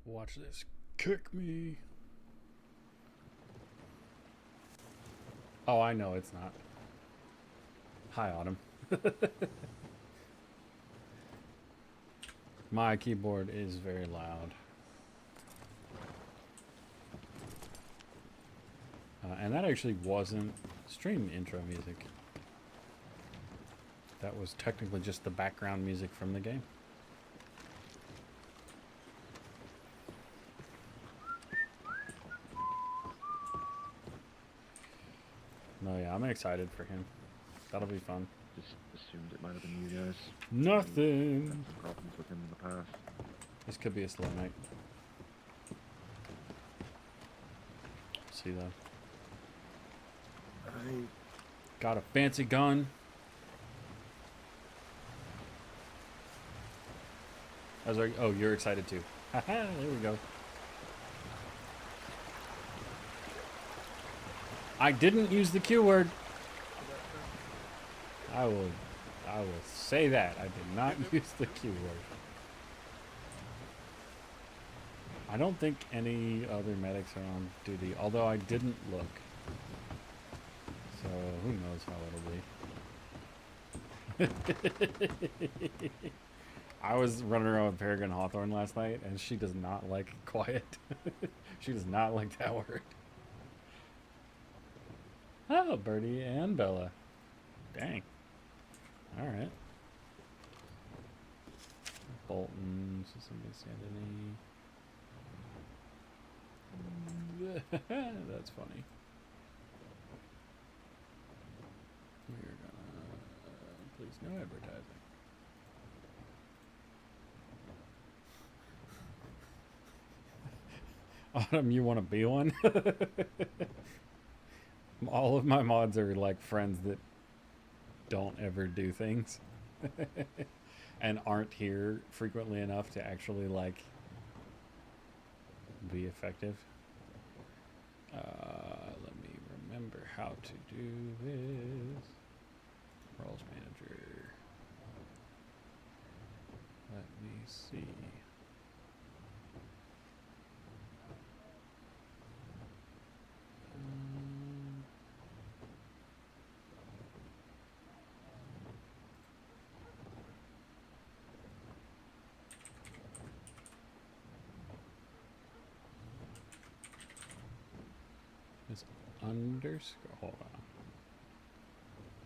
Watch this. Kick me. Oh, I know it's not. Hi, Autumn. My keyboard is very loud. And that actually wasn't stream intro music. That was technically just the background music from the game. No, yeah, I'm excited for him. That'll be fun. Just assumed it might have been you guys. Nothing. Had some problems with him in the past. This could be a slow night. See though. I Got a fancy gun. I was like, oh, you're excited too. Haha, there we go. I didn't use the Q word. I will say that. I did not use the Q word. I don't think any other medics are on duty, although I didn't look. So who knows how it'll be. I was running around with Peregrine Hawthorne last night, and she does not like quiet. She does not like that word. Oh, Birdie and Bella. Dang. Alright. Bolton. So somebody send any. That's funny. We're gonna. Please, no advertising. Autumn, you want to be one? All of my mods are like friends that don't ever do things and aren't here frequently enough to actually like be effective. Let me remember how to do this. Roles manager. Let me see. Underscore. Hold on.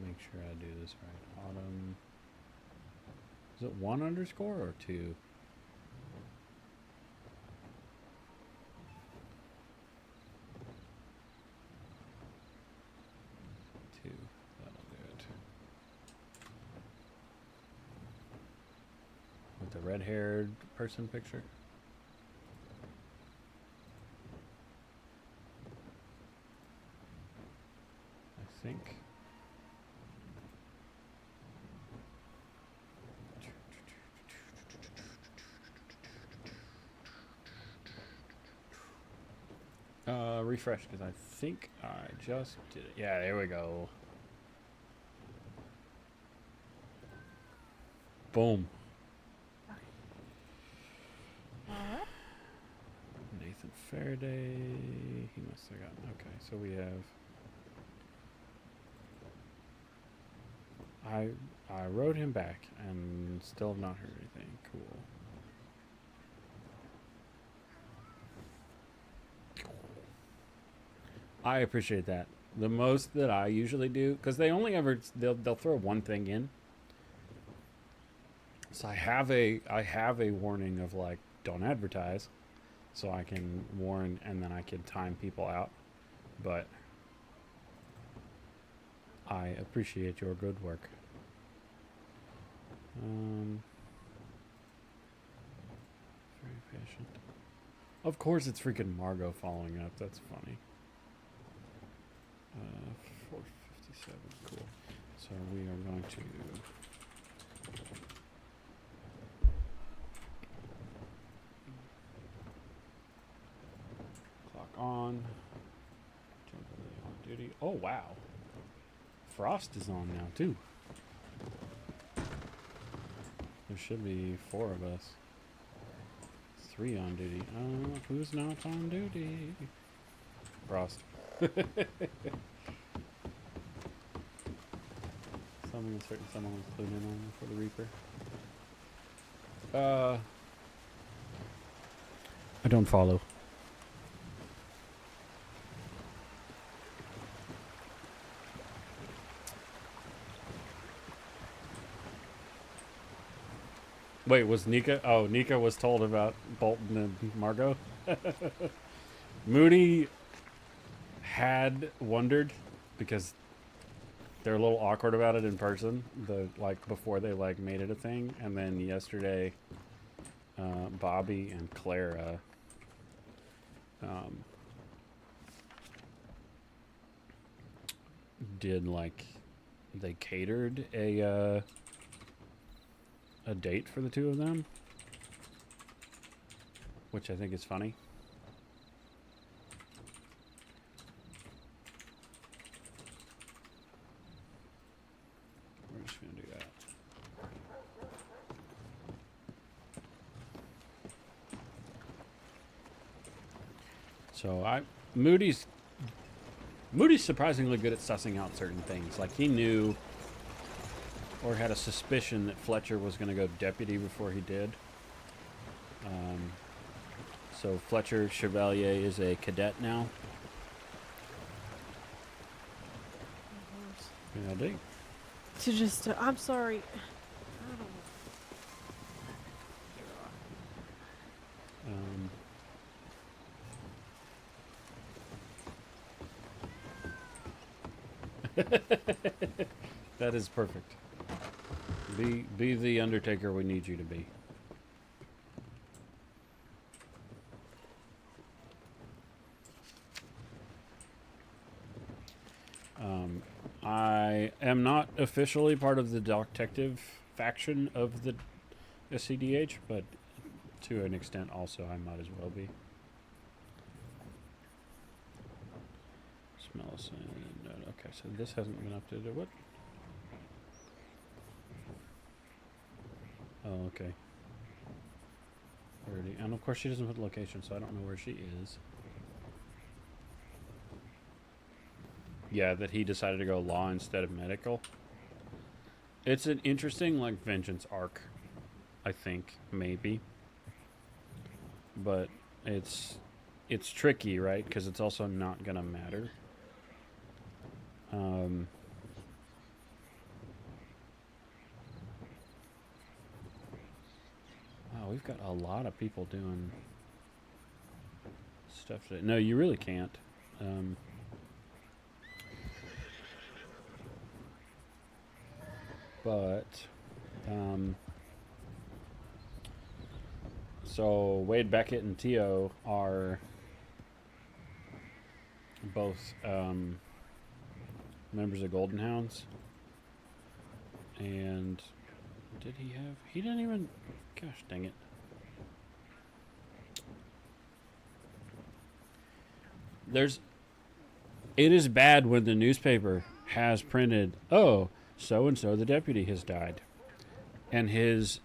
Make sure I do this right. Autumn. Is it 1 underscore or 2? 2. That'll do it. With the red-haired person picture. I think. Refresh, because I think I just did it. Yeah, there we go. Boom. Nathan Faraday. He must have gotten. Okay, so we have. I wrote him back and still have not heard anything. Cool. I appreciate that. The most that I usually do, because they only ever they'll throw one thing in. So I have a warning of like don't advertise, so I can warn and then I can time people out. But I appreciate your good work. Very patient. Of course, it's freaking Margot following up. That's funny. 457. Cool. So we are going to. Clock on. Temporarily on duty. Oh, wow. Frost is on now, too. There should be 4 of us. 3 on duty. Who's not on duty? Frost. Someone certain someone was clued in on for the Reaper. I don't follow. Wait, was Nika? Oh, Nika was told about Bolton and Margot. Moody had wondered because they're a little awkward about it in person. Before they made it a thing, and then yesterday, Bobby and Clara did they catered a date for the two of them, which I think is funny. We're just gonna do that. So Moody's surprisingly good at sussing out certain things. Like he knew or had a suspicion that Fletcher was going to go deputy before he did. So Fletcher Chevalier is a cadet now. Yeah, I do. To just, I'm sorry. That is perfect. Be the Undertaker we need you to be. I am not officially part of the detective faction of the SCDH, but to an extent also I might as well be. Smell us. Okay, so this hasn't been updated. What? Oh, okay. Already, and of course she doesn't put location, so I don't know where she is. Yeah, that he decided to go law instead of medical. It's an interesting, vengeance arc, I think, maybe. But it's tricky, right? Because it's also not gonna matter. Wow, we've got a lot of people doing stuff today. No, you really can't. So Wade Beckett and Tio are both members of Golden Hounds. And he didn't even, gosh dang it. It is bad when the newspaper has printed, oh, so-and-so the deputy has died. And his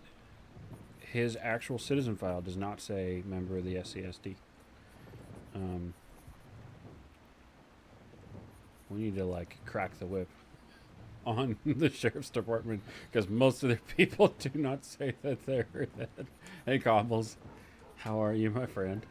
actual citizen file does not say member of the SCSD. We need to crack the whip on the sheriff's department because most of their people do not say that they're that. Hey Cobbles, how are you, my friend?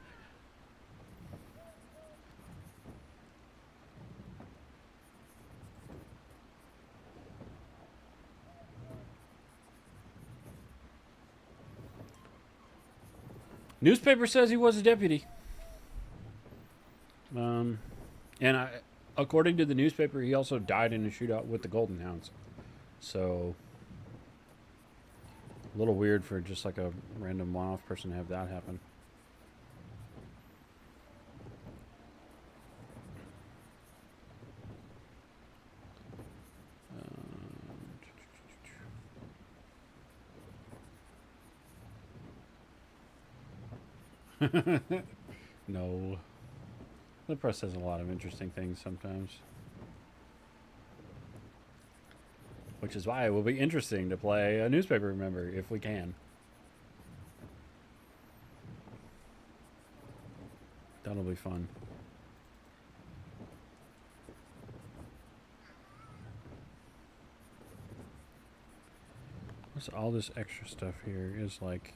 Newspaper says he was a deputy. And according to the newspaper, he also died in a shootout with the Golden Hounds. So, a little weird for just a random one-off person to have that happen. No. The press says a lot of interesting things sometimes. Which is why it will be interesting to play a newspaper member if we can. That'll be fun. What's all this extra stuff here is like...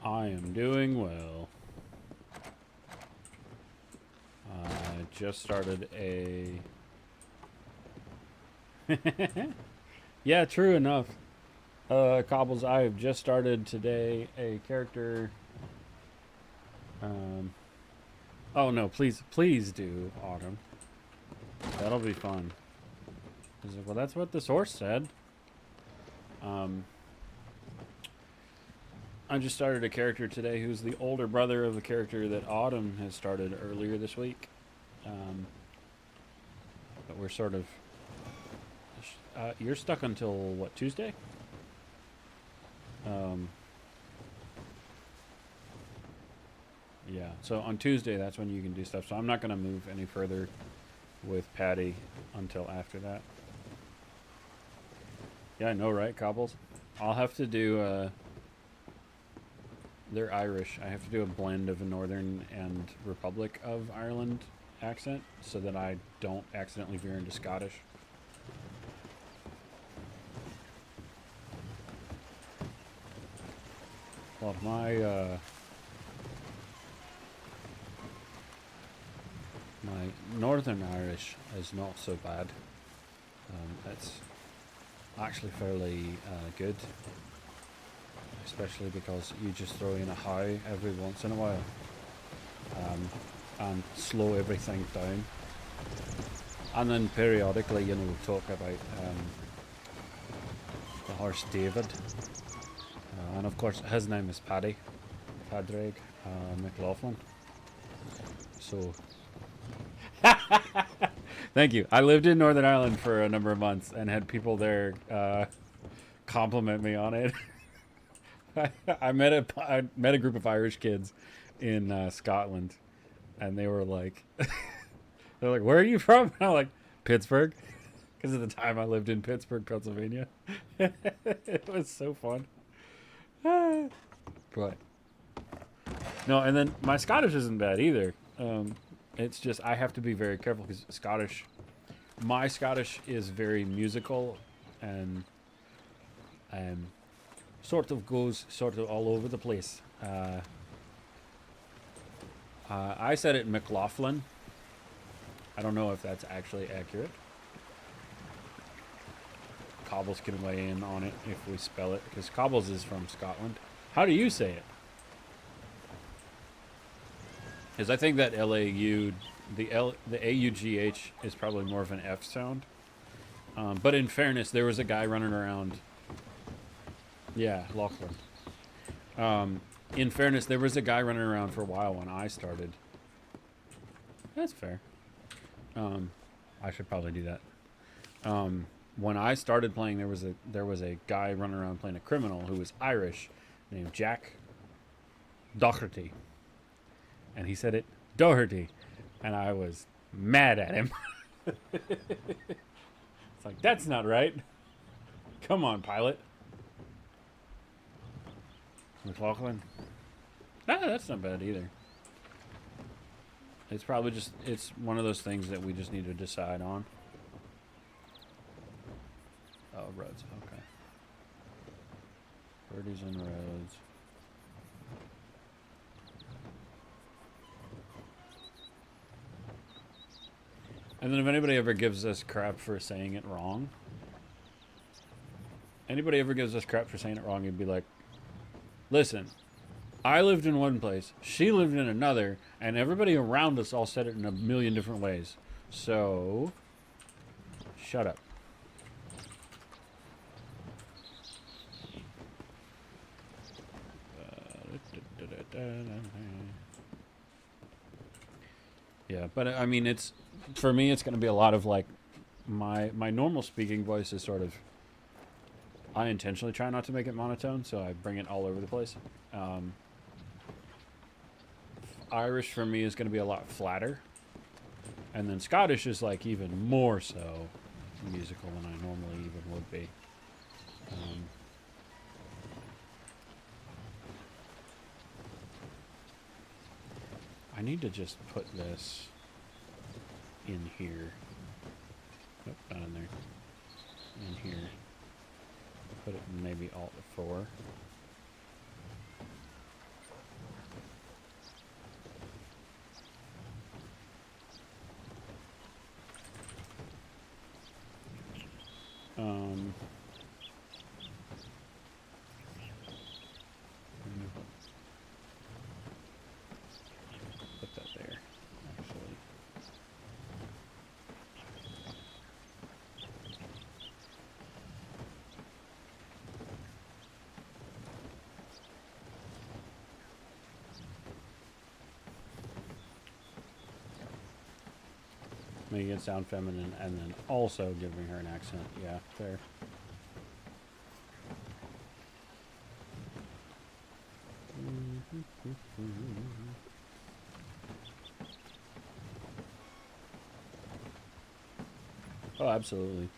I am doing well. I just started a... Yeah, true enough. Cobbles, I have just started today a character... oh no, please do, Autumn. That'll be fun. He's like, well, that's what the source said. I just started a character today who's the older brother of the character that Autumn has started earlier this week. But we're sort of... you're stuck until, what, Tuesday? Yeah, so on Tuesday, that's when you can do stuff. So I'm not going to move any further with Patty until after that. Yeah, I know, right, Cobbles? I'll have to do... they're Irish. I have to do a blend of a Northern and Republic of Ireland accent so that I don't accidentally veer into Scottish. Well, my Northern Irish is not so bad. It's actually fairly good. Especially because you just throw in a how every once in a while and slow everything down, and then periodically, you know, talk about the horse David, and of course his name is Paddy Padraig McLaughlin. So thank you. I lived in Northern Ireland for a number of months and had people there compliment me on it. I met a group of Irish kids in Scotland, and they were like, they're like, "Where are you from?" And I'm like, "Pittsburgh," because at the time I lived in Pittsburgh, Pennsylvania. It was so fun. But no, and then my Scottish isn't bad either. It's just I have to be very careful because my Scottish is very musical and sort of goes sort of all over the place. I said it McLaughlin. I don't know if that's actually accurate. Cobbles can weigh in on it if we spell it, because Cobbles is from Scotland. How do you say it? Because I think that the AUGH is probably more of an F sound. But in fairness, there was a guy running around. Yeah, Lachlan. In fairness, there was a guy running around for a while when I started. That's fair. I should probably do that. When I started playing, there was a guy running around playing a criminal who was Irish, named Jack Doherty, and he said it Doherty, and I was mad at him. It's like, that's not right. Come on, pilot. McLaughlin? No, that's not bad either. It's probably just, it's one of those things that we just need to decide on. Oh, roads, okay. Birdies and roads. And then if anybody ever gives us crap for saying it wrong, you'd be like, listen, I lived in one place, she lived in another, and everybody around us all said it in a million different ways. So, shut up. Yeah, but I mean, it's, for me, it's going to be a lot of like, my normal speaking voice is sort of, I intentionally try not to make it monotone, so I bring it all over the place. Irish for me is going to be a lot flatter. And then Scottish is like even more so musical than I normally even would be. Um, I need to just put this in here. Nope, not in there. In here. Put it in maybe Alt 4. Put that there, actually. Making it sound feminine and then also giving her an accent. Yeah, fair. Oh, absolutely.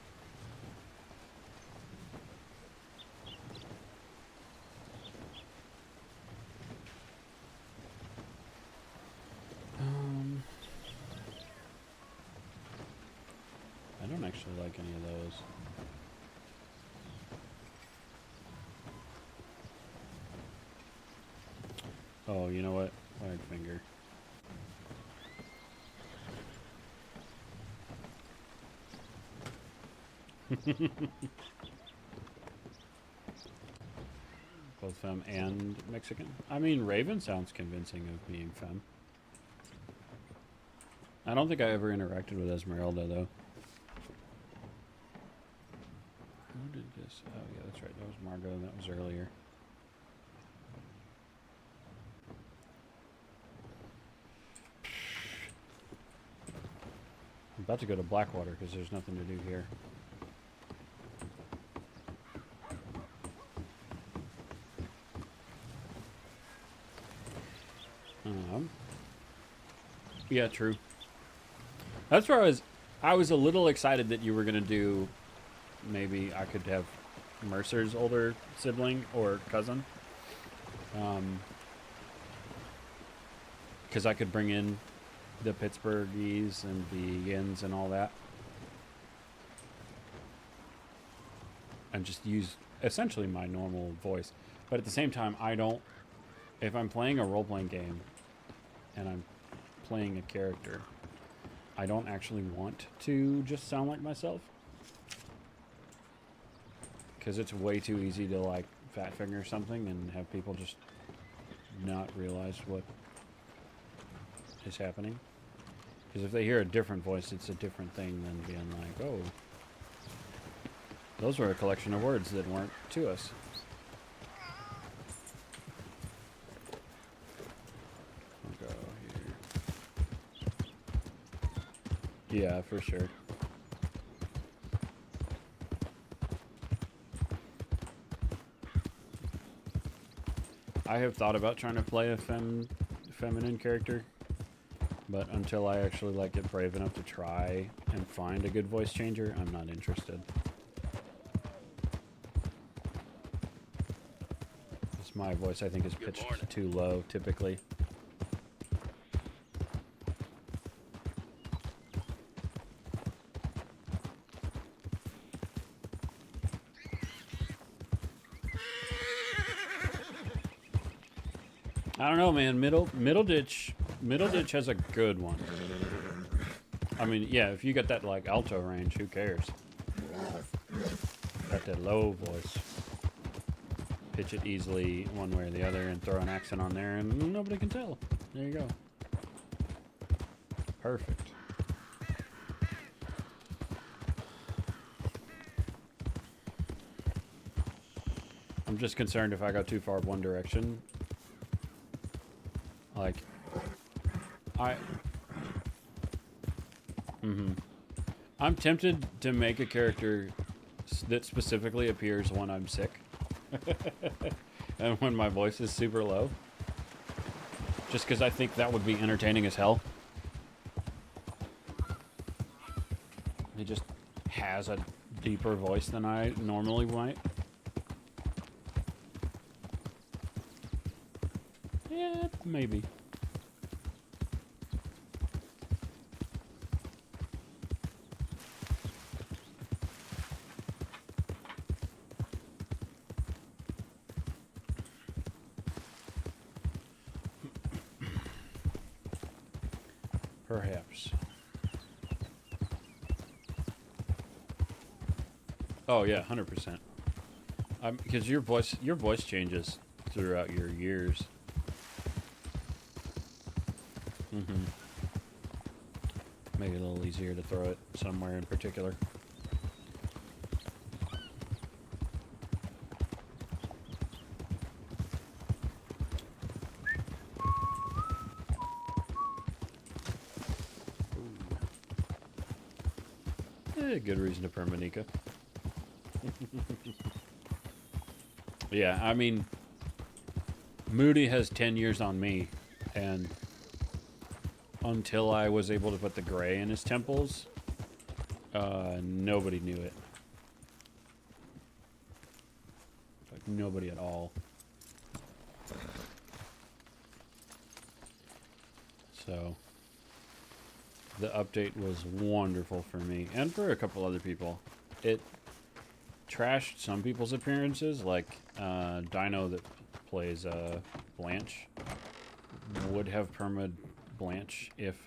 I don't actually like any of those. Oh, you know what? Wag finger. Both femme and Mexican. I mean, Raven sounds convincing of being femme. I don't think I ever interacted with Esmeralda, though. Who did this? Oh, yeah, that's right. That was Margot, and that was earlier. I'm about to go to Blackwater because there's nothing to do here. Yeah, true. That's where I was a little excited that you were going to do, maybe I could have Mercer's older sibling or cousin. Because I could bring in the Pittsburghese and the Yins and all that. And just use essentially my normal voice. But at the same time, I don't, if I'm playing a role-playing game and I'm playing a character, I don't actually want to just sound like myself. Because it's way too easy to like fat finger something and have people just not realize what is happening. Because if they hear a different voice, it's a different thing than being like, oh, those were a collection of words that weren't to us. I'll go here. Yeah, for sure. I have thought about trying to play a feminine character, but until I actually like get brave enough to try and find a good voice changer, I'm not interested. It's my voice, I think, is pitched too low typically. I don't know, man. Middle ditch has a good one. I mean, yeah, if you got that like alto range, who cares? Got that low voice. Pitch it easily one way or the other and throw an accent on there and nobody can tell. There you go. Perfect. I'm just concerned if I go too far one direction. Like, I'm tempted to make a character that specifically appears when I'm sick. And when my voice is super low. Just because I think that would be entertaining as hell. He just has a deeper voice than I normally might. Yeah, maybe. Perhaps. Oh yeah, 100%. Because your voice changes throughout your years. Mm-hmm. Make it a little easier to throw it somewhere in particular. Good reason to permanica. Yeah, I mean, Moody has 10 years on me, and until I was able to put the gray in his temples, nobody knew it. Like, nobody at all. So, the update was wonderful for me, and for a couple other people. It trashed some people's appearances, like Dino that plays Blanche would have perma'd Blanche if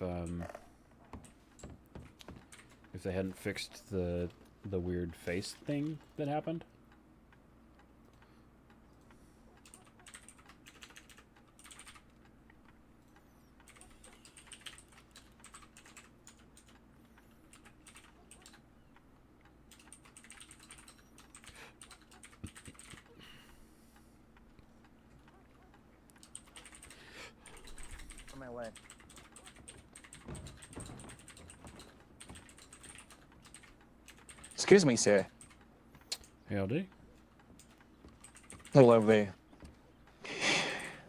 they hadn't fixed the weird face thing that happened. On my way. Excuse me, sir. Howdy. Hello there.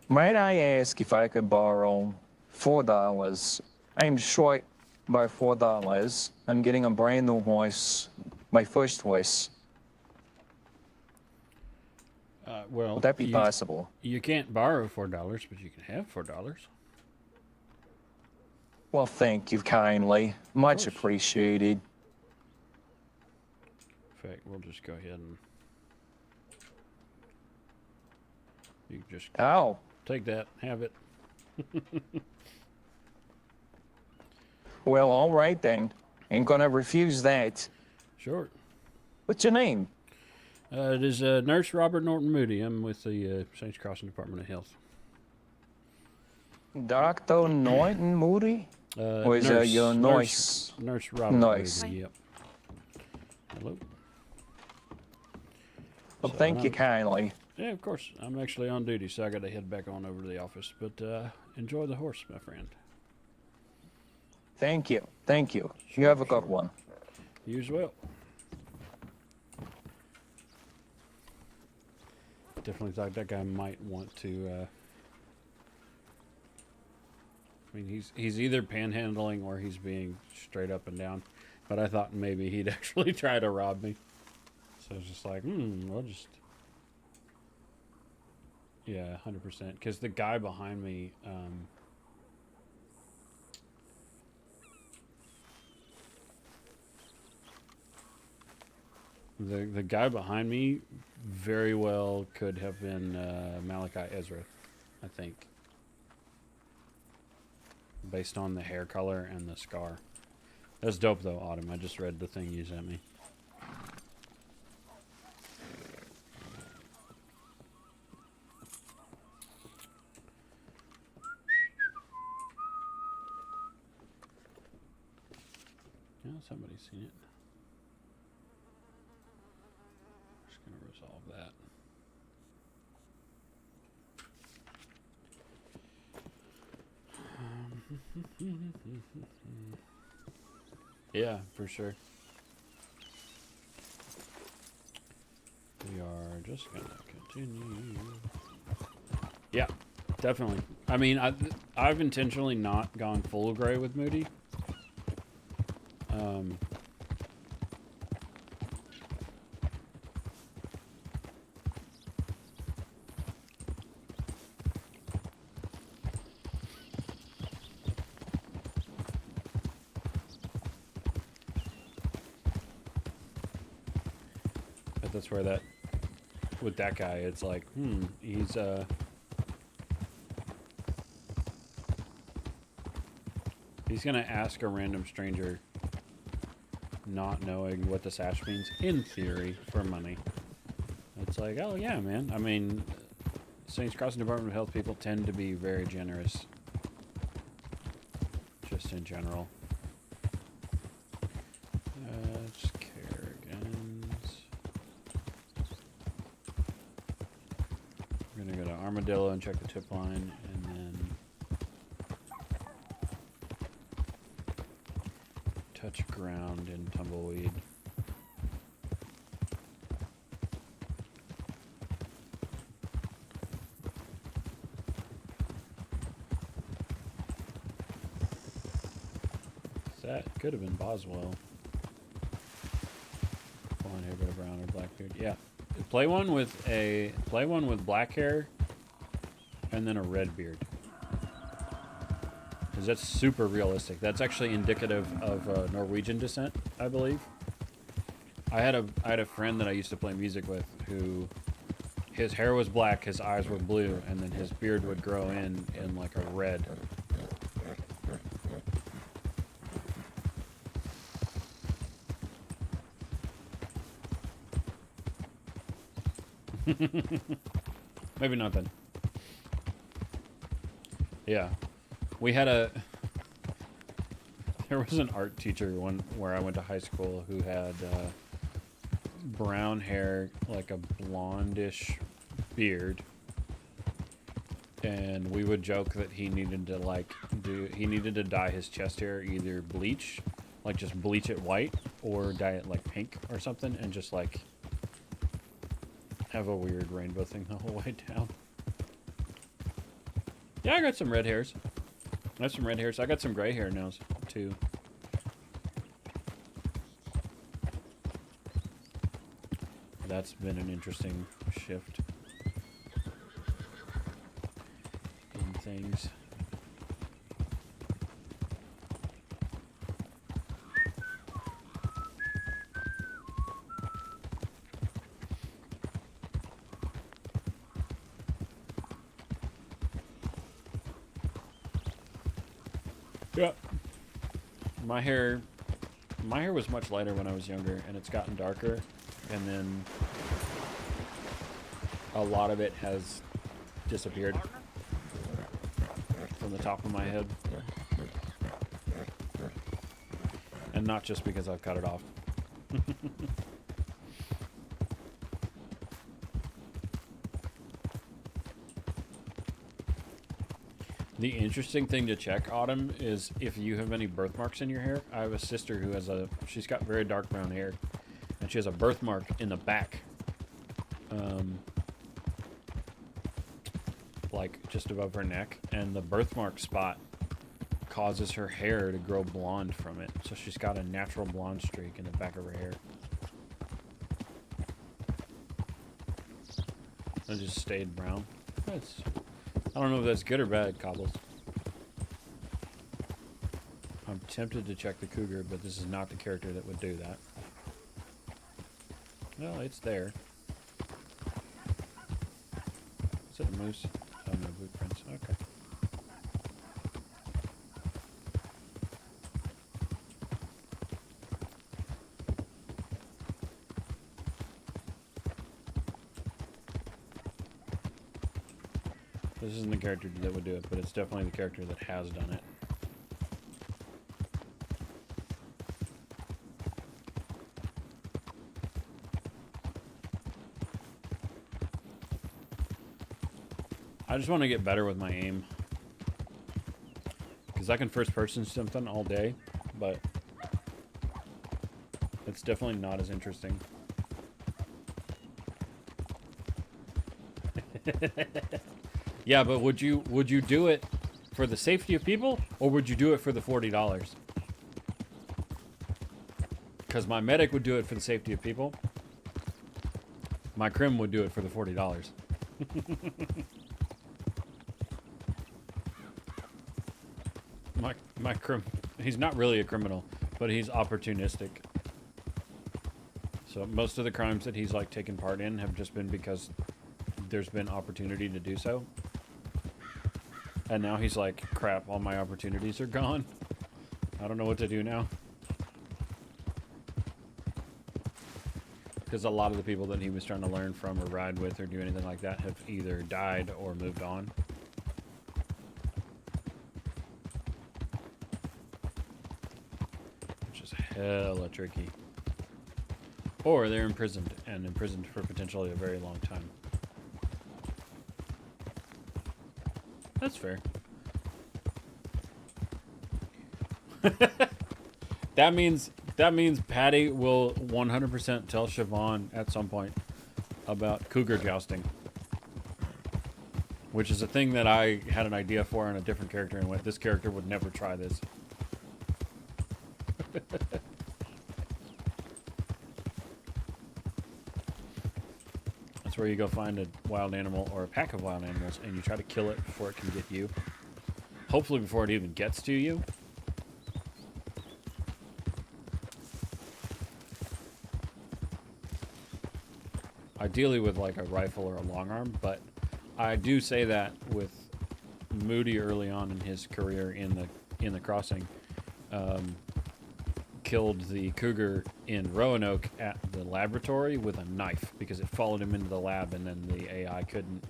Might I ask if I could borrow $4? I'm short by $4. I'm getting a brand new horse, my first horse. Well, Would that be possible? You can't borrow $4, but you can have $4. Well, thank you kindly. Much course. appreciated. In fact, we'll just go ahead and you can just Oh, take that, have it. well, all right then. Ain't gonna refuse that. Sure. What's your name? It is Nurse Robert Norton Moody. I'm with the Saints Crossing Department of Health. Dr. Norton Moody? Or is that your nurse? Nurse Robert Nice. Moody, yep. Hello. Well, So, thank you kindly. Yeah, of course. I'm actually on duty, so I got to head back on over to the office. But enjoy the horse, my friend. Thank you. Thank you. You have a good one. You as well. Definitely thought that guy might want to. I mean, he's either panhandling or he's being straight up and down. But I thought maybe he'd actually try to rob me. So I was just like, we'll just. Yeah, 100%. Because the guy behind me. The guy behind me very well could have been Malachi Ezra, I think. Based on the hair color and the scar. That's dope though, Autumn. I just read the thing you sent me. Yeah, somebody's seen it. Just gonna resolve that. Yeah, for sure. We are just gonna continue. Yeah, definitely. I mean, I've intentionally not gone full gray with Moody. But that's where that, with that guy, it's like, he's gonna ask a random stranger, not knowing what the sash means, in theory, for money. It's like, oh yeah, man. I mean, Saints Crossing Department of Health people tend to be very generous. Just in general. Just Kerrigan's. We're gonna go to Armadillo and check the tip line, and then touch ground in Tumbleweed. That could have been Boswell. Blonde hair, but a brown or black beard. Yeah, play one with black hair, and then a red beard. Because that's super realistic. That's actually indicative of Norwegian descent, I believe. I had a friend that I used to play music with who, his hair was black, his eyes were blue, and then his beard would grow in like a red. Maybe not then. Yeah. We had there was an art teacher where I went to high school who had brown hair, like a blondish beard. And we would joke that he needed to dye his chest hair either bleach, like just bleach it white, or dye it like pink or something, and just like have a weird rainbow thing the whole way down. Yeah, I got some red hairs. I have some red hairs. I got some gray hair now, too. That's been an interesting shift in things. Yeah. My hair was much lighter when I was younger, and it's gotten darker, and then a lot of it has disappeared from the top of my head. And not just because I've cut it off. The interesting thing to check, Autumn, is if you have any birthmarks in your hair. I have a sister who has she's got very dark brown hair, and she has a birthmark in the back. Like just above her neck, and the birthmark spot causes her hair to grow blonde from it. So she's got a natural blonde streak in the back of her hair. It just stayed brown. I don't know if that's good or bad, Cobbles. I'm tempted to check the cougar, but this is not the character that would do that. Well, it's there. Is it a moose? Oh, no, boot prints. Okay. This isn't the character that would do it, but it's definitely the character that has done it. I just want to get better with my aim. Because I can first person something all day, but it's definitely not as interesting. Yeah, but would you do it for the safety of people, or would you do it for the $40? Because my medic would do it for the safety of people. My crim would do it for the $40. My crim, he's not really a criminal, but he's opportunistic. So most of the crimes that he's like taken part in have just been because there's been opportunity to do so. And now he's like, crap, all my opportunities are gone. I don't know what to do now. Because a lot of the people that he was trying to learn from or ride with or do anything like that have either died or moved on. Which is hella tricky. Or they're imprisoned, and imprisoned for potentially a very long time. That's fair. That means Patty will 100% tell Siobhan at some point about cougar jousting, which is a thing that I had an idea for in a different character and went, this character would never try this. That's where you go find a wild animal or a pack of wild animals and you try to kill it before it can get you. Hopefully before it even gets to you. Ideally with like a rifle or a long arm, but I do say that with Moody early on in his career in the crossing, killed the cougar in Roanoke at the laboratory with a knife because it followed him into the lab and then the AI couldn't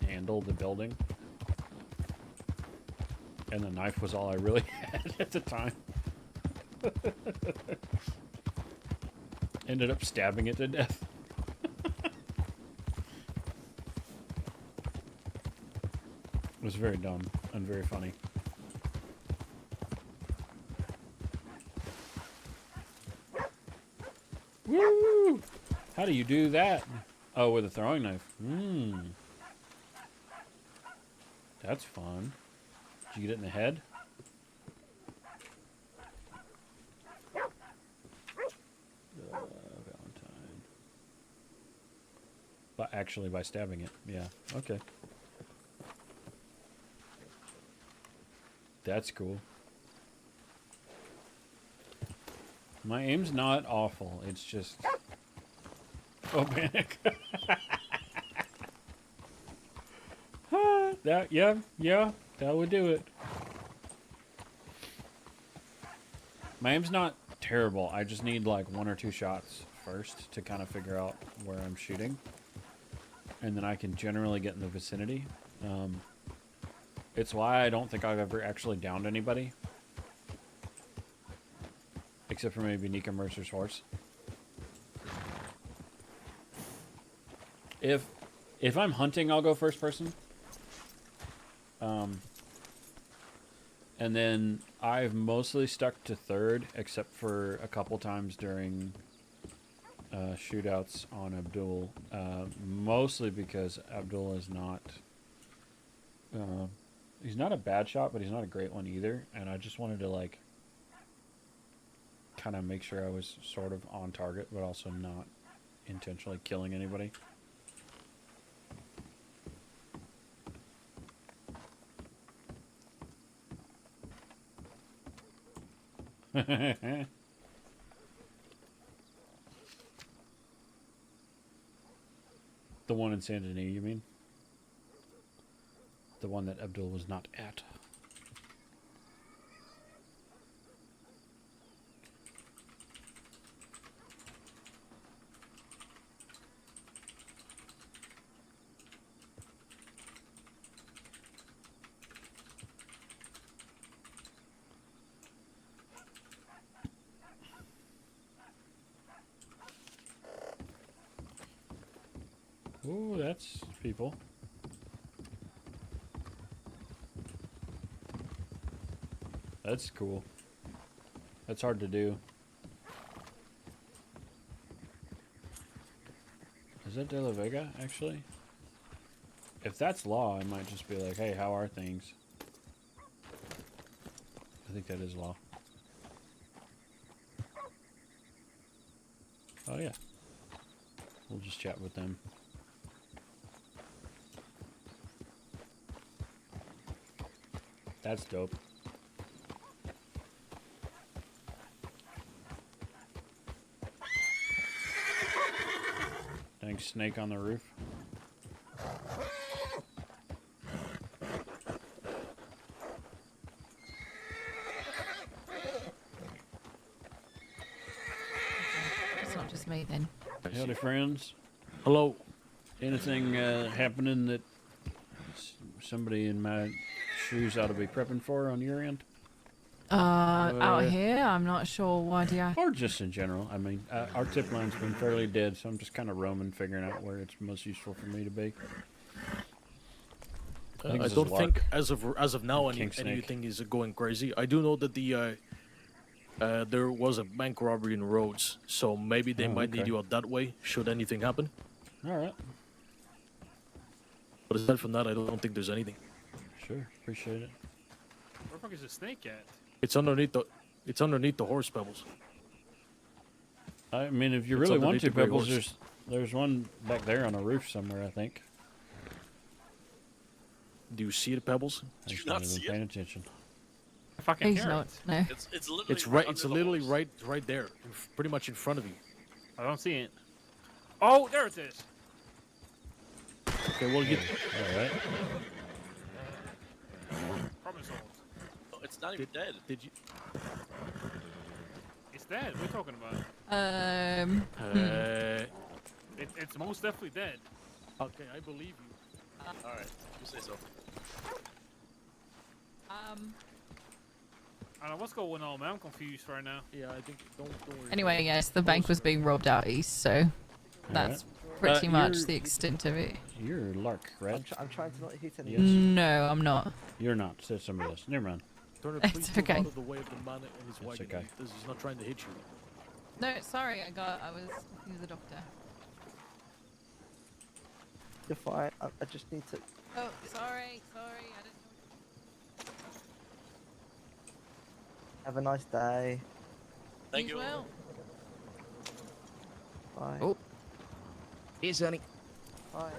handle the building. And the knife was all I really had at the time. Ended up stabbing it to death. It was very dumb and very funny. Woo! How do you do that? Oh, with a throwing knife. That's fun. Did you get it in the head? Valentine. But actually by stabbing it. Yeah, okay. That's cool. My aim's not awful. It's just... Oh, panic. Yeah, that would do it. My aim's not terrible. I just need like 1 or 2 shots first to kind of figure out where I'm shooting. And then I can generally get in the vicinity. It's why I don't think I've ever actually downed anybody. Except for maybe Nika Mercer's horse. If I'm hunting, I'll go first person. And then I've mostly stuck to third, except for a couple times during shootouts on Abdul. Mostly because Abdul is not... he's not a bad shot, but he's not a great one either. And I just wanted to, like, kind of make sure I was sort of on target, but also not intentionally killing anybody. The one in Saint Denis, you mean? The one that Abdul was not at. Ooh, that's people. That's cool. That's hard to do. Is that De La Vega, actually? If that's law, I might just be like, hey, how are things? I think that is law. Oh, yeah. We'll just chat with them. That's dope. Think snake on the roof. It's not just me then. Howdy, friends. Hello. Anything happening that somebody in my shoes ought to be prepping for on your end? Out here, I'm not sure. Why do you? Or just in general. I mean, our tip line's been fairly dead, so I'm just kind of roaming, figuring out where it's most useful for me to be. I this is don't Lark. think as of now King Snake. anything is going crazy. I do know that there was a bank robbery in Rhodes, so maybe they might need okay. you out that way should anything happen. All right. But aside from that, I don't think there's anything. Sure. Appreciate it. Where the fuck is the snake at? It's underneath the horse pebbles. I mean, if you It's really want underneath to, the gray Pebbles, horse. there's one back there on a roof somewhere, I think. Do you see the pebbles? I Do you just not haven't been see paying it? attention. I fucking He's hear not. it. No. It's literally It's right. under It's the literally horse. right there, pretty much in front of you. I don't see it. Oh, there it is. Okay, well, you, All right. Problem solved. Oh, it's not even dead. did you? It's dead. What are you talking about? It's most definitely dead. Okay, I believe you. All right, you say so. I don't know what's going on, man. I'm confused right now. Yeah, I think don't worry. Anyway, yes, the bank was being robbed out east, so that's pretty much the extent of it. You're Lark, right? I'm trying to not hit any. Yes. No, I'm not. You're not. Said somebody else. Never mind. Turner, It's please move okay. out of the way of the man and his wagon. okay. This is not trying to hit you. No, sorry, I was talking to the doctor. You're fine. I just need to. Oh, sorry, I didn't know. Have a nice day. Thank you. Well. Bye. Oh. Here's Sonny. Bye.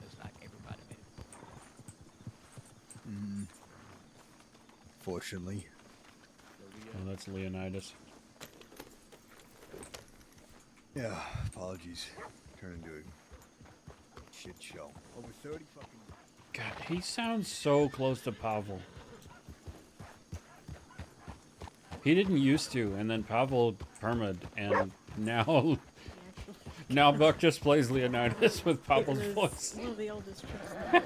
Looks like everybody Fortunately. Oh, that's Leonidas. Yeah, apologies. Turned into a shit show. Over 30 fucking... God, he sounds so close to Pavel. He didn't used to, and then Pavel perma'd, and now now Buck just plays Leonidas with Pavel's It is voice. one of the oldest tricks.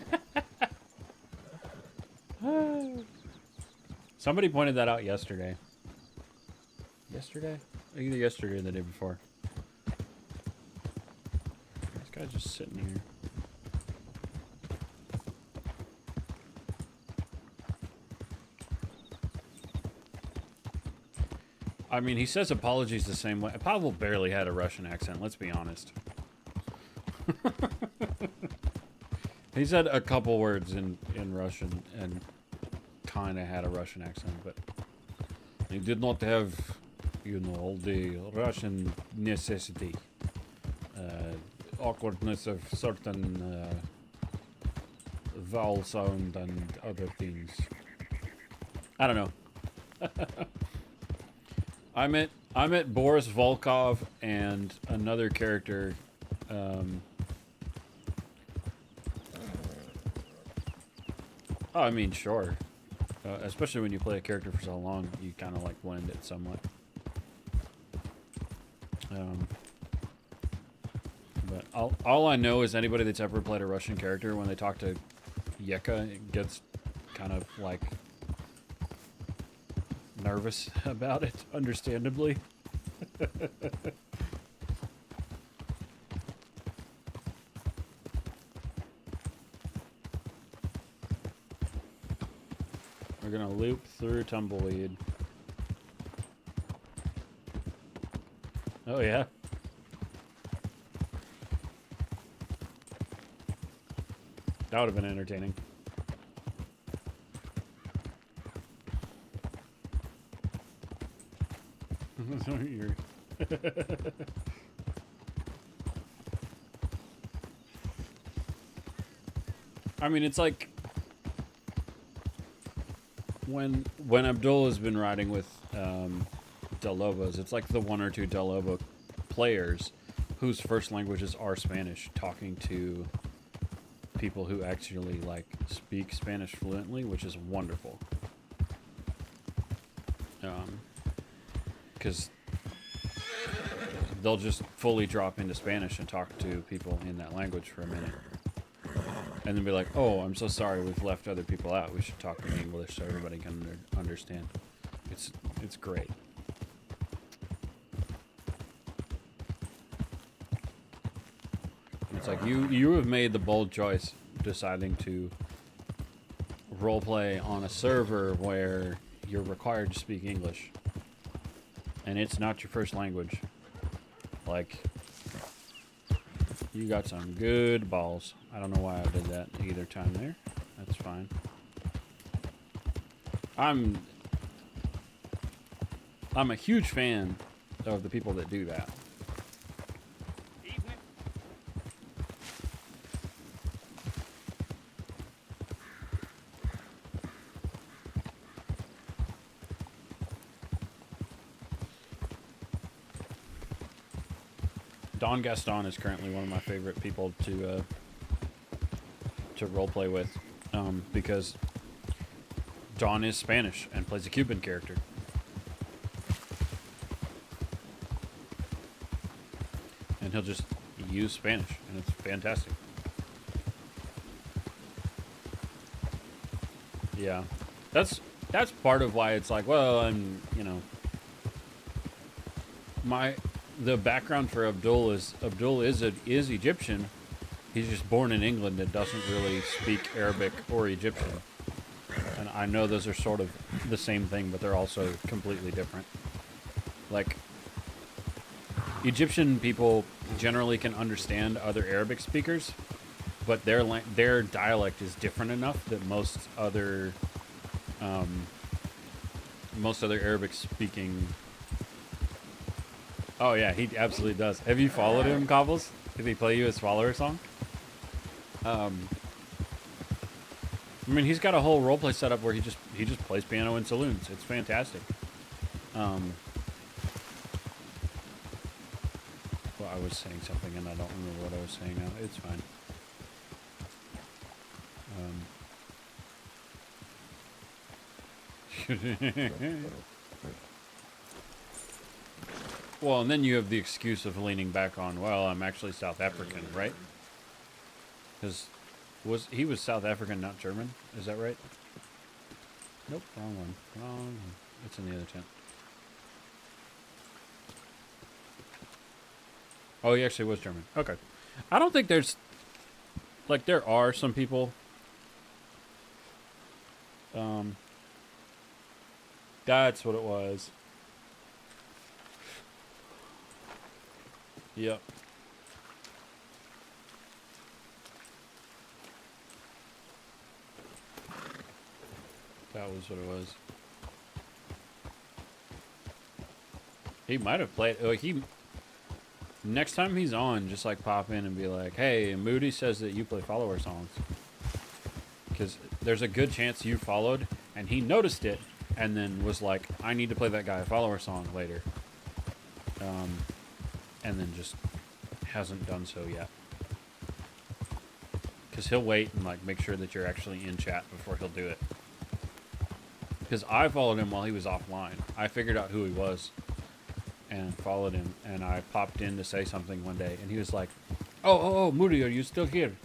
Somebody pointed that out yesterday. Yesterday? Either yesterday or the day before. This guy's just sitting here. I mean, he says apologies the same way. Pavel barely had a Russian accent, let's be honest. He said a couple words in Russian and kind of had a Russian accent, but he did not have, you know, all the Russian necessity. Awkwardness of certain vowel sound and other things. I don't know. I met Boris Volkov and another character. Oh, I mean, sure. Especially when you play a character for so long, you kind of like blend it somewhat. But all I know is anybody that's ever played a Russian character, when they talk to Yeka, it gets kind of like nervous about it, understandably. We're gonna loop through Tumbleweed. Oh yeah. That would have been entertaining. You're I mean, it's like when Abdul has been riding with Del Lobos. It's like the 1 or 2 Del Lobo players whose first languages are Spanish talking to people who actually like speak Spanish fluently, which is wonderful. Because they'll just fully drop into Spanish and talk to people in that language for a minute. And then be like, oh, I'm so sorry, we've left other people out. We should talk in English so everybody can understand. It's great. It's like you have made the bold choice deciding to roleplay on a server where you're required to speak English. And it's not your first language. Like, you got some good balls. I don't know why I did that either time there. That's fine. I'm a huge fan of the people that do that. Evening. Don Gaston is currently one of my favorite people to roleplay with, because Don is Spanish and plays a Cuban character. And he'll just use Spanish, and it's fantastic. Yeah, that's part of why it's like, well, I'm, you know, the background for Abdul is Egyptian. He's just born in England and doesn't really speak Arabic or Egyptian. And I know those are sort of the same thing, but they're also completely different. Like, Egyptian people generally can understand other Arabic speakers, but their dialect is different enough that most other Arabic speaking. Oh yeah, he absolutely does. Have you followed him, Cobbles? Did he play you his follower song? I mean, he's got a whole roleplay setup where he just plays piano in saloons. It's fantastic. Well, I was saying something and I don't remember what I was saying now. It's fine. Well, and then you have the excuse of leaning back on, well, I'm actually South African, right? Because he was South African, not German? Is that right? Nope, wrong one. Wrong one. It's in the other tent. Oh, he actually was German. Okay. I don't think there's... Like, there are some people... That's what it was. Yep. That was what it was. He might have played... Next time he's on, just like pop in and be like, hey, Moody says that you play follower songs. Because there's a good chance you followed, and he noticed it, and then was like, I need to play that guy a follower song later. And then just hasn't done so yet. Because he'll wait and like make sure that you're actually in chat before he'll do it. Because I followed him while he was offline. I figured out who he was and followed him, and I popped in to say something one day, and he was like, oh, Moody, are you still here?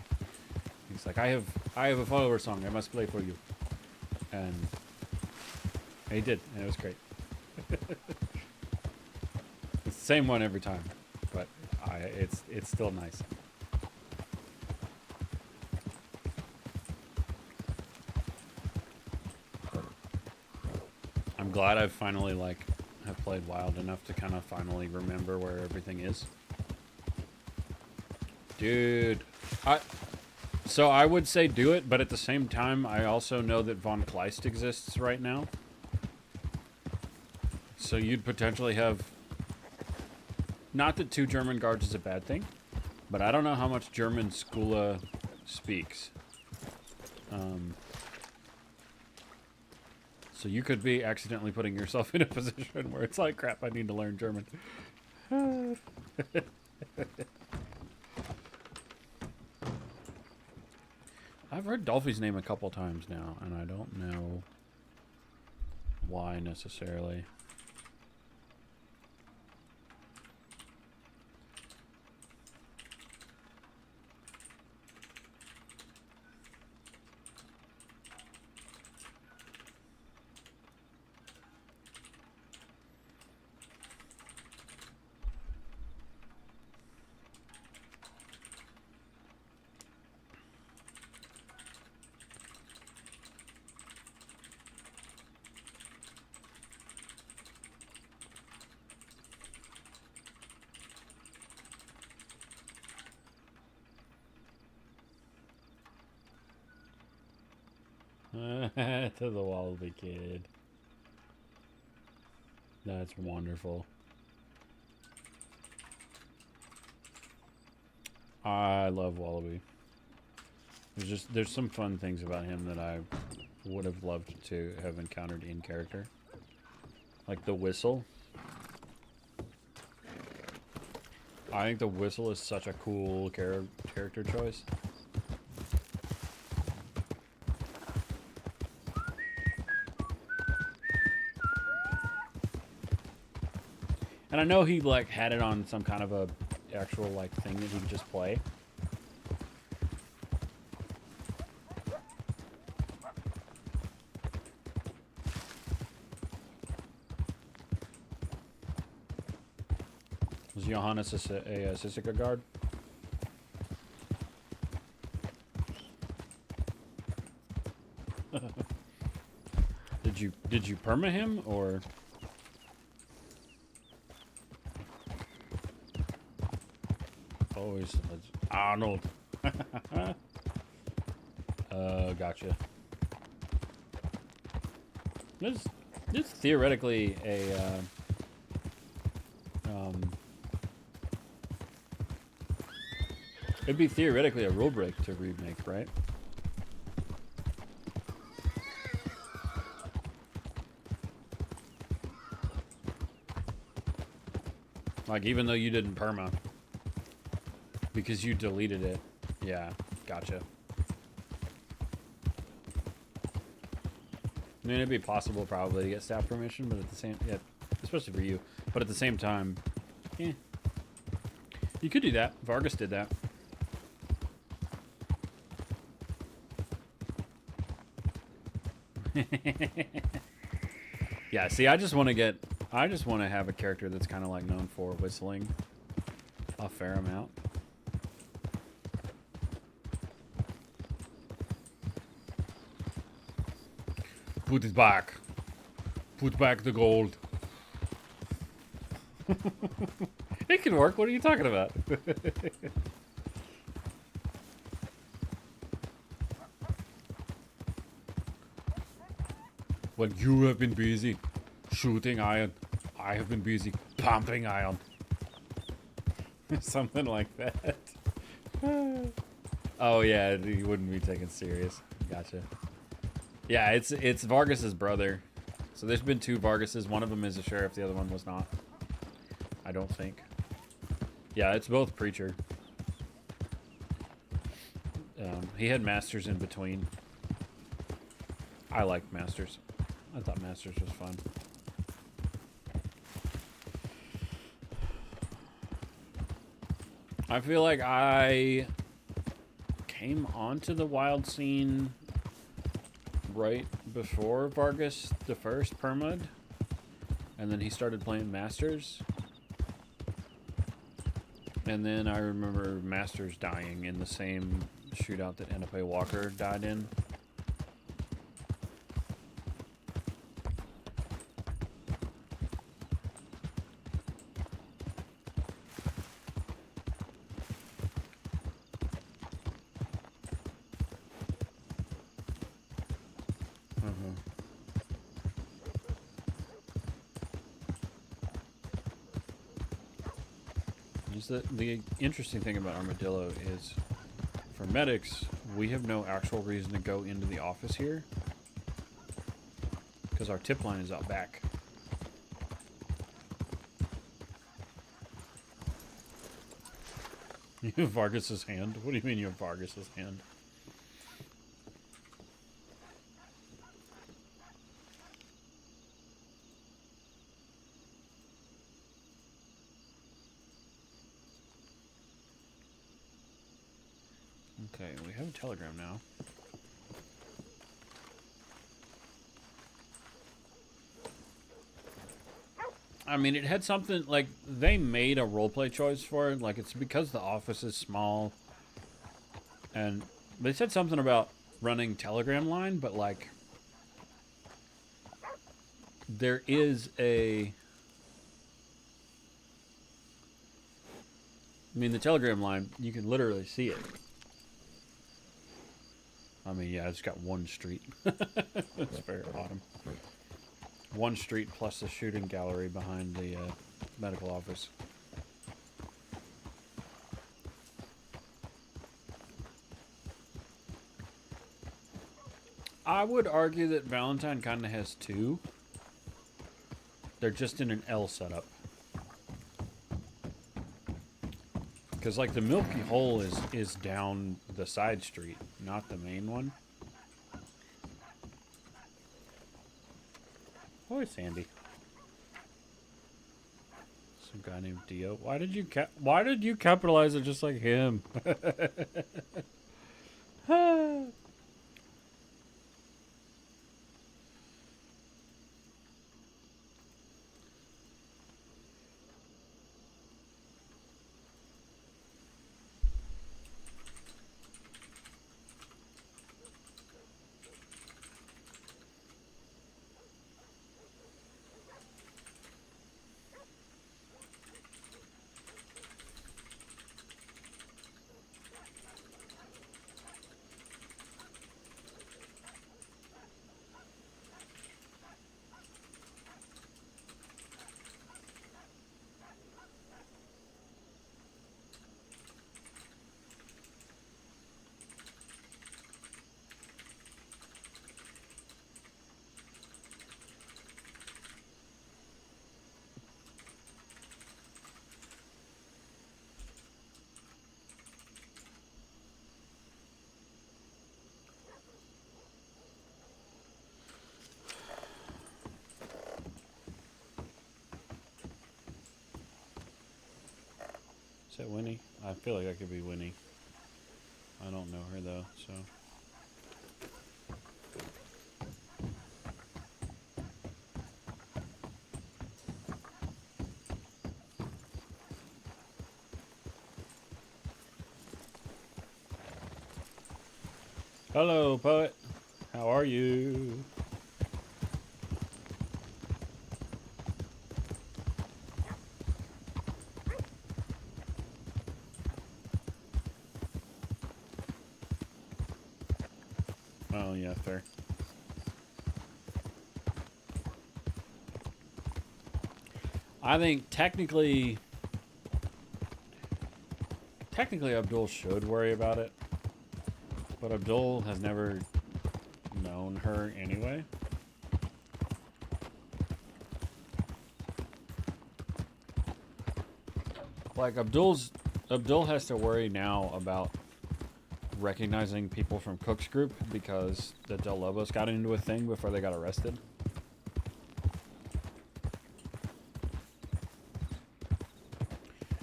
He's like, I have a follower song I must play for you. And he did, and it was great. It's the same one every time, but it's still nice. I'm glad I've finally have played Wild enough to kind of finally remember where everything is. Dude, so I would say do it, but at the same time, I also know that Von Kleist exists right now. So you'd potentially have... Not that 2 German guards is a bad thing, but I don't know how much German Skula speaks. So you could be accidentally putting yourself in a position where it's like, crap, I need to learn German. I've heard Dolphy's name a couple times now, and I don't know why necessarily. To the Wallaby Kid. That's wonderful. I love Wallaby. There's some fun things about him that I would have loved to have encountered in character. Like the whistle. I think the whistle is such a cool character choice. And I know he like had it on some kind of a actual like thing that he could just play. Was Johannes a Sissika guard? Did you perma him or? Always Arnold. Gotcha. This theoretically a it'd be theoretically a rule break to remake, right? Like even though you didn't perma. Because you deleted it. Yeah, gotcha. I mean, it'd be possible probably to get staff permission, but at the same, yeah, especially for you. But at the same time, yeah, you could do that. Vargas did that. Yeah. See, I just want to have a character that's kind of like known for whistling a fair amount. Put it back. Put back the gold. It can work. What are you talking about? When you have been busy shooting iron, I have been busy pumping iron. Something like that. Oh yeah, you wouldn't be taken serious. Gotcha. Yeah, it's Vargas's brother. So there's been two Vargases. One of them is a sheriff. The other one was not. I don't think. Yeah, it's both preacher. He had masters in between. I liked masters. I thought masters was fun. I feel like I came onto the wild scene right before Vargas the first permad, and then he started playing Masters, and then I remember Masters dying in the same shootout that NFA Walker died in. The interesting thing about Armadillo is, for medics, we have no actual reason to go into the office here. because our tip line is out back. You have Vargas's hand? What do you mean you have Vargas's hand? Okay, we have a telegram now. I mean, it had something, like, they made a roleplay choice for it. Like, it's because the office is small. And they said something about running telegram line, but, like, there is a... I mean, the telegram line, you can literally see it. I mean, yeah, it's got one street. That's fair, Autumn. One street plus the shooting gallery behind the medical office. I would argue that Valentine kind of has two. They're just in an L setup. Because, like, the Milky Hole is down the side street, not the main one. Boy, Sandy. Some guy named Dio. Why did you capitalize it just like him? Is that Winnie? I feel like that could be Winnie. I don't know her though, so. Hello, poet. How are you? Oh, yeah, fair. I think technically Abdul should worry about it, but Abdul has never known her anyway. Like Abdul has to worry now about recognizing people from Cook's group because the Del Lobos got into a thing before they got arrested.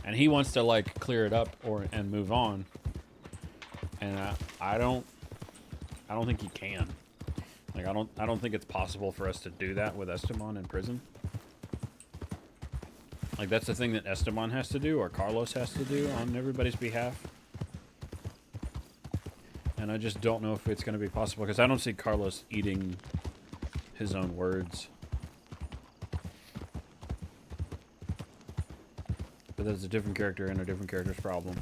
And he wants to like clear it up and move on. And I don't think he can. Like I don't think it's possible for us to do that with Esteban in prison. Like that's the thing that Esteban has to do or Carlos has to do on everybody's behalf. And I just don't know if it's going to be possible because I don't see Carlos eating his own words. But that's a different character and a different character's problem.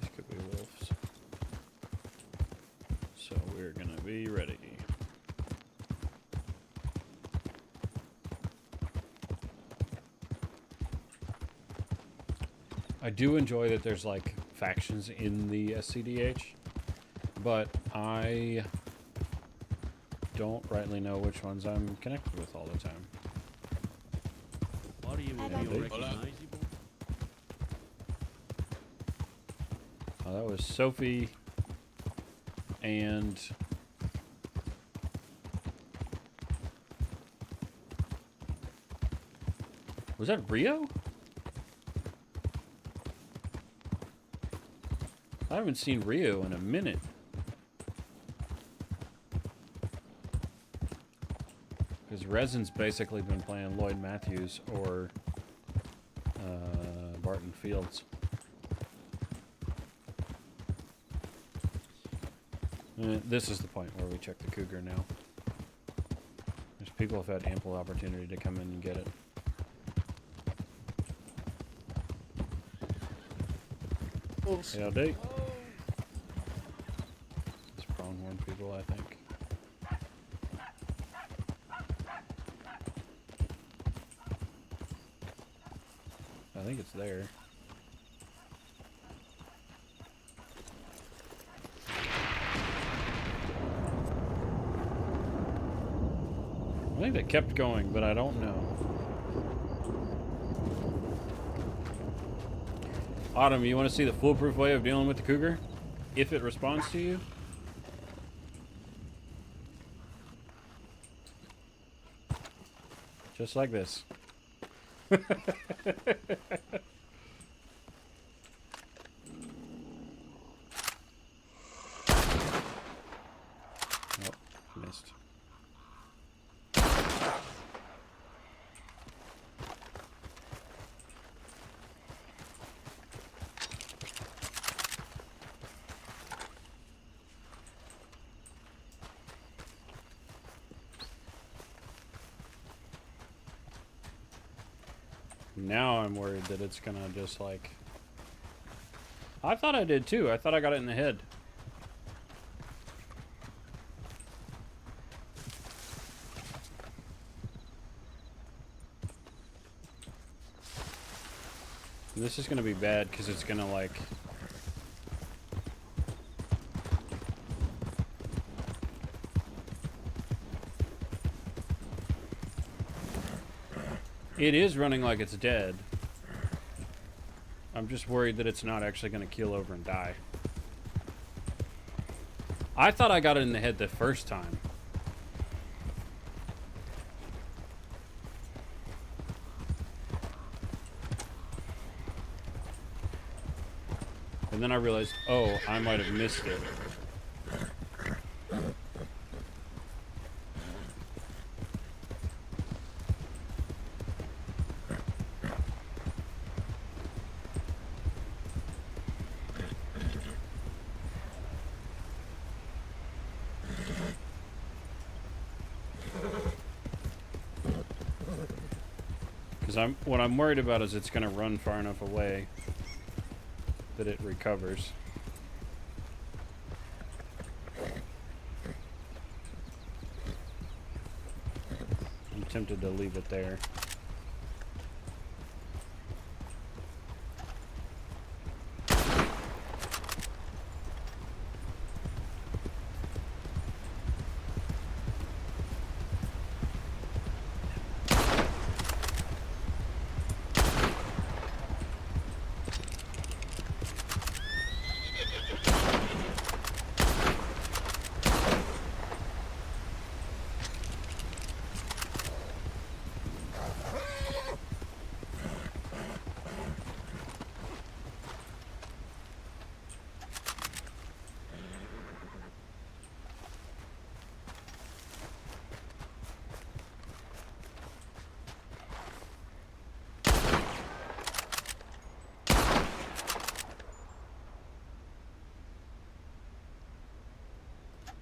This could be wolves. So we're going to be ready. I do enjoy that there's like factions in the SCDH, but I don't rightly know which ones I'm connected with all the time. What do you Hello. feel recognizable? Oh, that was Sophie and was that Rio? I haven't seen Rio in a minute. Because Resin's basically been playing Lloyd Matthews or Barton Fields. This is the point where we check the Cougar now. There's people who've had ample opportunity to come in and get it. LD. It's pronghorn people, I think. I think it's there. I think they kept going, but I don't know. Autumn, you want to see the foolproof way of dealing with the cougar? If it responds to you? Just like this. Oh, missed. Now I'm worried that it's gonna just like... I thought I did too. I thought I got it in the head. This is gonna be bad because it's gonna like... It is running like it's dead. I'm just worried that it's not actually going to keel over and die. I thought I got it in the head the first time. And then I realized, oh, I might have missed it. What I'm worried about is it's going to run far enough away that it recovers. I'm tempted to leave it there.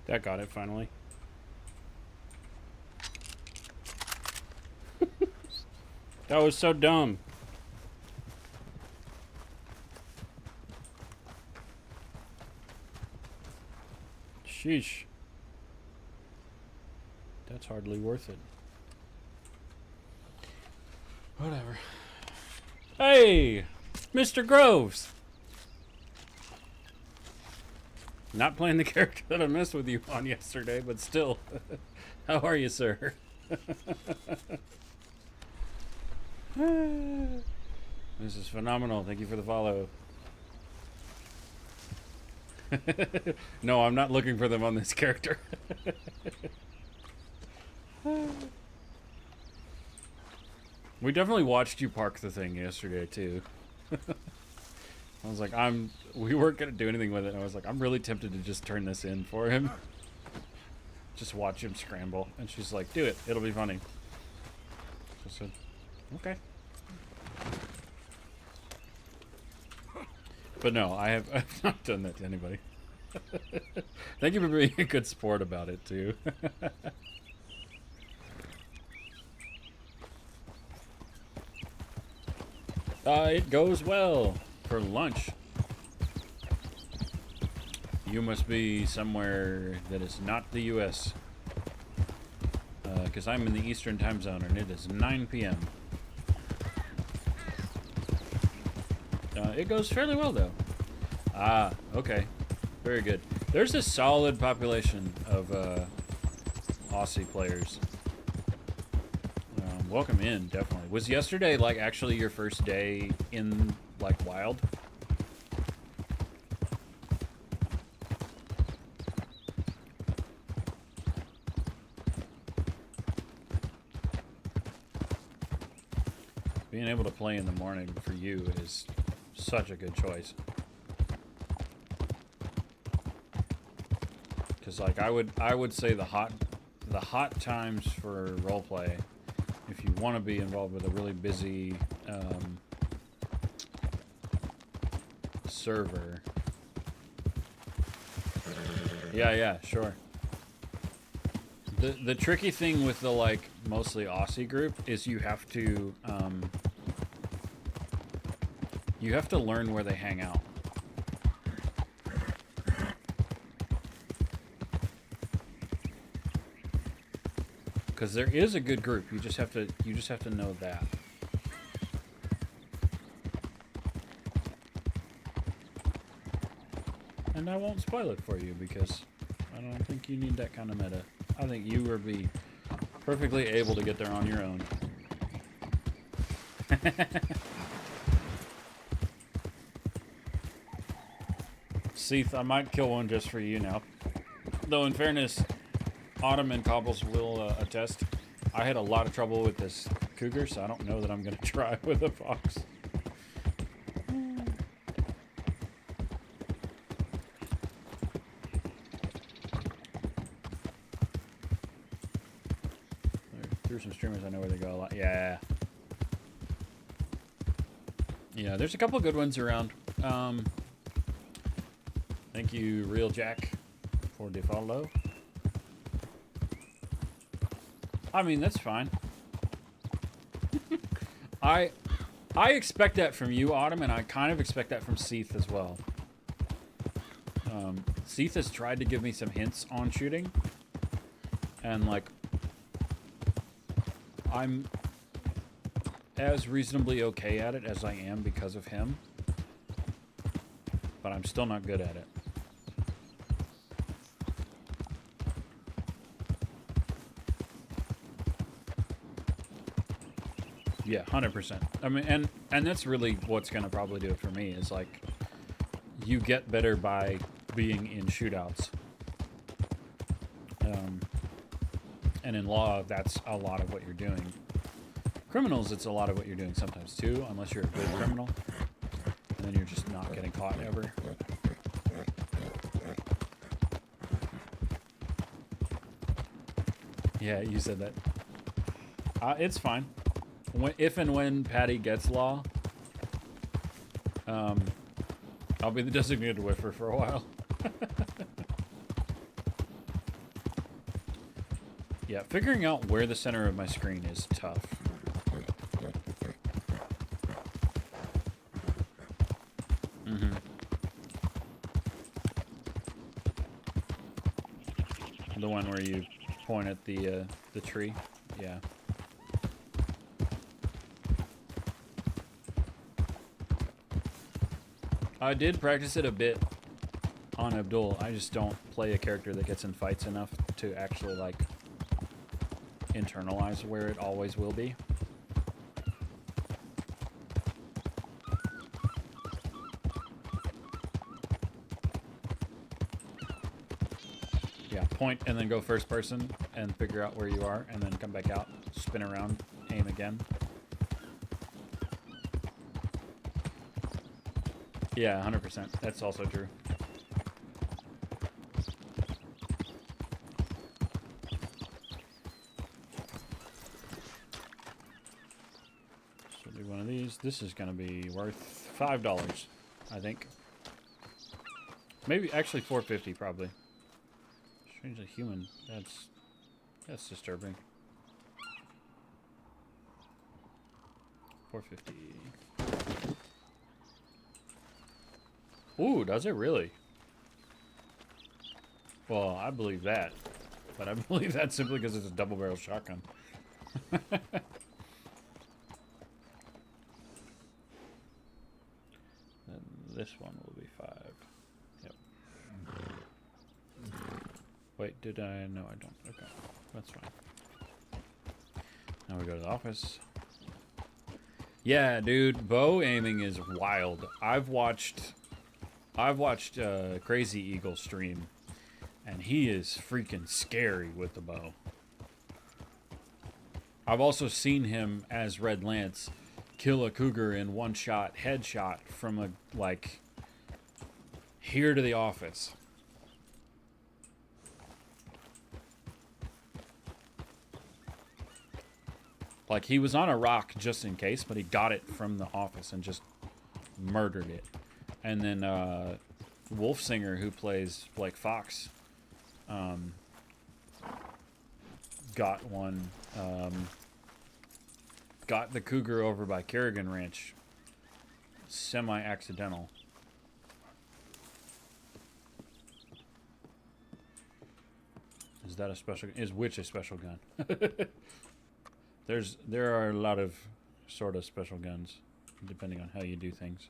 That got it finally. That was so dumb. Sheesh. That's hardly worth it. Whatever. Hey! Mr. Groves! Not playing the character that I messed with you on yesterday, but still. How are you, sir? This is phenomenal. Thank you for the follow. No, I'm not looking for them on this character. We definitely watched you park the thing yesterday, too. I was like, we weren't going to do anything with it. I was like, I'm really tempted to just turn this in for him. Just watch him scramble. And she's like, do it. It'll be funny. So I said, okay. But no, I've not done that to anybody. Thank you for being a good sport about it, too. It goes well for lunch. You must be somewhere that is not the U.S. Because I'm in the Eastern time zone and it is 9 p.m. It goes fairly well, though. Ah, okay. Very good. There's a solid population of Aussie players. Welcome in, definitely. Was yesterday, like, actually your first day in, like, Wild? Being able to play in the morning for you is such a good choice. Because, like, I would say the hot times for roleplay, if you want to be involved with a really busy server. Yeah, sure. The tricky thing with the, like, mostly Aussie group is you have to learn where they hang out. Because there is a good group, you just have to know that. And I won't spoil it for you because I don't think you need that kind of meta. I think you will be perfectly able to get there on your own. Seath, I might kill one just for you now. Though in fairness, Autumn and Cobbles will attest. I had a lot of trouble with this cougar, so I don't know that I'm going to try with a fox. Through some streamers, I know where they go a lot. Yeah. Yeah, there's a couple good ones around. Thank you, Real Jack, for the follow. I mean, that's fine. I expect that from you, Autumn, and I kind of expect that from Seath as well. Seath has tried to give me some hints on shooting, and, like, I'm as reasonably okay at it as I am because of him, but I'm still not good at it. Yeah, 100%. I mean, and that's really what's going to probably do it for me is, like, you get better by being in shootouts. And in law, that's a lot of what you're doing. Criminals, it's a lot of what you're doing sometimes, too, unless you're a good criminal. And then you're just not getting caught ever. Yeah, you said that. It's fine. If and when Patty gets law, I'll be the designated whiffer for a while. Yeah, figuring out where the center of my screen is tough. Mm-hmm. The one where you point at the tree. Yeah. I did practice it a bit on Abdul. I just don't play a character that gets in fights enough to actually like internalize where it always will be. Yeah, point and then go first person and figure out where you are and then come back out, spin around, aim again. Yeah, 100%. That's also true. So do one of these. This is going to be worth $5, I think. Maybe actually $4.50 probably. Strangely human. That's disturbing. $4.50. Ooh, does it really? Well, I believe that. But I believe that simply because it's a double-barrel shotgun. And this one will be 5. Yep. Wait, did I? No, I don't. Okay, that's fine. Now we go to the office. Yeah, dude, bow aiming is wild. I've watched Crazy Eagle stream, and he is freaking scary with the bow. I've also seen him as Red Lance kill a cougar in one shot, headshot from a like here to the office. Like he was on a rock just in case, but he got it from the office and just murdered it. And then Wolfsinger, who plays Blake Fox, got one. Got the cougar over by Kerrigan Ranch. Semi-accidental. Is that a special? Is which a special gun? There are a lot of sort of special guns, depending on how you do things.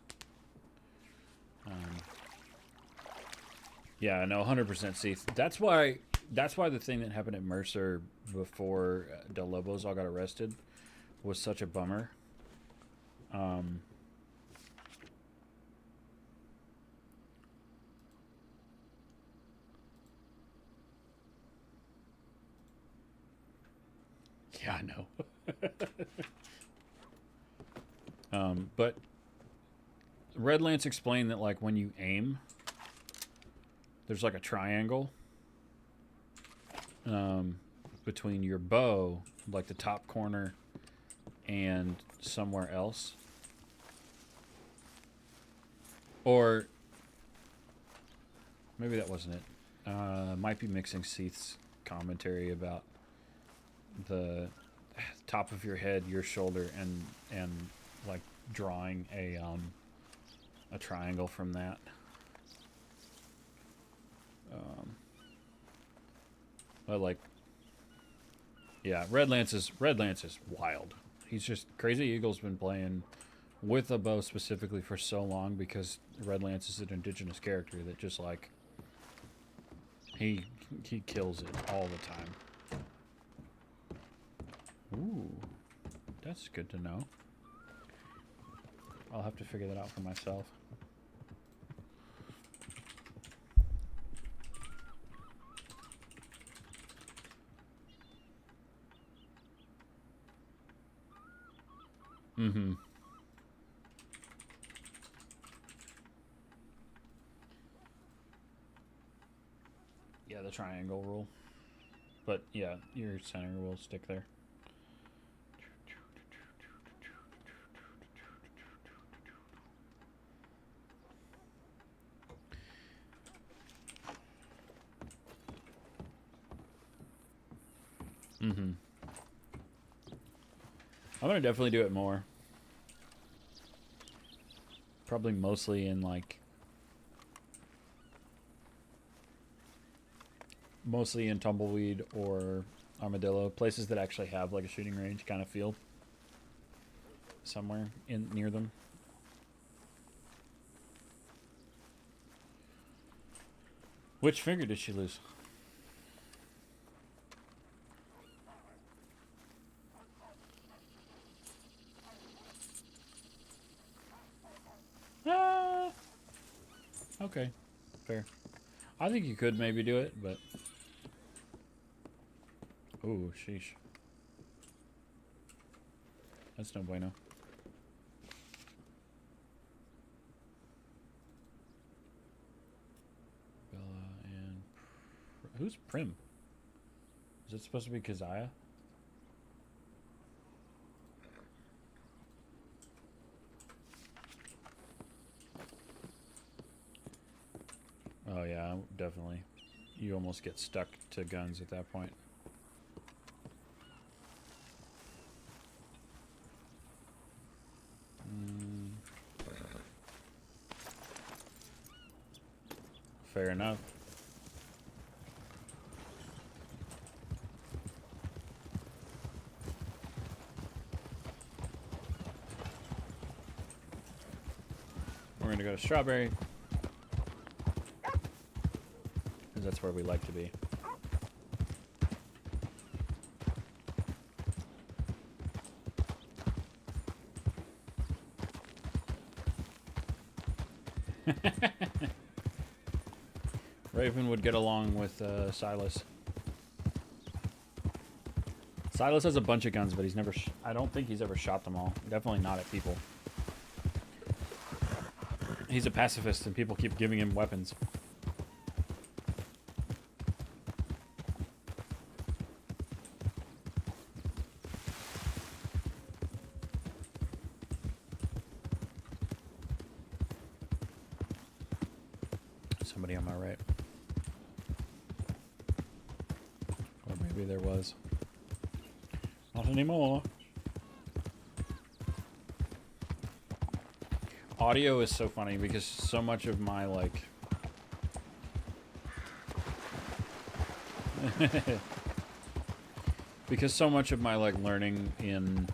Yeah, no, 100% Seath. That's why the thing that happened at Mercer before Del Lobos all got arrested was such a bummer. Yeah, I know. But Red Lance explained that like when you aim, there's like a triangle between your bow, like the top corner, and somewhere else. Or maybe that wasn't it. Might be mixing Seath's commentary about the top of your head, your shoulder, and like drawing a triangle from that. But like, yeah, Red Lance is wild. He's just Crazy Eagle's been playing with a bow specifically for so long because Red Lance is an indigenous character that just like he kills it all the time. Ooh, that's good to know. I'll have to figure that out for myself. Mm-hmm. Yeah, the triangle rule. But yeah, your center will stick there. Mm-hmm. I'm gonna definitely do it more. Probably mostly in like Tumbleweed or Armadillo, places that actually have like a shooting range kind of feel somewhere in near them. Which finger did she lose? Ah, okay, fair. I think you could maybe do it, but... Ooh, sheesh. That's no bueno. Bella and... Who's Prim? Is it supposed to be Keziah? Oh yeah, definitely. You almost get stuck to guns at that point. Fair enough. We're gonna go to Strawberry. Because that's where we like to be. Raven would get along with Silas. Silas has a bunch of guns, but he's never... I don't think he's ever shot them all. Definitely not at people. He's a pacifist, and people keep giving him weapons. Somebody on my right. Or maybe there was. Not anymore. Audio is so funny because so much of my, like... because so much of my, like, learning in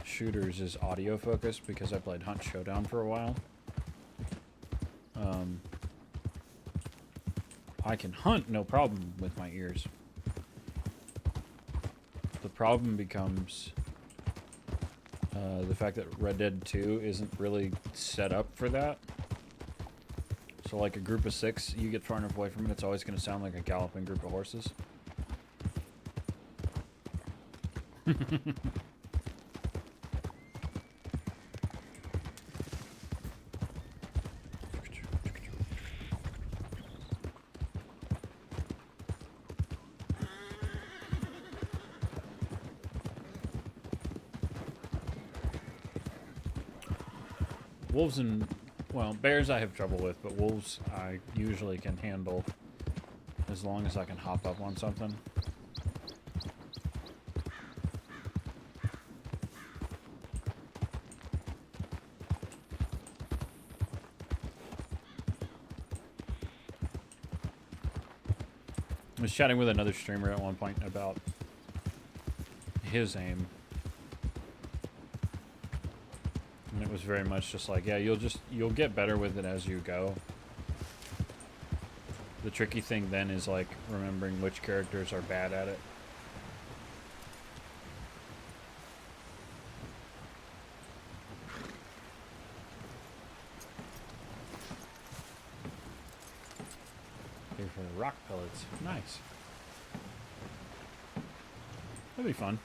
shooters is audio focused because I played Hunt Showdown for a while. I can hunt no problem with my ears. The problem becomes the fact that Red Dead 2 isn't really set up for that. So like a group of 6, you get far enough away from it, it's always going to sound like a galloping group of horses. Wolves and, well, bears I have trouble with, but wolves I usually can handle as long as I can hop up on something. I was chatting with another streamer at one point about his aim. And it was very much just like, yeah, you'll get better with it as you go. The tricky thing then is like remembering which characters are bad at it. Here for the rock pellets. Nice. That'd be fun.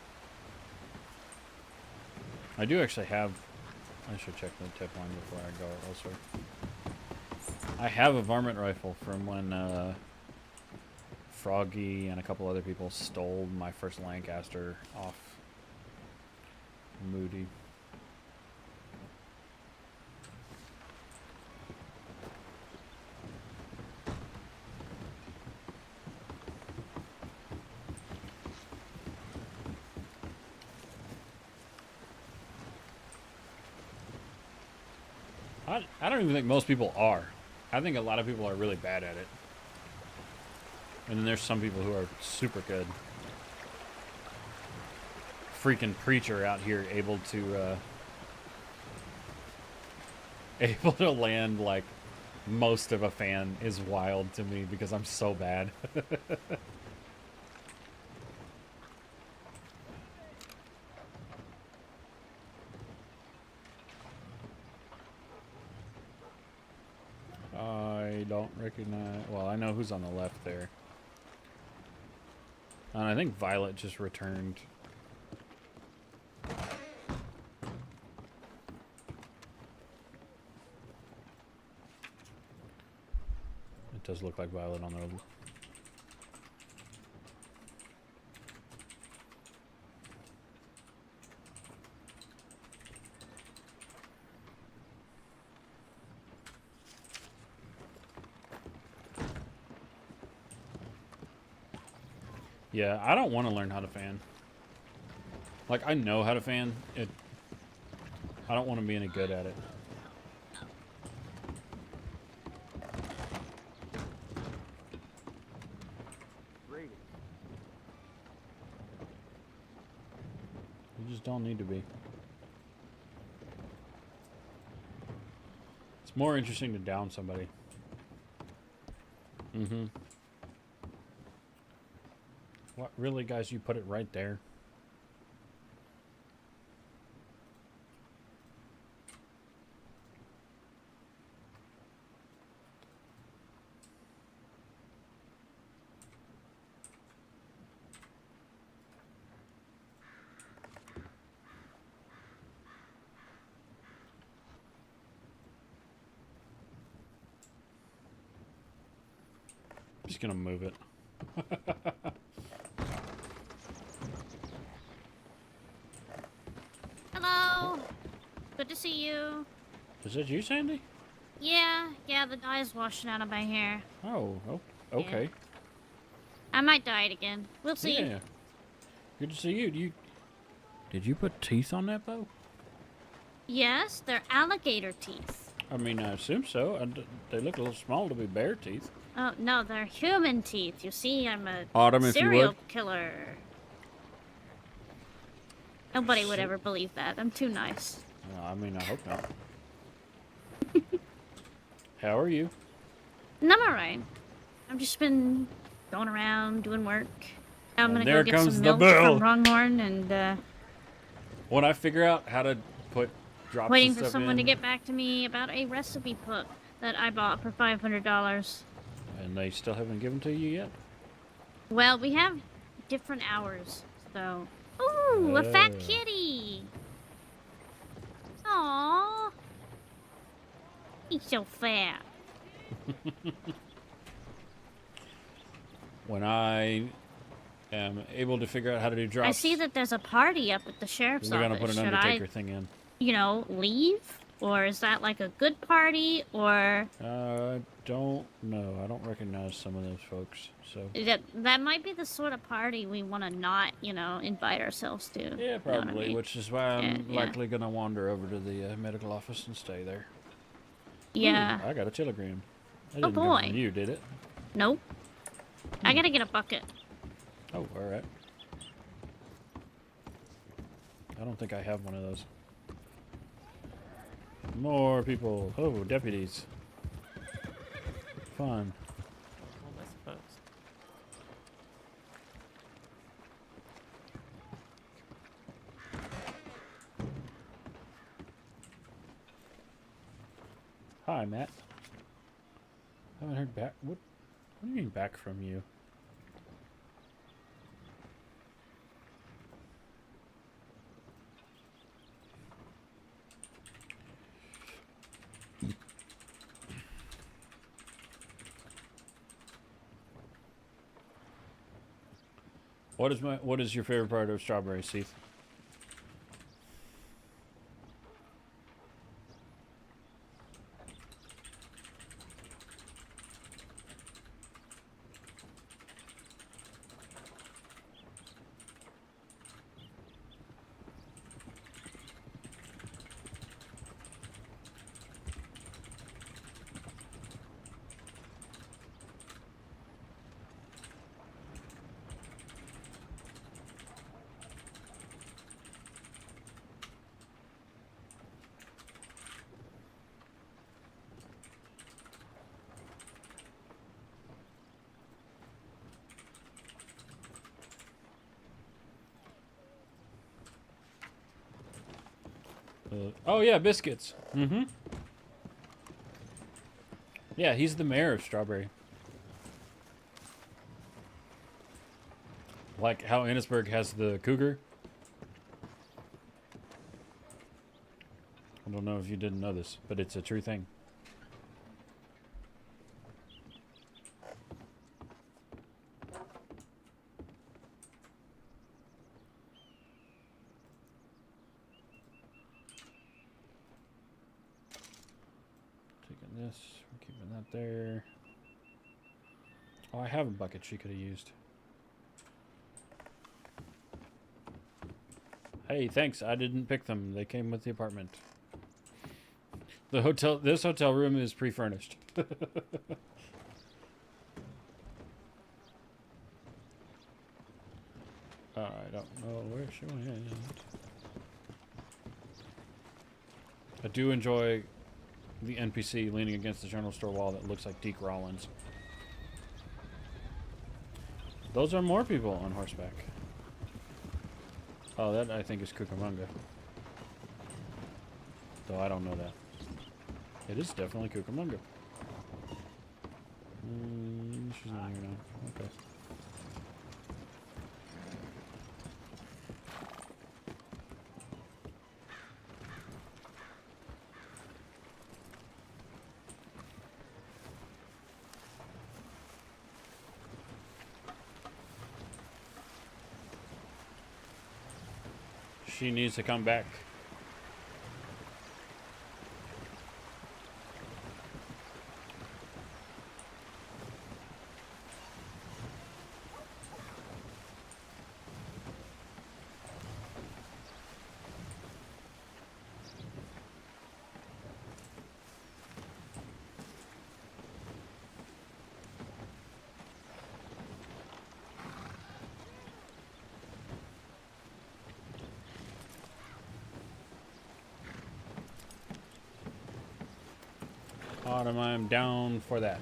I do actually have... I should check the tip line before I go elsewhere. I have a varmint rifle from when Froggy and a couple other people stole my first Lancaster off Moody. I don't even think most people are. I think a lot of people are really bad at it. And then there's some people who are super good. Freaking Preacher out here able to land like most of a fan is wild to me because I'm so bad. I don't recognize... Well, I know who's on the left there. And I think Violet just returned. It does look like Violet on the... Yeah, I don't want to learn how to fan. Like, I know how to fan. I don't want to be any good at it. You just don't need to be. It's more interesting to down somebody. Mm-hmm. What, really, guys? You put it right there? I'm just gonna move it. Hello. Good to see you. Is that you, Sandy? Yeah, the dye's washing out of my hair. Oh, okay. Yeah. I might dye it again. We'll see. Yeah. Good to see you. Did you put teeth on that bow? Yes, they're alligator teeth. I mean, I assume so. They look a little small to be bear teeth. Oh, no, they're human teeth. You see, I'm a Autumn, if you serial would. killer. Nobody would ever believe that. I'm too nice. I mean, I hope not. How are you? And I'm alright. I've just been going around doing work. Now I'm And gonna there go get comes some the milk bill. from Pronghorn and When I figure out how to put drops waiting and for stuff someone to in, get back to me about a recipe book that I bought for $500. and they still haven't given to you yet. Well, we have different hours, so... Ooh, a fat Oh. kitty! Aww. He's so fat. When I am able to figure out how to do drops, I see that there's a party up at the sheriff's we're gonna office. put an Should Undertaker I, thing in. leave? Or is that like a good party? Or... I don't know. I don't recognize some of those folks. So That might be the sort of party we want to not, invite ourselves to. yeah, You know what I probably. mean? Which is why I'm Yeah. likely gonna wander over to the medical office and stay there. Yeah. Ooh, I got a telegram. That Oh, didn't come boy. from you, did it? Nope. I gotta get a bucket. Oh, all right. I don't think I have one of those. More people. Oh, deputies. Fun. Well, I suppose. Hi, Matt. Haven't heard back. What do you mean back from you? What is your favorite part of strawberry, Seath? Oh yeah, biscuits. Mm-hmm. Yeah, he's the mayor of Strawberry. Like how Ennisburg has the cougar. I don't know if you didn't know this, but it's a true thing. Taking this, we're keeping that there. Oh, I have a bucket she could have used. Hey, thanks. I didn't pick them. They came with the apartment. The hotel. This hotel room is pre-furnished. I don't know where she went. I do enjoy the NPC leaning against the general store wall that looks like Deke Rollins. Those are more people on horseback. Oh, that I think is Cucamonga. Though I don't know that. It is definitely Cucamonga. She's not here now. Okay. She needs to come back. Autumn, I'm down for that.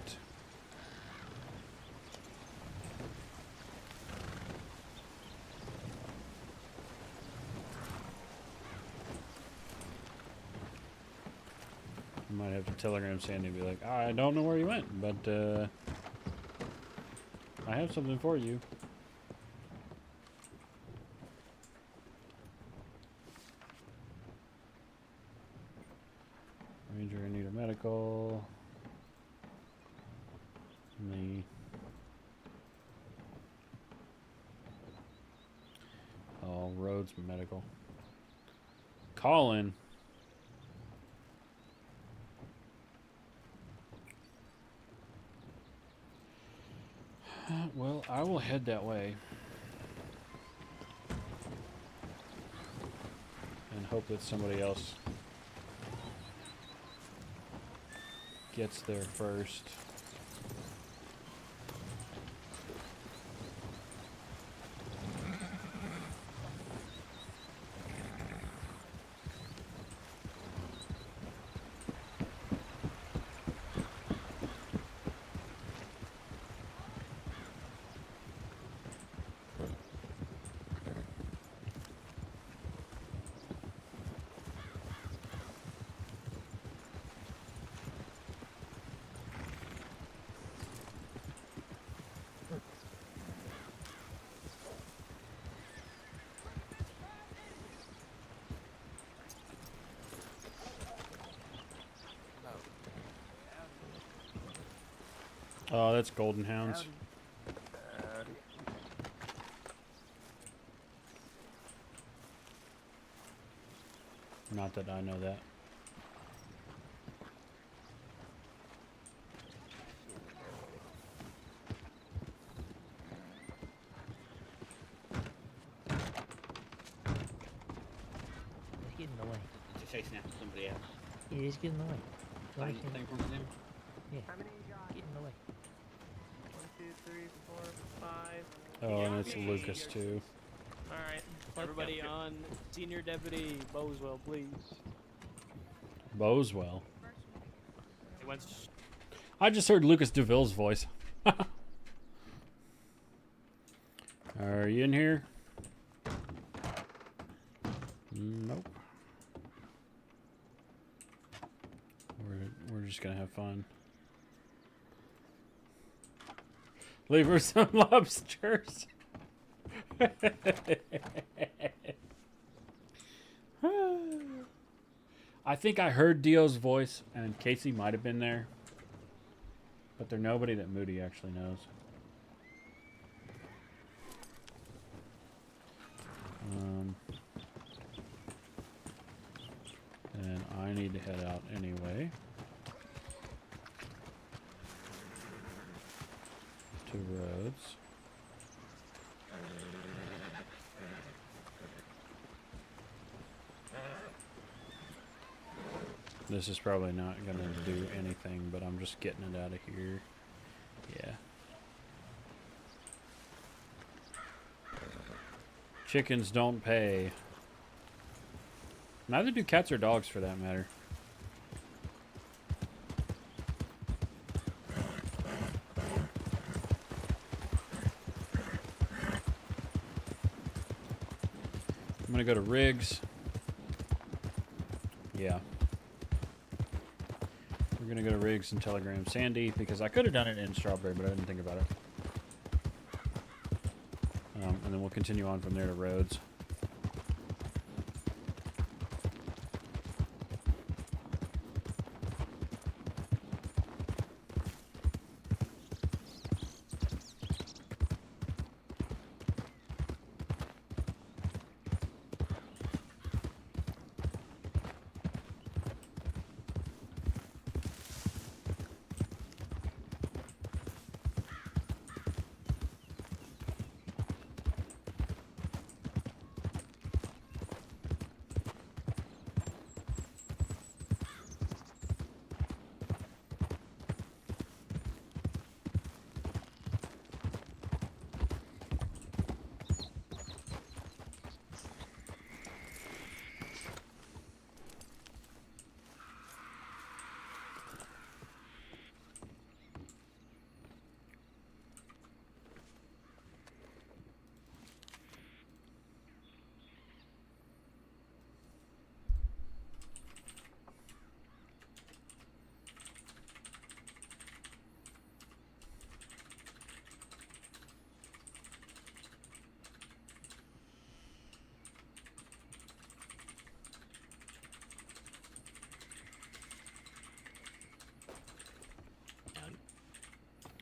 I might have to telegram Sandy and be like, I don't know where you went, but I have something for you. Ranger, I need a medical. Me. Oh, Rhodes medical. Colin. Well, I will head that way. And hope that somebody else gets there first. Oh, that's Golden Hounds. Not that I know that. He's getting away. Just chasing after somebody else. Yeah, he's getting away. Thank from him. Yeah. Getting away. 1, 2, 3, 4, 5. Oh, and it's Lucas too. Alright. Everybody on Senior Deputy Boswell, please. Boswell. He went I just heard Lucas DeVille's voice. Are you in here? Nope. We're just gonna have fun. Leave her some lobsters. I think I heard Dio's voice, and Casey might have been there, but there's nobody that Moody actually knows. And I need to head out anyway. To Rhodes. This is probably not going to do anything, but I'm just getting it out of here. Yeah. Chickens don't pay. Neither do cats or dogs, for that matter. I'm gonna go to Riggs. Yeah. We're gonna go to Riggs and telegram Sandy, because I could have done it in Strawberry, but I didn't think about it. And then we'll continue on from there to Rhodes.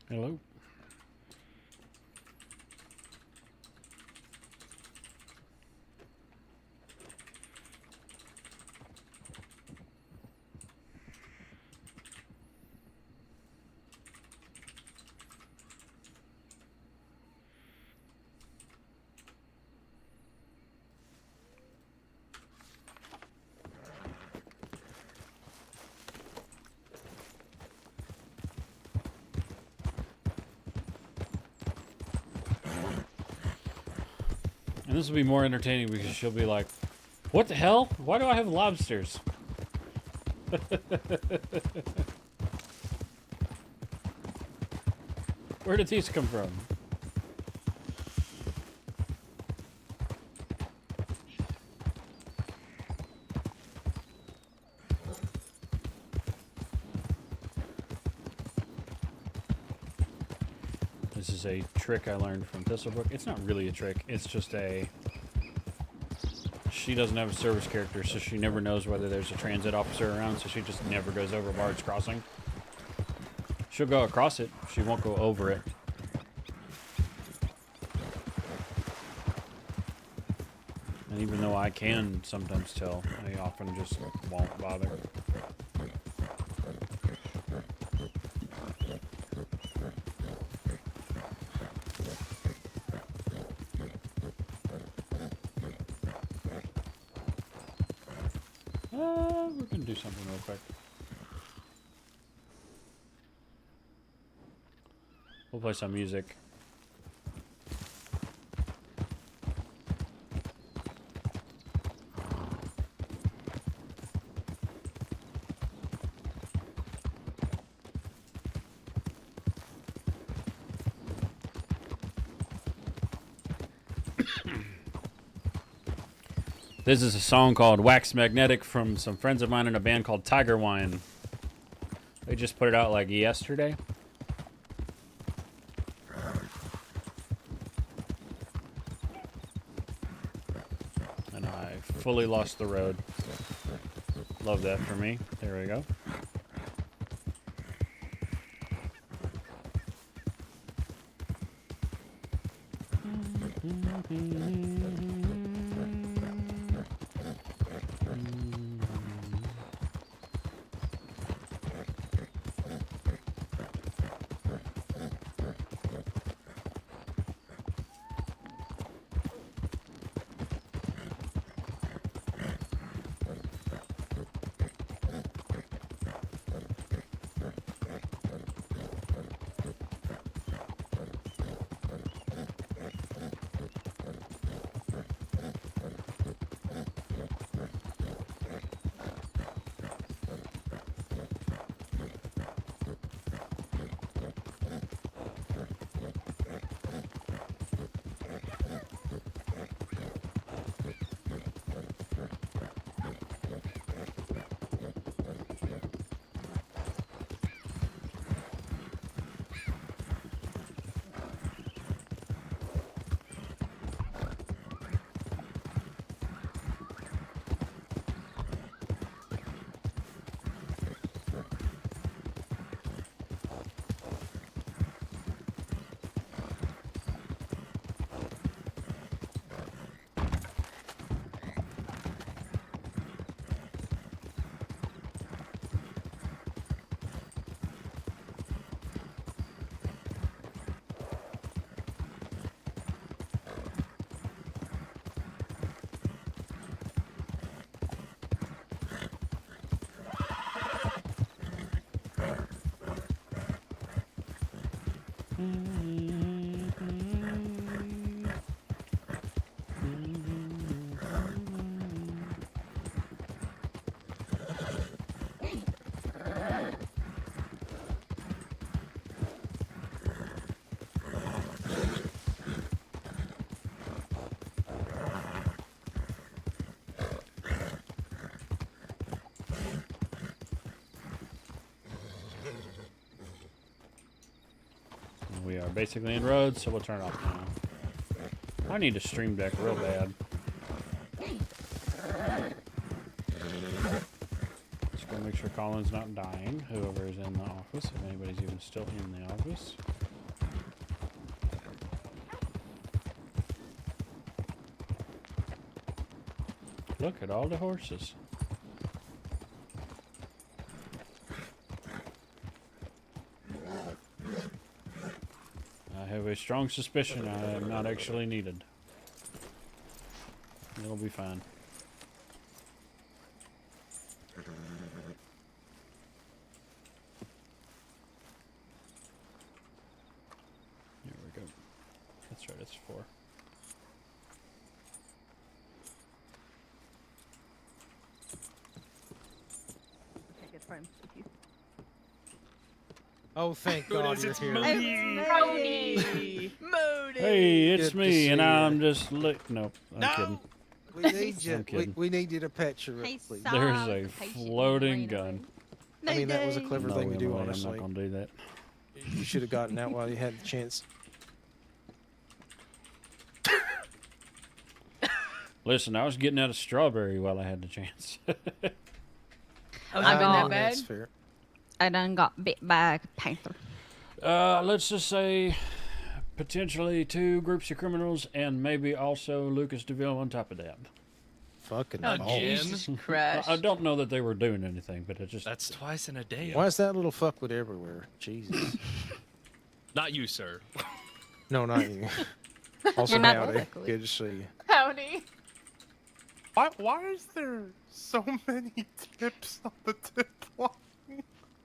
Hello. And this will be more entertaining because she'll be like, what the hell? Why do I have lobsters? Where did these come from? This is a trick I learned from Thistlebrook. It's not really a trick. It's just a... She doesn't have a service character, so she never knows whether there's a transit officer around, so she just never goes over Bard's Crossing. She'll go across it. She won't go over it. And even though I can sometimes tell, I often just won't bother. We're gonna do something real quick. We'll play some music. This is a song called Wax Magnetic from some friends of mine in a band called Tiger Wine. They just put it out like yesterday. And I fully lost the road. Love that for me. There we go. We are basically in roads, so we'll turn it off now. I need a stream deck real bad. Just gonna make sure Colin's not dying. Whoever is in the office, if anybody's even still in the office. Look at all the horses. I have a strong suspicion I am not actually needed. It'll be fine. Here we go. That's right, it's 4. Oh, thank God you're here. Moody. Hey, it's Good to me, see and ya. I'm just nope, I'm kidding. We need you. I'm kidding. We need you to pet your please. There's a floating gun. I mean, that was a clever No, thing to do, Emily, honestly. I'm not gonna do that. You should have gotten out while you had the chance. Listen, I was getting out of strawberry while I had the chance. I've been that bad. That's fair. I done got bit by a panther. Let's just say potentially 2 groups of criminals and maybe also Lucas DeVille on top of that. Fucking Oh, balls. Jesus Christ. I don't know that they were doing anything, but it just... That's twice in a day. Why is that little fuckwit everywhere? Jesus. Not you, sir. No, not you. Also, You're not howdy. luckily. Good to see you. Howdy. Why is there so many tips on the tip line?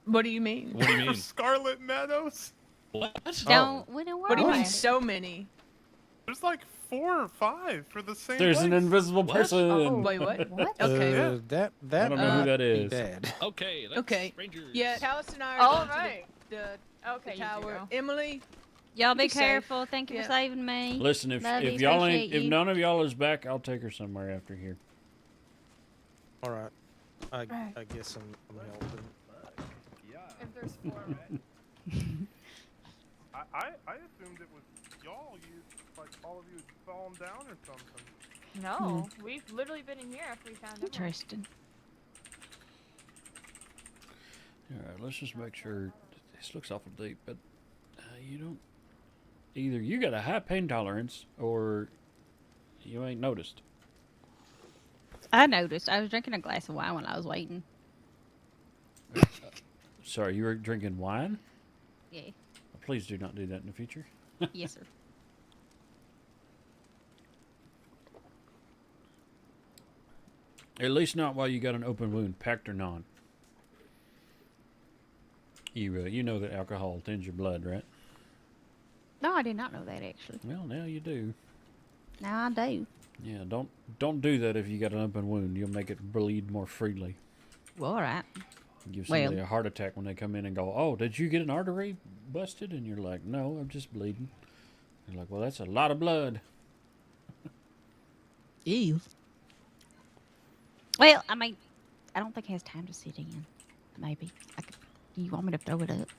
What do you mean? What do you mean? Scarlet Meadows? What? Don't win a world. What do you mean so many? There's like 4 or 5 for the same There's an place. invisible person. Oh, wait, what? What? Okay. That I don't know who that be is. bad. Okay, let's Okay. Rangers. Yeah, Talis and I are All going right. to the Okay, tower. Emily, Y'all be Be safe. careful. Thank you Yeah. for saving me. Listen, if Love you, y'all ain't, appreciate if you. none of y'all is back, I'll take her somewhere after here. All right. I Right. guess I'm helping. If there's 4, right? I assumed it was y'all. You like all of you had fallen down or something. No, we've literally been in here after we found out. Interesting. Alright, let's just make sure. This looks awful deep, but you don't. Either you got a high pain tolerance or you ain't noticed. I noticed. I was drinking a glass of wine when I was waiting. Sorry, you were drinking wine? Yeah. Please do not do that in the future. Yes, sir. At least not while you got an open wound, packed or not. You know that alcohol thins your blood, right? No, I did not know that actually. Well, now you do. Now I do. Yeah, don't do that if you got an open wound. You'll make it bleed more freely. Well, all right. Give somebody a heart attack when they come in and go, "Oh, did you get an artery busted?" And you're like, "No, I'm just bleeding." You're like, "Well, that's a lot of blood." Ew. Well, I mean, I don't think he has time to sit in. Maybe. Do you want me to throw it up?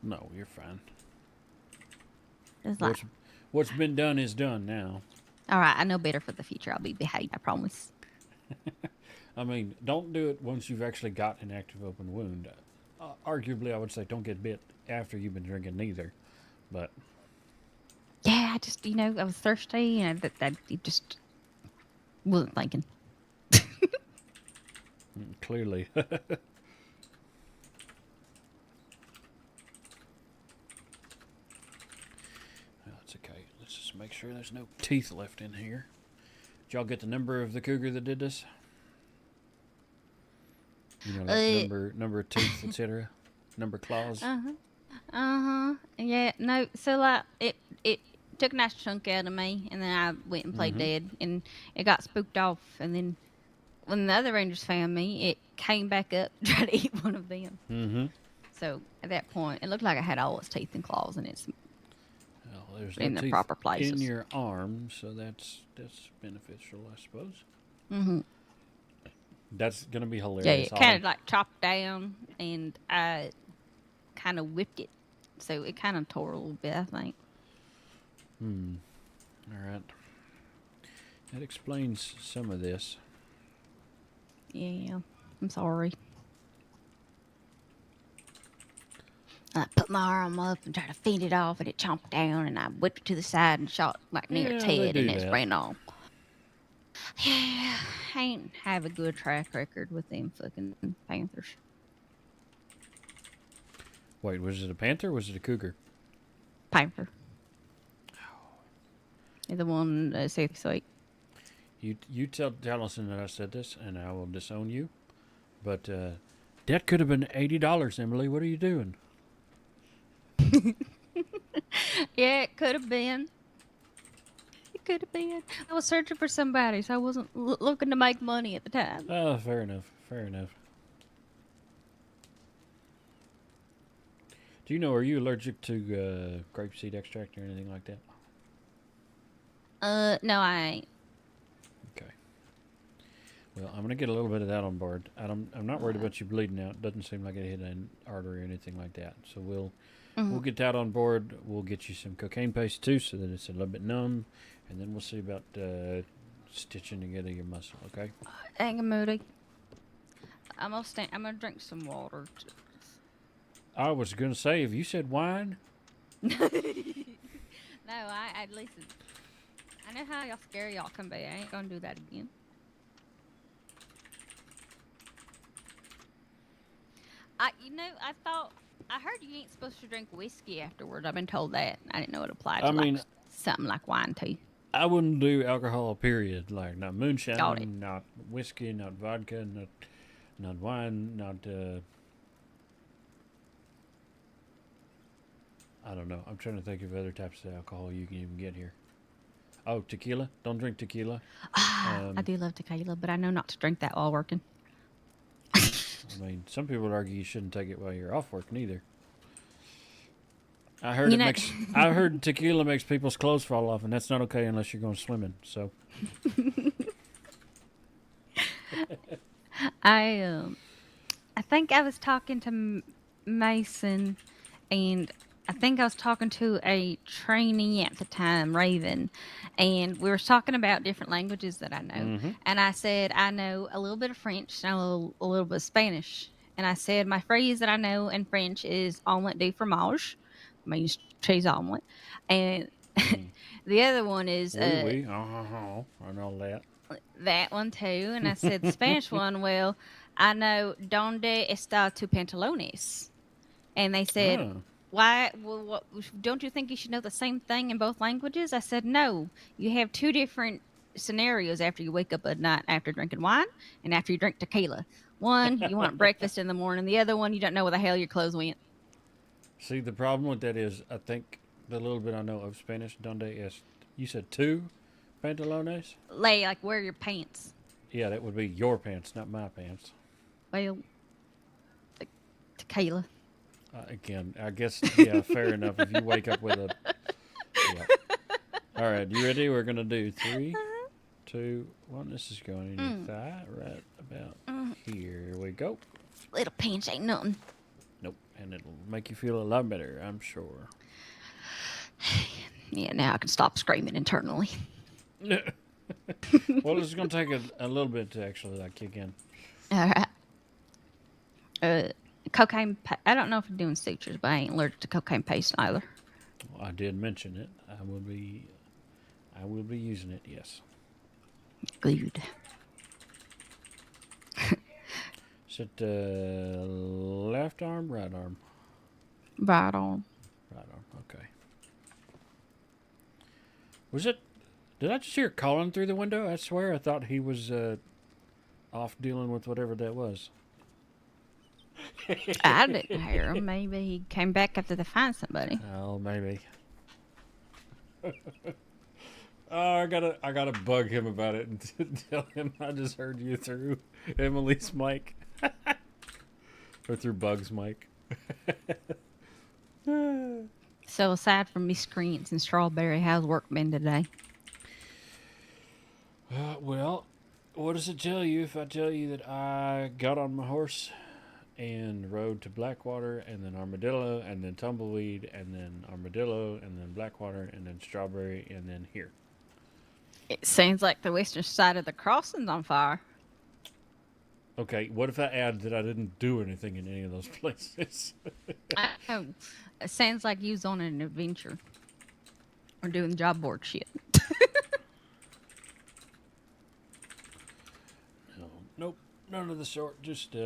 No, you're fine. It's like, What's been done is done now. all right, I know better for the future. I'll be behaved, I promise. I mean, don't do it once you've actually got an active open wound. Arguably, I would say don't get bit after you've been drinking neither. But Yeah, I just, I was thirsty and that just wasn't thinking. clearly. That's okay. Let's just make sure there's no teeth left in here. Did y'all get the number of the cougar that did this? You know, like number of teeth, etc. Number of claws. Yeah, no. So like it took a nice chunk out of me, and then I went and played dead, and it got spooked off, and then when the other rangers found me, it came back up to try to eat one of them. Mm-hmm. So at that point, it looked like I had all its teeth and claws, and it's There's in no the teeth proper places. in your arm, so that's beneficial, I suppose. Mm-hmm. That's gonna be hilarious. Yeah, it kind of like chopped down, and I kind of whipped it, so it kind of tore a little bit, I think. All right. That explains some of this. Yeah, I'm sorry. I put my arm up and tried to fend it off, and it chomped down, and I whipped it to the side and shot like near its head, and it ran off. Yeah, I ain't have a good track record with them fucking panthers. Wait, was it a panther or was it a cougar? Panther. The one that said sweet. You tell Allison that I said this, and I will disown you. But that could have been $80, Emily. What are you doing? Yeah, it could have been. It could have been. I was searching for somebody, so I wasn't looking to make money at the time. Oh, fair enough. Fair enough. Do you know, are you allergic to grapeseed extract or anything like that? No, I ain't. Okay. Well, I'm gonna get a little bit of that on board. I'm not worried about you bleeding out. Doesn't seem like it hit an artery or anything like that. So we'll get that on board. We'll get you some cocaine paste too, so that it's a little bit numb, and then we'll see about stitching together your muscle. Okay. Hang on, Moody. I'm gonna drink some water. I was gonna say, if you said wine. No, I listen. I know how scary y'all can be. I ain't gonna do that again. I heard you ain't supposed to drink whiskey afterward. I've been told that. I didn't know it applied to something like wine too. I wouldn't do alcohol, period. Like, not moonshine, not whiskey, not vodka, not wine, not, I don't know. I'm trying to think of other types of alcohol you can even get here. Oh, tequila? Don't drink tequila. I do love tequila, but I know not to drink that while working. I mean, some people would argue you shouldn't take it while you're off work neither. I heard I heard tequila makes people's clothes fall off, and that's not okay unless you're going swimming. So. I I think I was talking to Mason, and I think I was talking to a trainee at the time, Raven, and we were talking about different languages that I know. Mm-hmm. And I said I know a little bit of French and a little bit of Spanish. And I said my phrase that I know in French is omelette du fromage, means cheese omelet, and the other one is Oui. I know that. that one too. And I said the Spanish one, well, I know donde está tu pantalones. And they said, Oh. why? Well, what, don't you think you should know the same thing in both languages? I said, no. You have two different scenarios after you wake up at night after drinking wine and after you drink tequila. One, you want breakfast in the morning. The other one, you don't know where the hell your clothes went. See, the problem with that is, I think the little bit I know of Spanish, donde es, you said two pantalones? Like wear your pants. Yeah, that would be your pants, not my pants. Well, tequila. Again, I guess, yeah, fair enough. If you wake up with a... Yeah. All right, you ready? We're going to do 3, 2, 1. This is going in your thigh right about here. We go. Little pants ain't nothing. Nope, and it'll make you feel a lot better, I'm sure. Yeah, now I can stop screaming internally. Well, it's going to take a little bit to actually like kick in. All right. Cocaine. I don't know if you're doing sutures, but I ain't allergic to cocaine paste either. Well, I did mention it. I will be using it. Yes. Good. Is it left arm, right arm? Right on. Right arm. Okay. Was it? Did I just hear Colin through the window? I swear I thought he was off dealing with whatever that was. I didn't hear him. Maybe he came back after they find somebody. Oh, maybe. Oh, I gotta bug him about it and tell him I just heard you through Emily's mic. Or through Bug's mic. So aside from miscreants and strawberry, how's work been today? Well, what does it tell you if I tell you that I got on my horse and rode to Blackwater and then Armadillo and then Tumbleweed and then Armadillo and then Blackwater and then Strawberry and then here? It seems like the western side of the crossing's on fire. Okay, what if I add that I didn't do anything in any of those places? Oh, it sounds like you was on an adventure. Or doing job board shit. No, nope, none of the sort. Just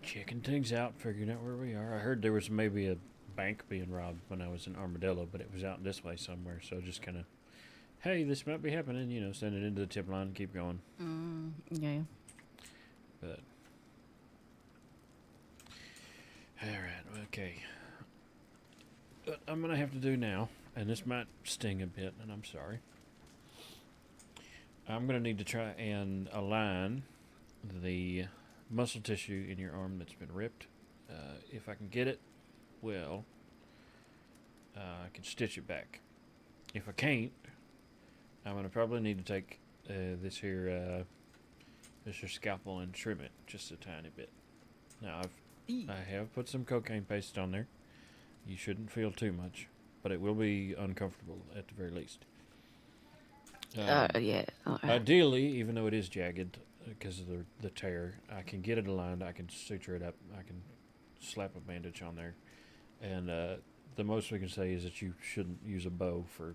checking things out, figuring out where we are. I heard there was maybe a bank being robbed when I was in Armadillo, but it was out this way somewhere. So just kind of, hey, this might be happening. You know, send it into the tip line and keep going. Yeah. But all right, okay. What I'm gonna have to do now, and this might sting a bit, and I'm sorry. I'm gonna need to try and align the muscle tissue in your arm that's been ripped. If I can get it, well, I can stitch it back. If I can't, I'm gonna probably need to take this here scalpel and trim it just a tiny bit. Now I have put some cocaine paste on there. You shouldn't feel too much, but it will be uncomfortable at the very least. Yeah. Ideally, even though it is jagged because of the tear, I can get it aligned. I can suture it up. I can slap a bandage on there, and the most we can say is that you shouldn't use a bow for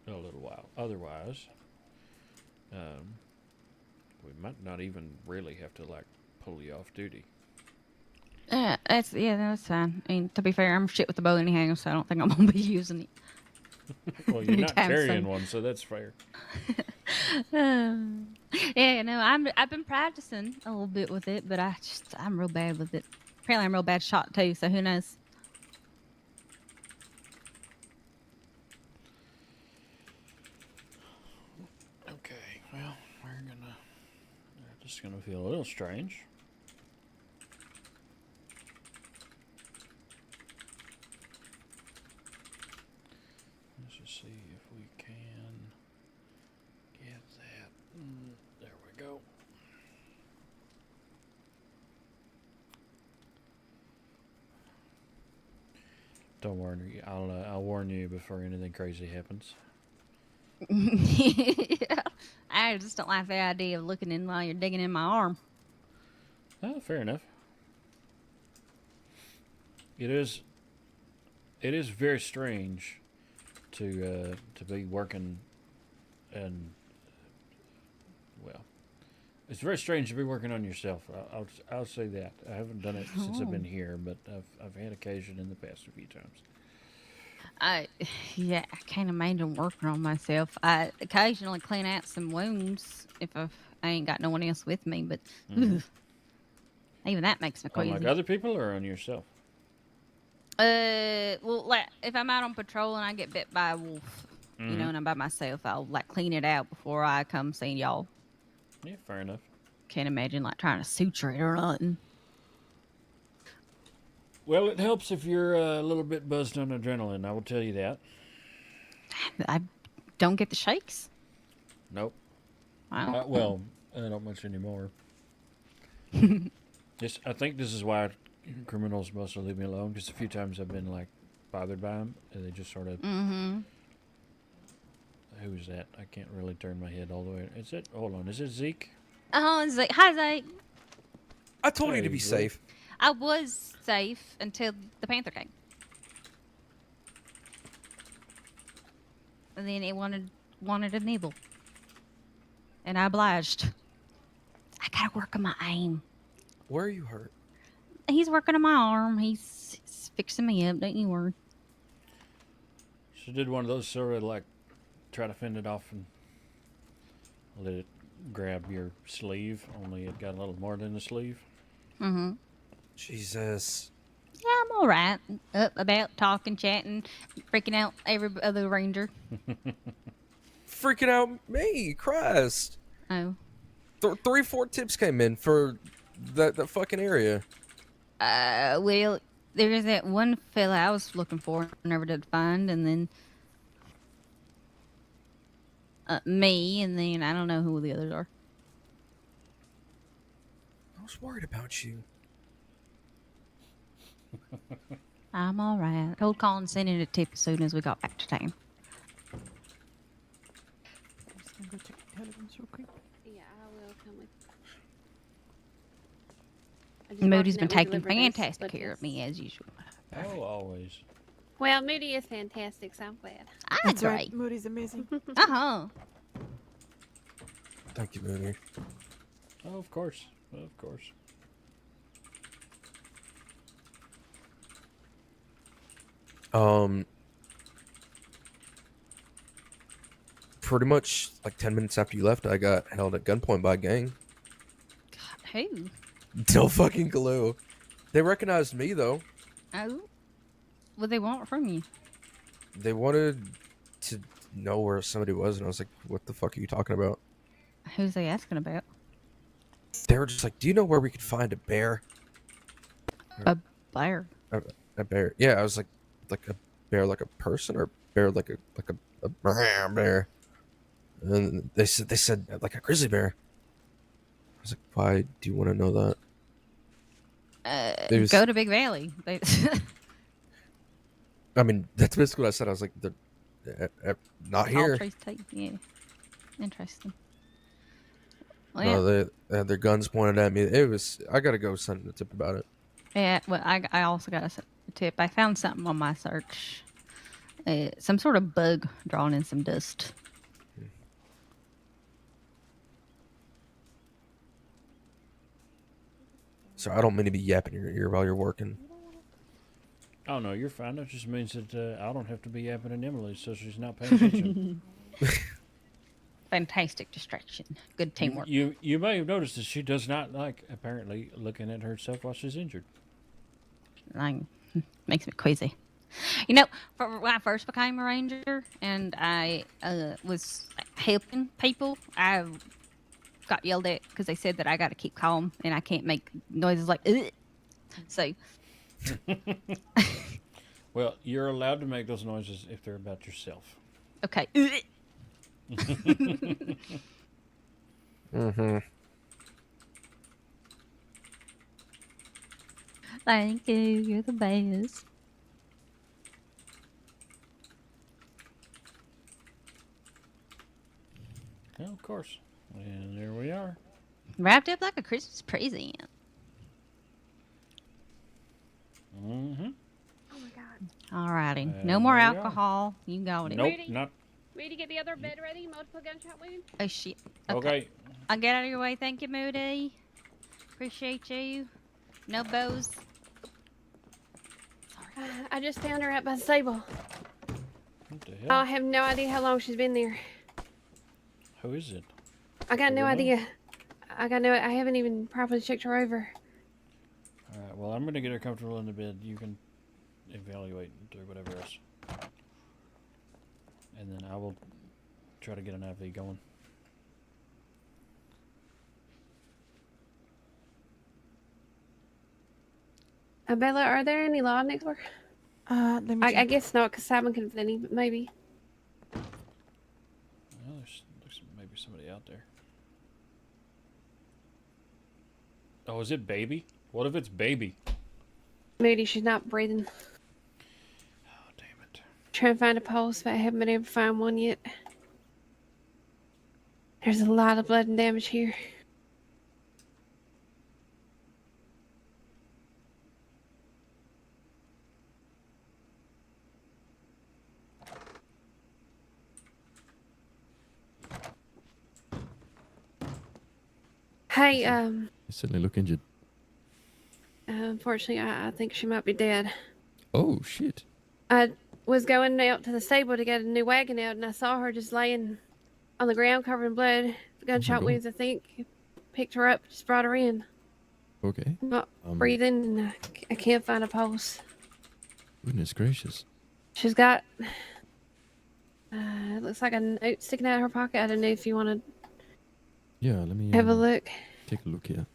a little while. Otherwise, we might not even really have to like pull you off duty. That's fine. I mean, to be fair, I'm shit with the bow anyhow, so I don't think I'm gonna be using it. Well, you're not Anytime carrying soon. one, so that's fair. Yeah, no, I've been practicing a little bit with it, but I'm real bad with it. Apparently, I'm a real bad shot too, so who knows? Okay, well, we're just gonna feel a little strange. Let's just see if we can get that. There we go. Don't worry. I'll warn you before anything crazy happens. Yeah. I just don't like the idea of looking in while you're digging in my arm. Oh, fair enough. It is very strange to be working and well, it's very strange to be working on yourself. I'll say that. I haven't done it since I've been here, but I've had occasion in the past a few times. I can't imagine working on myself. I occasionally clean out some wounds if I ain't got no one else with me, but ugh, even that makes me On queasy. like other people or on yourself? Well, like if I'm out on patrol and I get bit by a wolf, you know, and I'm by myself, I'll like clean it out before I come see y'all. Yeah, fair enough. Can't imagine like trying to suture it or nothing. Well, it helps if you're a little bit buzzed on adrenaline. I will tell you that. I don't get the shakes. Nope. Wow. Well, not much anymore. I think this is why criminals mostly leave me alone, because a few times I've been like bothered by them, and they just sort of. Mm-hmm. Who is that? I can't really turn my head all the way. Is it? Hold on. Is it Zeke? Zeke. Hi, Zeke. I told you to Hey, be Zeke. safe. I was safe until the panther came. And then it wanted a nibble. And I obliged. I gotta work on my aim. Where are you hurt? He's working on my arm. He's fixing me up. Don't you worry. She did one of those sort of like try to fend it off and let it grab your sleeve, only it got a little more than the sleeve. Mm-hmm. Jesus. Yeah, I'm all right. Up about talking, chatting, freaking out every other ranger. Freaking out me, Christ. Oh. 3-4 tips came in for that fucking area. Well, there's that one fella I was looking for, never did find, and then me, and then I don't know who the others are. I was worried about you. I'm all right. I told Colin to send in a tip as soon as we got back to town. I'm just gonna go check intelligence real quick. Yeah, I will come with. I just walked Moody's in been that we taking delivered this, fantastic but care of me as usual. Oh, always. Well, Moody is fantastic, so I'm glad. I agree. Right. Moody's amazing. Uh-huh. Thank you, Moody. Oh, of course. Of course. Pretty much like 10 minutes after you left, I got held at gunpoint by a gang. God, who? No fucking clue. They recognized me though. Oh? What they want from you? They wanted to know where somebody was, and I was like, "What the fuck are you talking about?" Who's they asking about? They were just like, "Do you know where we could find a bear?" A bear. A bear. Yeah, I was like a bear, like a person, or bear like a bear. And they said like a grizzly bear. I was like, "Why do you want to know that?" Go to Big Valley. They I mean, that's basically what I said. I was like, "Not here." All trees take. Yeah. Interesting. Well, No, they had their guns pointed at me. It was. I gotta go send a tip about it. yeah. Well, I also got a tip. I found something on my search. Some sort of bug drawn in some dust. So I don't mean to be yapping in your ear while you're working. Oh, no, you're fine. That just means that I don't have to be yapping at Emily, so she's not paying attention. Fantastic distraction. Good teamwork. You may have noticed that she does not like, apparently, looking at herself while she's injured. Like, makes me queasy. You know, when I first became a ranger and I was helping people, I got yelled at because they said that I got to keep calm and I can't make noises like ugh. So well, you're allowed to make those noises if they're about yourself. Okay. Mm-hmm. Thank you. You're the best. Yeah, of course. And there we are. Wrapped up like a Christmas present. Mm-hmm. Oh my god. Alrighty. No And more there we are. alcohol. You got it. Nope, Moody. not. Moody, get the other bed ready. Multiple gunshot wound. Oh, shit. Okay. I'll get out of your way. Thank you, Moody. Appreciate you. No bows. I just found her out by the stable. What the I hell? have no idea how long she's been there. Who is it? I got Do no we know? idea. I haven't even properly checked her over. Alright, well, I'm going to get her comfortable in the bed. You can evaluate and do whatever else. And then I will try to get an IV going. Bella, are there any law next door? Let me I check. guess not, because Simon couldn't fit any, but maybe. Well, there's looks maybe somebody out there. Oh, is it baby? What if it's baby? Moody, she's not breathing. Oh, damn it. Trying to find a pulse, but I haven't been able to find one yet. There's a lot of blood and damage here. Hey, You certainly look injured. unfortunately, I think she might be dead. Oh, shit. I was going out to the stable to get a new wagon out, and I saw her just laying on the ground covered in blood. Gunshot God. wounds, I think. Picked her up, just brought her in. Okay. Not breathing, and I can't find a pulse. Goodness gracious. She's got, it looks like a note sticking out of her pocket. I don't know if you want to Yeah, let me have a look. take a look here.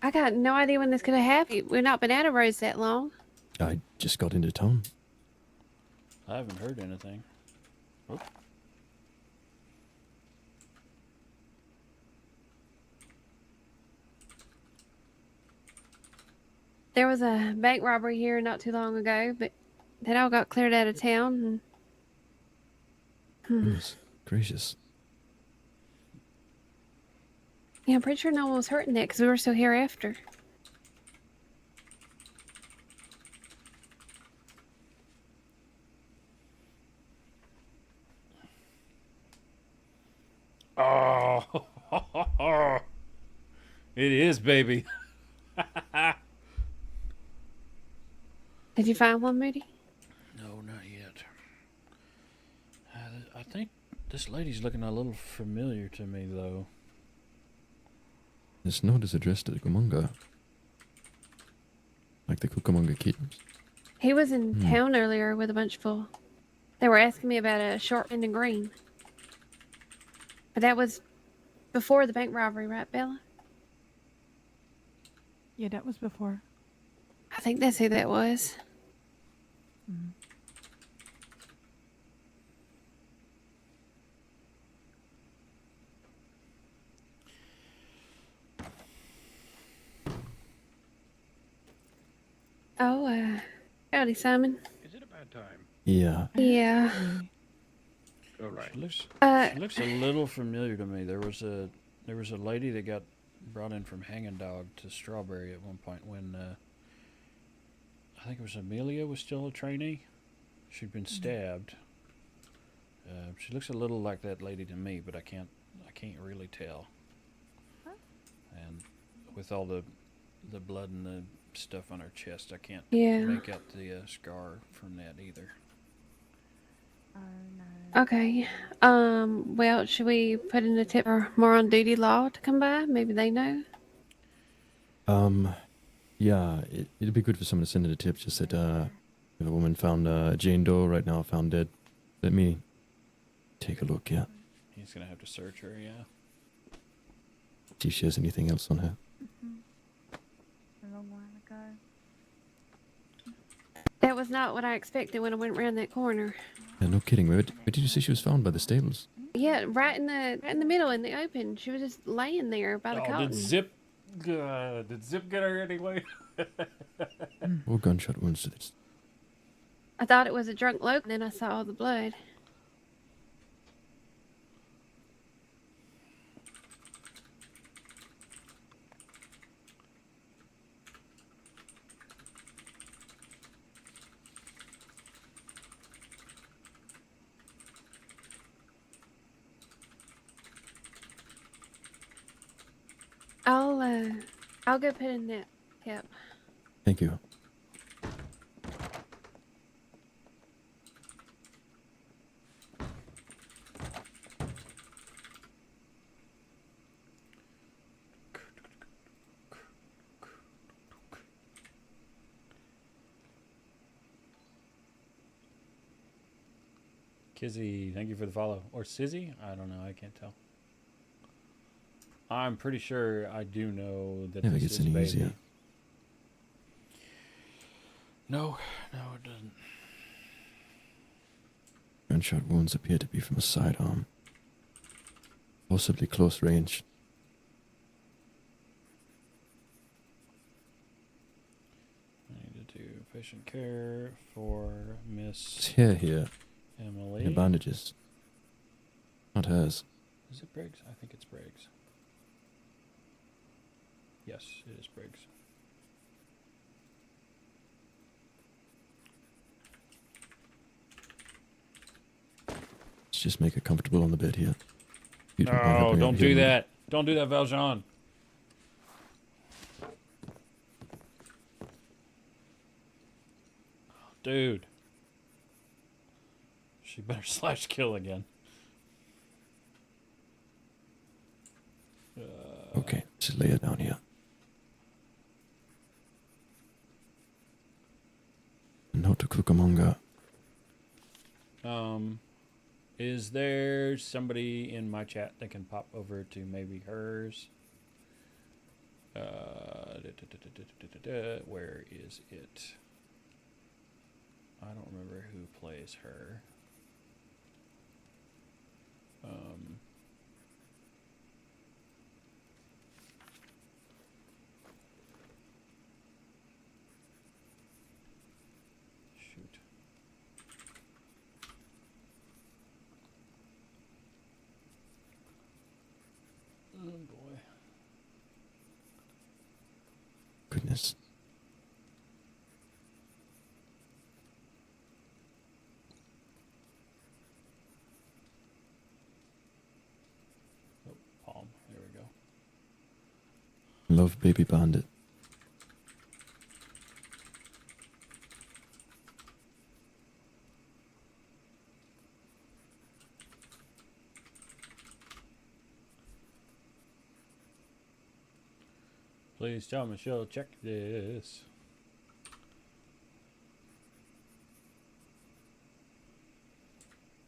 I got no idea when this could have happened. We've not been out of roads that long. I just got into town. I haven't heard anything. Oop. There was a bank robbery here not too long ago, but that all got cleared out of town. And, Goodness gracious. yeah, I'm pretty sure no one was hurt in that because we were still here after. Oh, it is, baby. Did you find one, Moody? No, not yet. I think this lady's looking a little familiar to me, though. This note is addressed to the Kumonga. Like the Cucamonga kittens. He was in town earlier with a bunch of people. They were asking me about a short end and green. But that was before the bank robbery, right, Bella? Yeah, that was before. I think that's who that was. Oh, howdy, Simon. Is it a bad time? Yeah. Yeah. All right. She looks a little familiar to me. There was a lady that got brought in from Hanging Dog to Strawberry at one point when I think it was Amelia was still a trainee. She'd been stabbed. She looks a little like that lady to me, but I can't really tell. And with all the blood and the stuff on her chest, I can't make out the scar from that either. Okay. Well, should we put in a tip for more on duty law to come by? Maybe they know. Yeah, it'd be good for someone to send in a tip just that, if a woman found, Jane Doe right now found dead. Let me take a look, yeah. He's gonna have to search her, yeah. See if she has anything else on her. A long while ago. That was not what I expected when I went around that corner. Yeah, no kidding. Where did you say she was found? By the stables? Yeah, right in the middle, in the open. She was just laying there by the cotton. Did Zip get her anyway? Or gunshot wounds to this. I thought it was a drunk local, and then I saw all the blood. I'll go put in that tip. Thank you. Kizzy, thank you for the follow. Or Sizzy? I don't know. I can't tell. I'm pretty sure I do know that Never this gets is any baby. easier. No, it doesn't. Gunshot wounds appear to be from a sidearm. Possibly close range. I need to do patient care for It's Miss here. Emily. The bandages. Not hers. Is it Briggs? I think it's Briggs. Yes, it is Briggs. Let's just make her comfortable on the bed here. You don't mind No, helping out don't here, do Moody? that. Don't do that, Valjean. Dude. She better slash kill again. Okay, just lay her down here. Not to Cucamonga. Is there somebody in my chat that can pop over to maybe hers? Where is it? I don't remember who plays her. Shoot. Oh boy. Goodness. Oh, palm. There we go. Love Baby Bandit. Please tell Michelle, check this.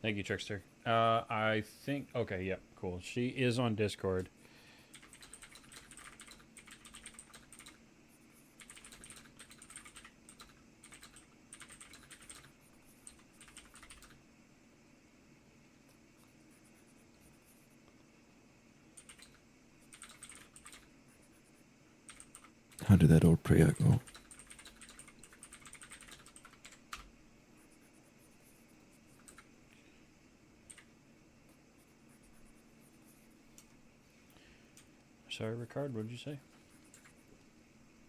Thank you, Trickster. I think... Okay, yep, cool. She is on Discord. How did that old prayer go? Sorry, Ricard, what did you say?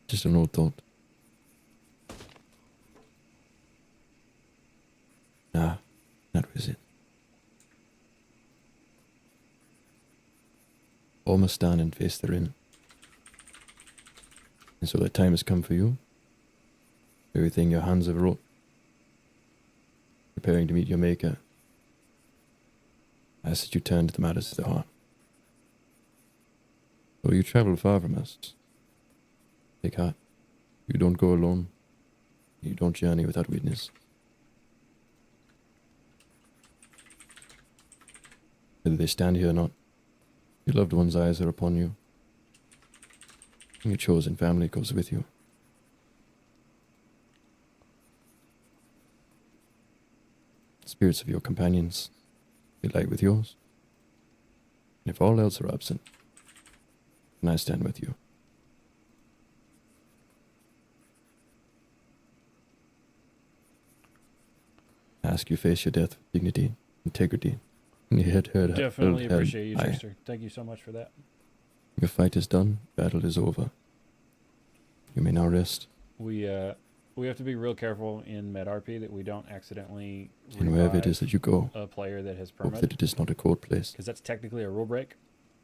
Just an old thought. Nah, that was it. All must stand and face their in. And so the time has come for you. Everything your hands have wrought. Preparing to meet your maker. I ask that you turn to the matters of the heart. Though you travel far from us, take heart. You don't go alone. You don't journey without witness. Whether they stand here or not, your loved one's eyes are upon you. And your chosen family goes with you. Spirits of your companions, be light with yours. And if all else are absent, then I stand with you. I ask you face your death with dignity, integrity, and your head held Definitely held appreciate you, high. Trickster. Thank you so much for that. Your fight is done, battle is over. You may now rest, We have to be real careful in MedRP that we don't accidentally and wherever it is revive that you go, a player that has hope permit, that it is not a cold place. because that's technically a rule break.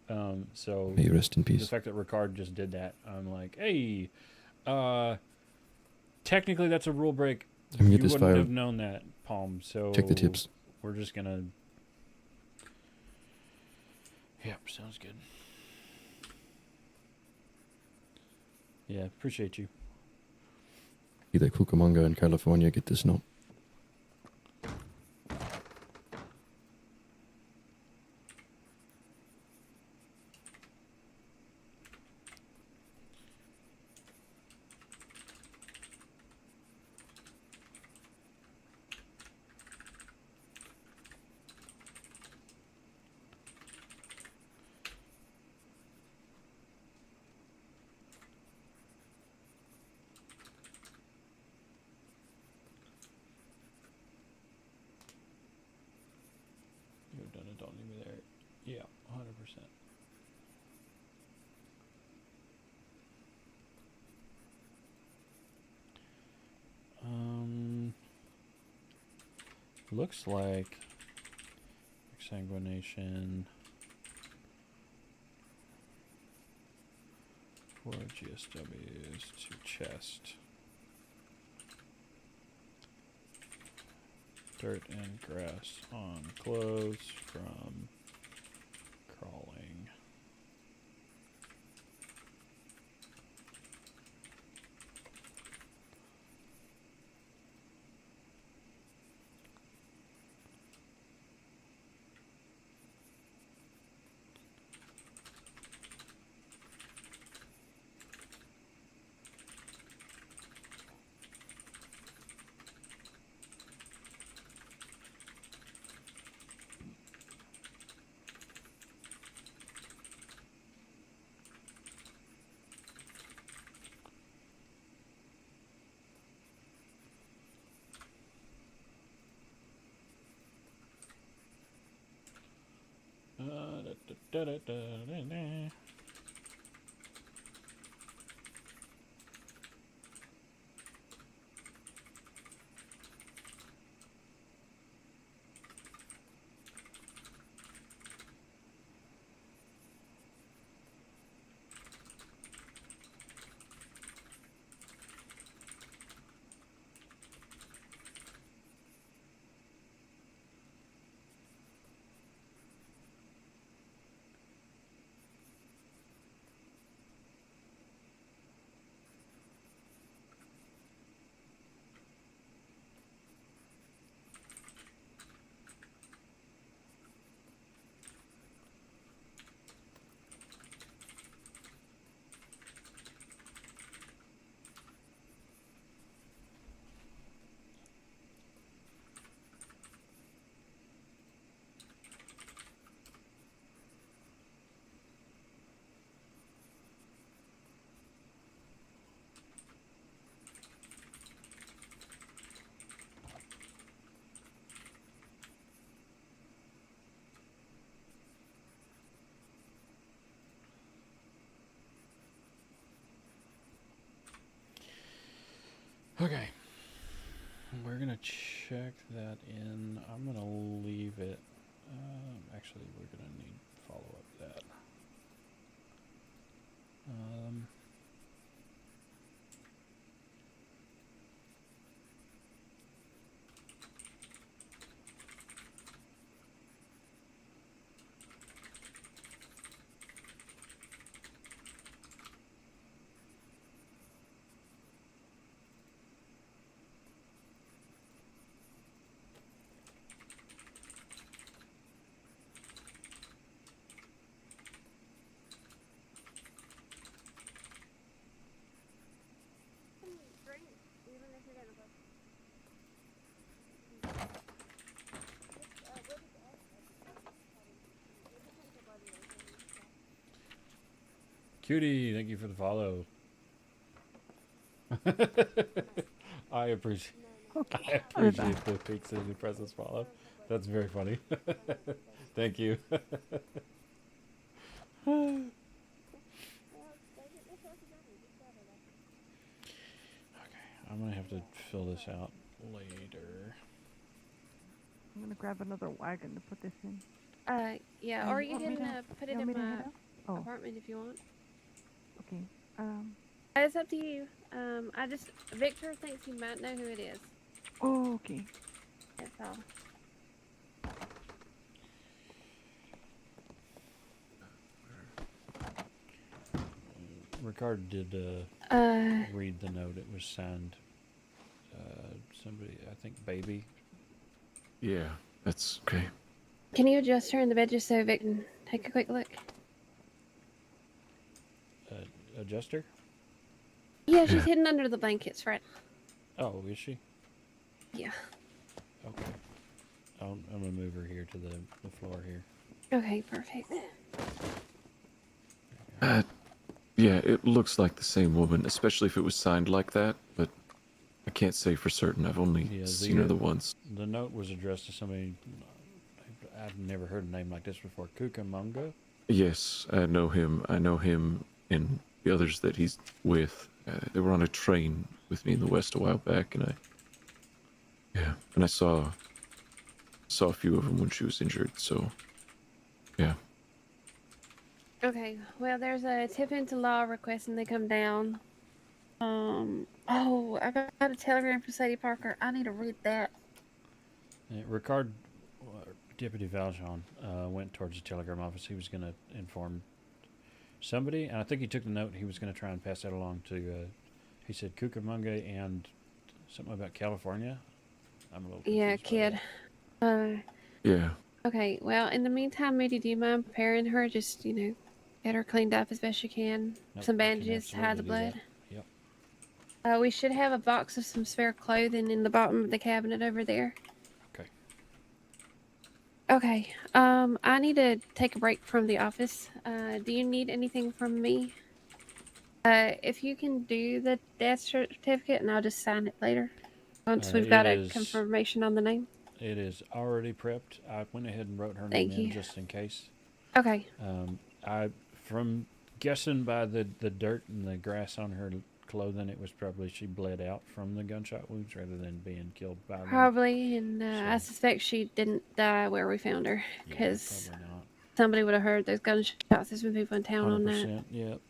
So May you rest in the peace. fact that Ricard just did that, I'm like, hey, technically that's a rule break. Let me You get this wouldn't file. have known that, Palm. So Check the tips. we're just gonna. Yep, sounds good. Yeah, appreciate you. Either Cucamonga in California, get this note. You've done it, don't leave me there. Yeah, 100%. Looks like exsanguination for GSWs to chest. Dirt and grass on clothes from crawling. Da, da, da, da, da. Okay. We're going to check that in. I'm going to leave it. Actually, we're going to need follow-up that. Cutie, thank you for the follow. I appreciate the Peaks as you press this follow. That's very funny. Thank you. Okay, I'm gonna have to fill this out later. I'm gonna grab another wagon to put this in. Yeah, Oh, or you you want me can to- put you it want in me to my head out? Oh. apartment if you want. Okay. It's up to you. I just Victor thinks you might know who it is. Oh, okay. That's all. Ricard did read the note. It was signed. Somebody, I think, baby. Yeah, that's okay. Can you adjust her in the bed just so Vic can take a quick look? Adjuster? Yeah, she's hidden under the blankets, right? Oh, is she? Yeah. Okay. I'm gonna move her here to the floor here. Okay, perfect. Yeah, it looks like the same woman, especially if it was signed like that, but I can't say for certain. I've only seen her the once. The note was addressed to somebody. I've never heard a name like this before. Cucamonga? Yes, I know him. I know him and the others that he's with. They were on a train with me in the West a while back, and I saw a few of them when she was injured. So, yeah. Okay, well, there's a tip into law requesting they come down. Oh, I got a telegram from Sadie Parker. I need to read that. Ricard, Deputy Valjean, went towards the telegram office. He was going to inform somebody, and I think he took the note. He was going to try and pass that along to, he said Cucamonga and something about California. I'm a little confused. Yeah, kid. Yeah. Okay, well, in the meantime, Moody, do you mind preparing her? Just, get her cleaned up as best you can. Nope, Some I can bandages to hide the absolutely do blood. that. Yep. We should have a box of some spare clothing in the bottom of the cabinet over there. Okay. Okay, I need to take a break from the office. Do you need anything from me? If you can do the death certificate, and I'll just sign it later. Once we've got a confirmation on the name. It is already prepped. I went ahead and wrote her Thank name in you. just in case. Okay. From guessing by the dirt and the grass on her clothing, it was probably she bled out from the gunshot wounds rather than being killed by them. Probably, and I suspect she didn't die where we found her, because somebody would have heard those gunshots. There's been people in town on that. 100%, yep.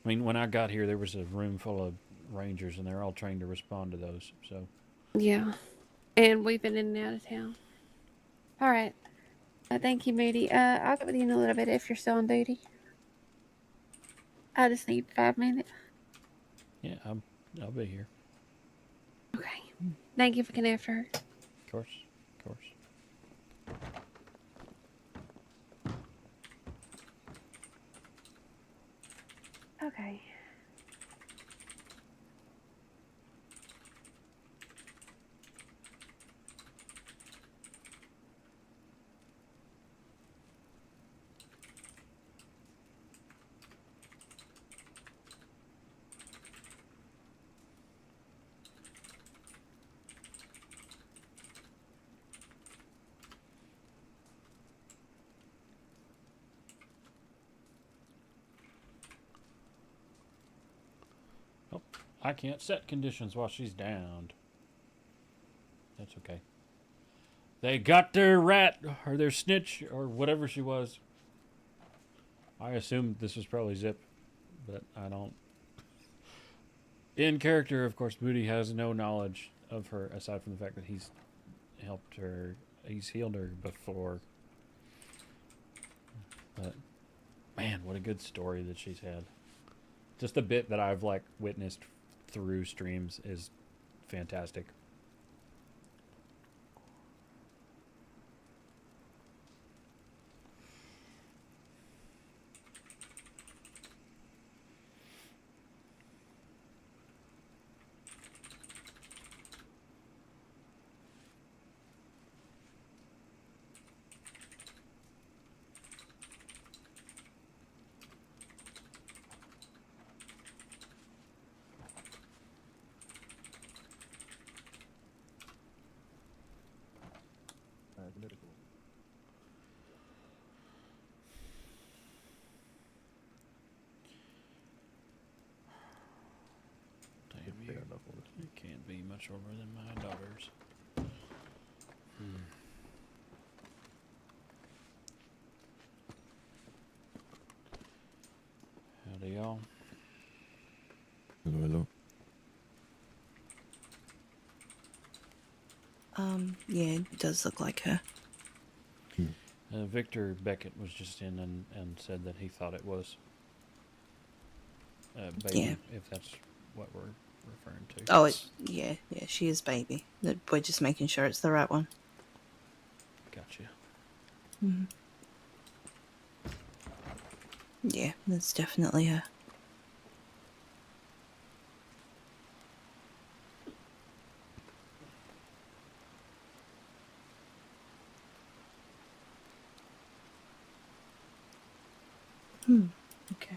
I mean, when I got here, there was a room full of rangers, and they're all trained to respond to those. So. Yeah, and we've been in and out of town. All right. Thank you, Moody. I'll get with you in a little bit if you're still on duty. I just need 5 minutes. Yeah, I'll be here. Okay. Thank you for looking after her. Of course. Okay. Oh, I can't set conditions while she's downed. That's okay. They got their rat, or their snitch, or whatever she was. I assumed this was probably Zip, but I don't. In character, of course, Moody has no knowledge of her, aside from the fact that he's helped her, he's healed her before. But, man, what a good story that she's had. Just the bit that I've, witnessed through streams is fantastic. It can't be much older than my daughters. Howdy, y'all. Hello, hello. Yeah, it does look like her. Victor Beckett was just in and said that he thought it was baby, Yeah. if that's what we're referring to. Oh, yeah, she is baby. We're just making sure it's the right one. Gotcha. Hmm. Yeah, that's definitely her. Okay.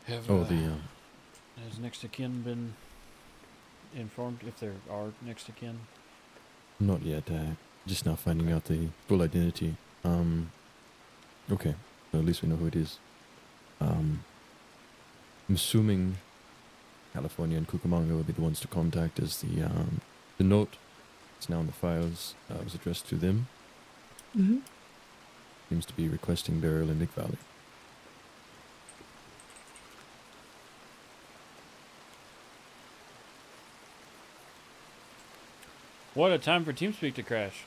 Have, has next of kin been informed if there are next of kin? Not yet. Just now finding out the full identity. Okay. So at least we know who it is. I'm assuming California and Cucamonga will be the ones to contact, as the note that's now in the files was addressed to them. Mm-hmm. Seems to be requesting burial in Nick Valley. What a time for TeamSpeak to crash.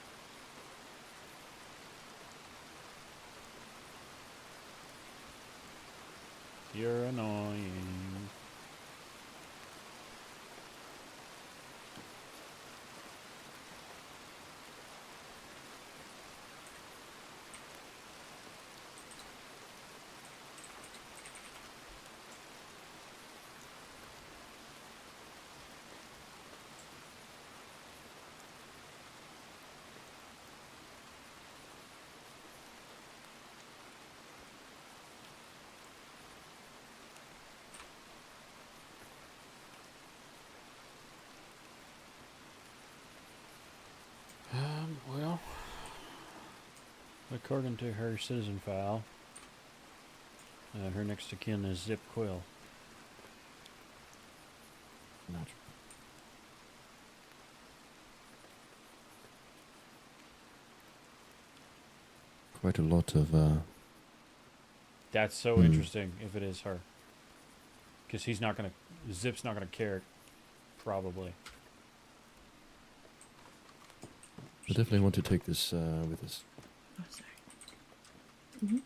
You're annoying. Well, according to her citizen file, her next of kin is Zip Quill. Quite a lot of. That's so interesting if it is her. Because he's not going to, Zip's not going to care, probably. I definitely want to take this with us. Oh, sorry. Mm-hmm.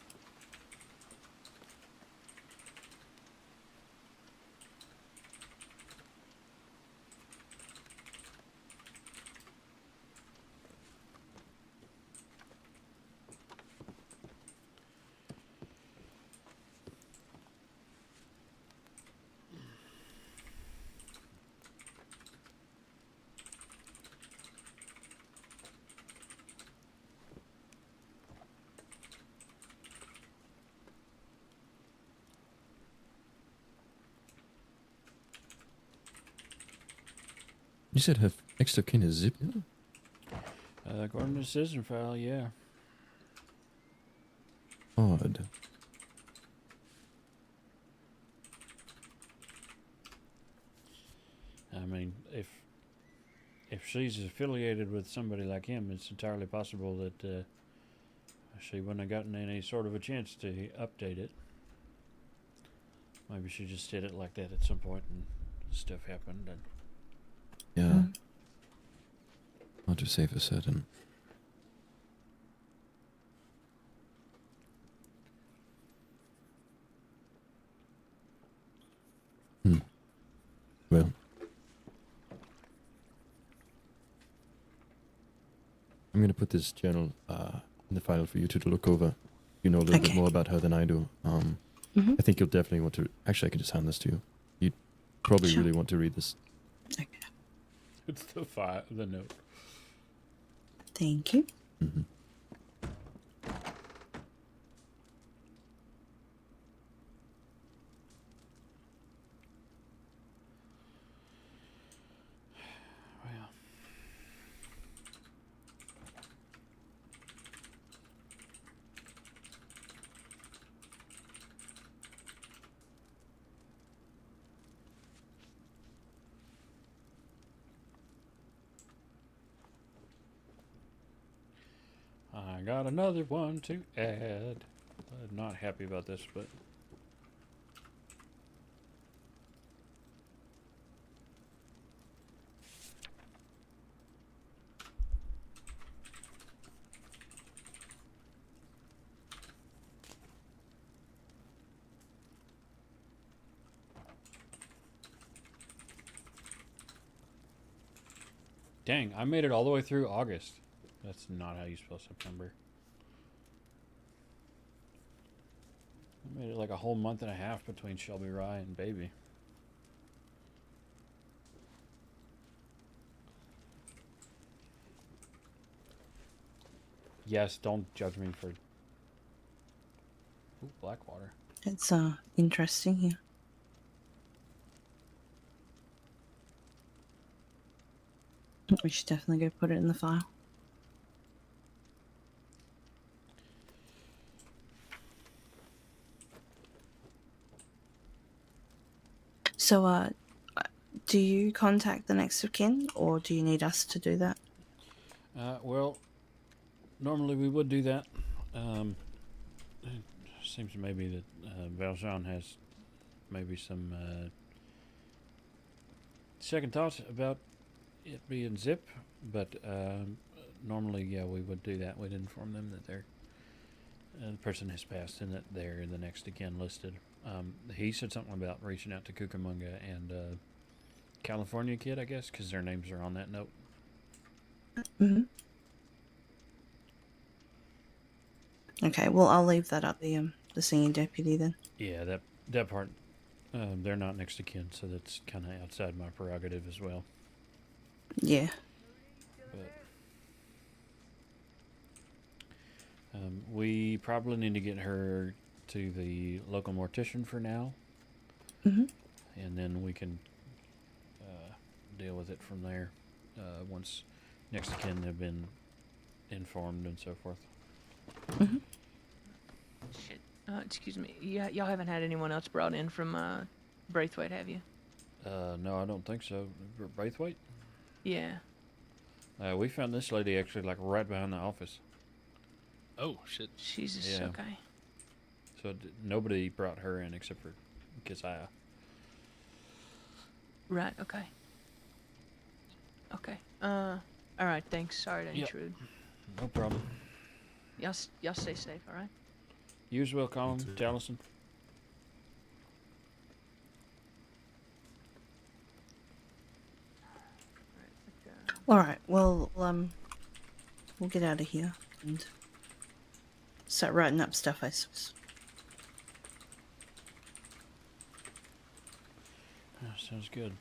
You said her next of kin is Zip? According to the citizen file, yeah. Odd. I mean, if she's affiliated with somebody like him, it's entirely possible that she wouldn't have gotten any sort of a chance to update it. Maybe she just did it like that at some point and stuff happened. And Yeah. Not to say for certain. Well. I'm going to put this journal in the file for you two to look over. You know a little bit more about her than I do. I think you'll definitely want to... Actually, I can just hand this to you. You'd probably really want to read this. Okay. it's the note. Thank you. Mm-hmm. Well. I got another one to add. not happy about this, but dang, I made it all the way through August. That's not how you spell September. I made it like a whole month and a half between Shelby Rye and baby. Yes, don't judge me for... Ooh, Blackwater. It's interesting here. We should definitely go put it in the file. So, do you contact the next of kin, or do you need us to do that? Well, normally we would do that. It seems maybe that Valjean has maybe some second thoughts about it being Zip, but normally, yeah, we would do that. We'd inform them that they're the person has passed and that they're the next again listed. He said something about reaching out to Cucamonga and California Kid, I guess, because their names are on that note. Mm-hmm. Okay, well, I'll leave that up the senior deputy then. Yeah, that part, they're not next to kin, so that's kind of outside my prerogative as well. Yeah. But we probably need to get her to the local mortician for now, and then we can deal with it from there once next of kin have been informed and so forth. Shit. Excuse me. Y'all haven't had anyone else brought in from Braithwaite, have you? No, I don't think so. Braithwaite? Yeah. We found this lady actually like right behind the office. Oh, shit. Jesus, Yeah. okay. So nobody brought her in except for Keziah. Right, okay. Okay. Alright, thanks. Sorry to intrude. No problem. Y'all stay safe, alright? You as well, Colin, Jallison. Alright, well, we'll get out of here and start writing up stuff, I suppose. Sounds good.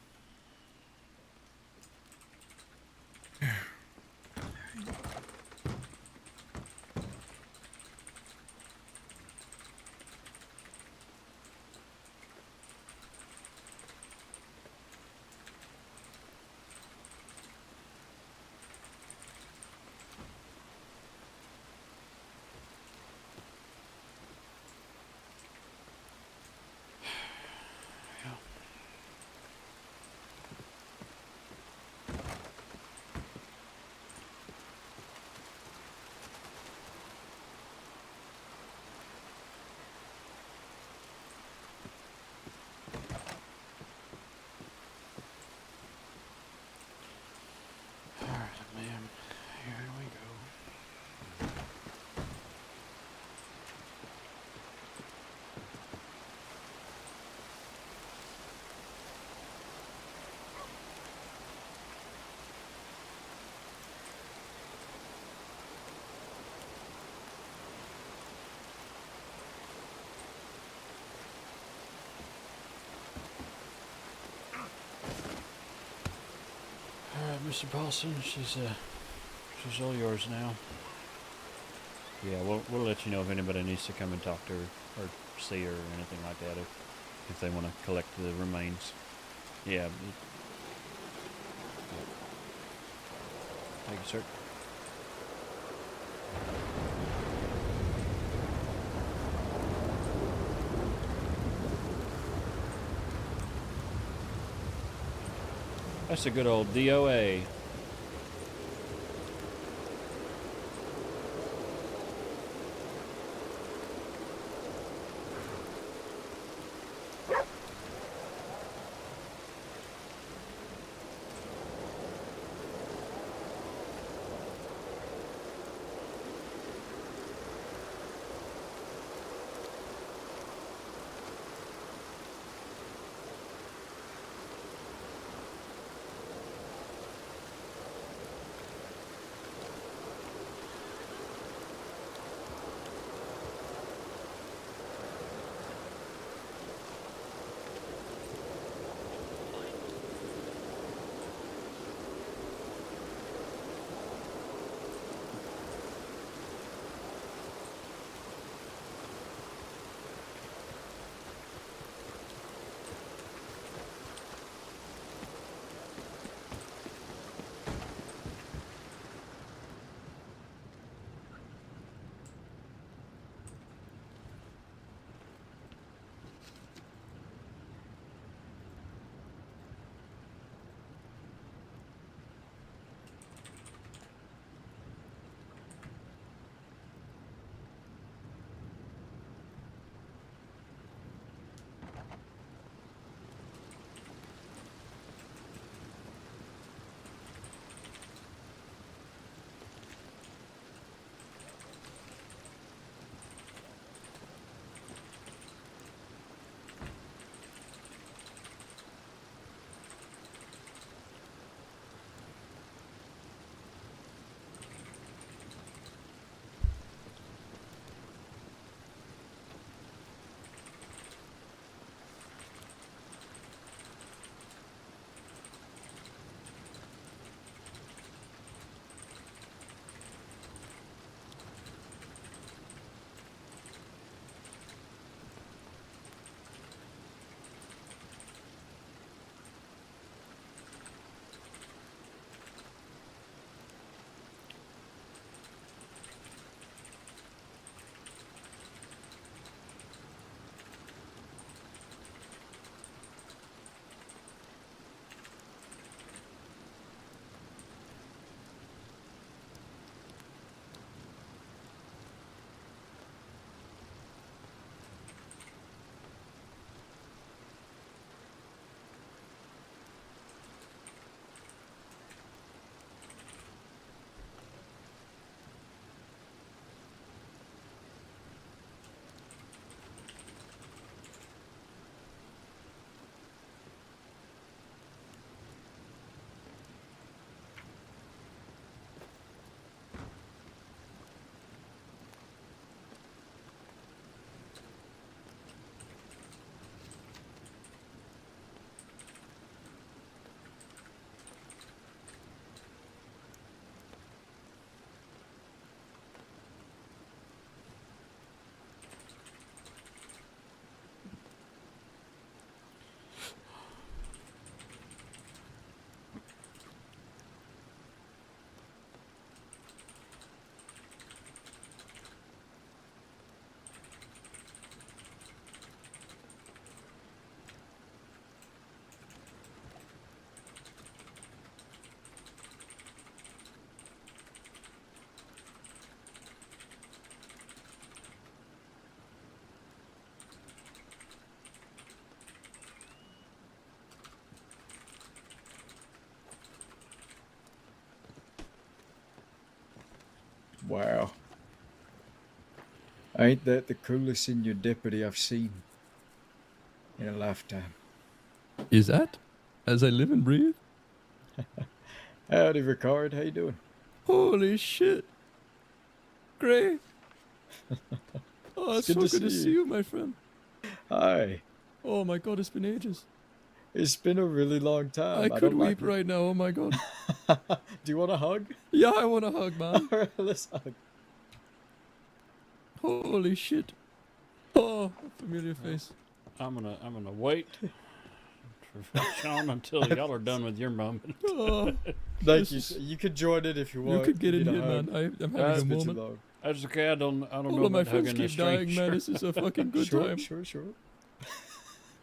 Alright, Mr. Paulson, she's all yours now. Yeah, we'll let you know if anybody needs to come and talk to her or see her or anything like that if they want to collect the remains. Yeah. Thank you, sir. That's a good old DOA. Wow. Ain't that the coolest senior deputy I've seen in a lifetime? Is that? As I live and breathe? Howdy, Ricard. How you doing? Holy shit. Gray. Oh, it's good so to good to see see you. you, my friend. Hi. Oh my god, it's been ages. It's been a really long time. I could don't weep like it. right now, oh my god. Do you want a hug? Yeah, I want a hug, man. Alright, let's hug. Holy shit. Oh, a familiar face. I'm gonna wait for Sean until y'all are done with your moment. Oh, Thank you. You could join it if you want. you could get in Get a here, hug. man. I'm having It's a been too moment. long. That's okay. I don't All know of my about friends hugging a keep dying, stranger. man. This is a fucking good Sure, time. sure.